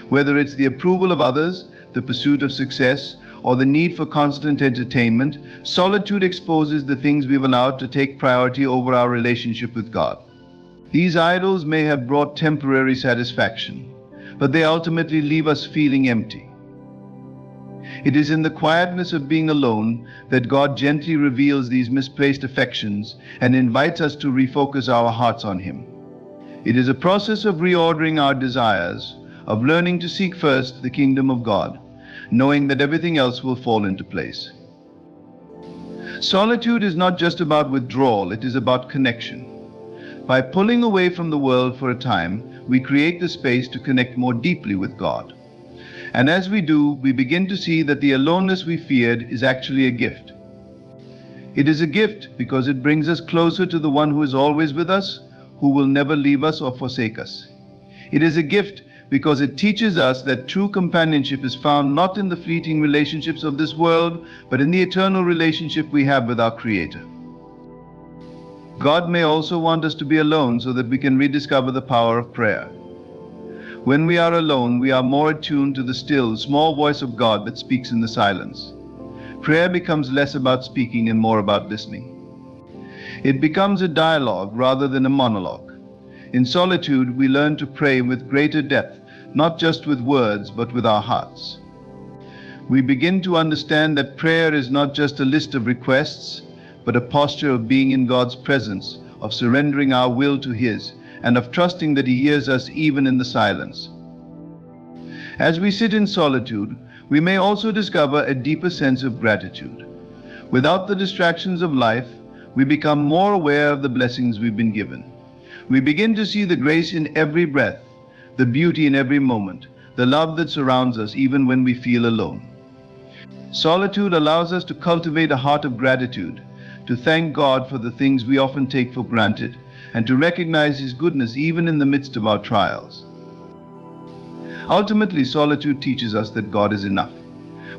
Whether it's the approval of others, the pursuit of success, or the need for constant entertainment, solitude exposes the things we've allowed to take priority over our relationship with God. These idols may have brought temporary satisfaction, but they ultimately leave us feeling empty. It is in the quietness of being alone that God gently reveals these misplaced affections and invites us to refocus our hearts on Him. It is a process of reordering our desires, of learning to seek first the kingdom of God, knowing that everything else will fall into place. Solitude is not just about withdrawal, it is about connection. By pulling away from the world for a time, we create the space to connect more deeply with God. And as we do, we begin to see that the aloneness we feared is actually a gift. It is a gift because it brings us closer to the one who is always with us, who will never leave us or forsake us. It is a gift because it teaches us that true companionship is found not in the fleeting relationships of this world, but in the eternal relationship we have with our Creator. God may also want us to be alone so that we can rediscover the power of prayer. When we are alone, we are more attuned to the still, small voice of God that speaks in the silence. Prayer becomes less about speaking and more about listening. It becomes a dialogue rather than a monologue. In solitude, we learn to pray with greater depth, not just with words, but with our hearts. We begin to understand that prayer is not just a list of requests, but a posture of being in God's presence, of surrendering our will to His, and of trusting that He hears us even in the silence. As we sit in solitude, we may also discover a deeper sense of gratitude. Without the distractions of life, we become more aware of the blessings we've been given. We begin to see the grace in every breath, the beauty in every moment, the love that surrounds us even when we feel alone. Solitude allows us to cultivate a heart of gratitude, to thank God for the things we often take for granted, and to recognize His goodness even in the midst of our trials. Ultimately, solitude teaches us that God is enough.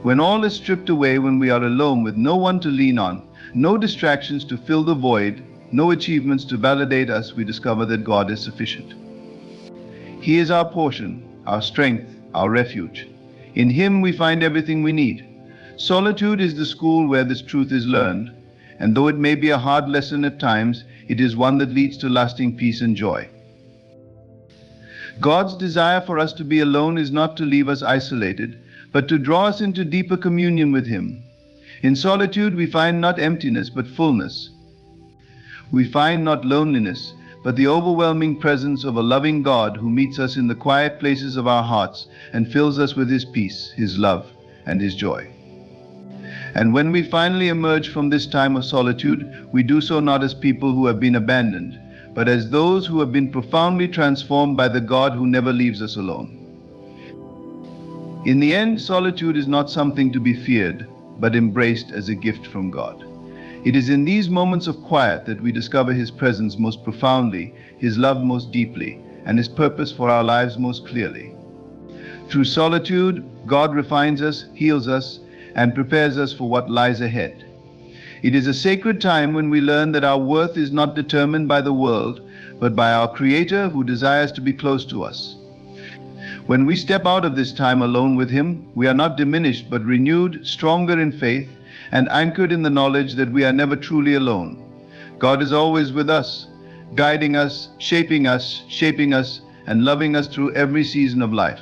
When all is stripped away, when we are alone with no one to lean on, no distractions to fill the void, no achievements to validate us, we discover that God is sufficient. He is our portion, our strength, our refuge. In Him we find everything we need. Solitude is the school where this truth is learned, and though it may be a hard lesson at times, it is one that leads to lasting peace and joy. God's desire for us to be alone is not to leave us isolated, but to draw us into deeper communion with Him. In solitude, we find not emptiness, but fullness. We find not loneliness, but the overwhelming presence of a loving God who meets us in the quiet places of our hearts and fills us with His peace, His love, and His joy. And when we finally emerge from this time of solitude, we do so not as people who have been abandoned, but as those who have been profoundly transformed by the God who never leaves us alone. In the end, solitude is not something to be feared, but embraced as a gift from God. It is in these moments of quiet that we discover His presence most profoundly, His love most deeply, and His purpose for our lives most clearly. Through solitude, God refines us, heals us, and prepares us for what lies ahead. It is a sacred time when we learn that our worth is not determined by the world, but by our Creator who desires to be close to us. When we step out of this time alone with Him, we are not diminished, but renewed, stronger in faith, and anchored in the knowledge that we are never truly alone. God is always with us, guiding us, shaping us, and loving us through every season of life.